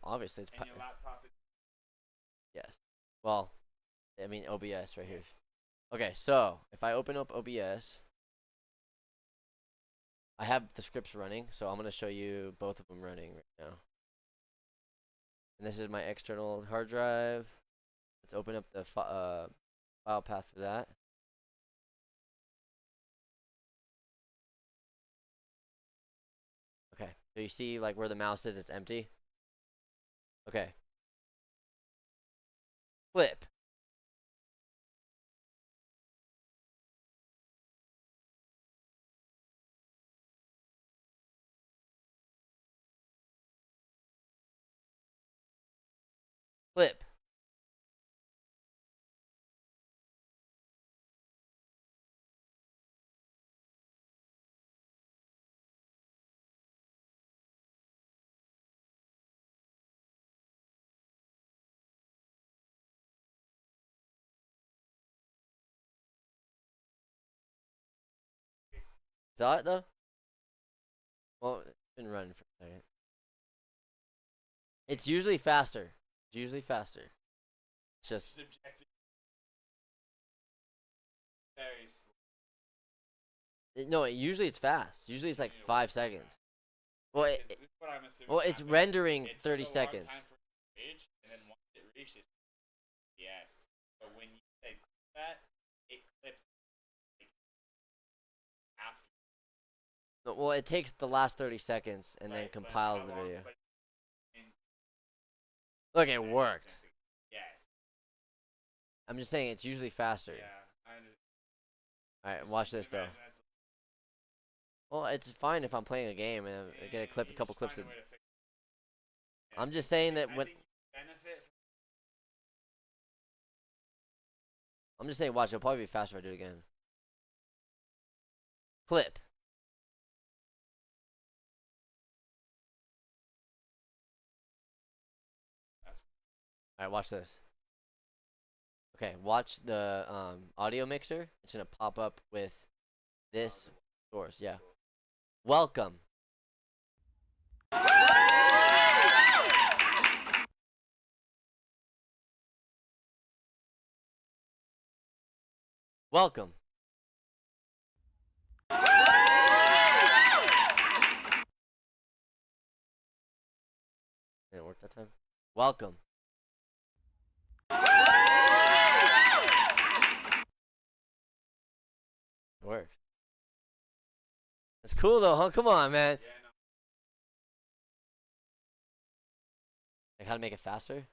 obviously it's And your laptop is yes. Well, I mean OBS right here. Okay, so if I open up OBS, I have the scripts running, so I'm gonna show you both of them running right now. And this is my external hard drive. Let's open up the file path for that. Okay, so you see like where the mouse is, it's empty. Okay. Flip. Flip. Saw it though? Well, it's been running for a second. It's usually faster. It's usually faster. It's just subjective. Very slow. no. Usually it's fast. Usually it's like 5 seconds. Well, This is what I'm assuming well, it's happened. rendering It took 30 a long seconds. time for it to reach, and then once it reaches, yes. But when you said that, it clips like, after. No, well, it takes the last 30 seconds and then Right, but compiles how the long- video. but in- Look, it worked. Yes. I'm just saying it's usually faster. Yeah. Alright, watch this though. Well, it's fine if I'm playing a game and I get a clip, a couple clips. I'm just saying that when I'm just saying, watch, it'll probably be faster if I do it again. Clip. Alright, watch this. Okay, watch the audio mixer. It's gonna pop up with this source. Yeah. Welcome. Welcome. Didn't work that time. Welcome. It works. It's cool though, huh? Come on, man. Yeah, no. Like how to make it faster?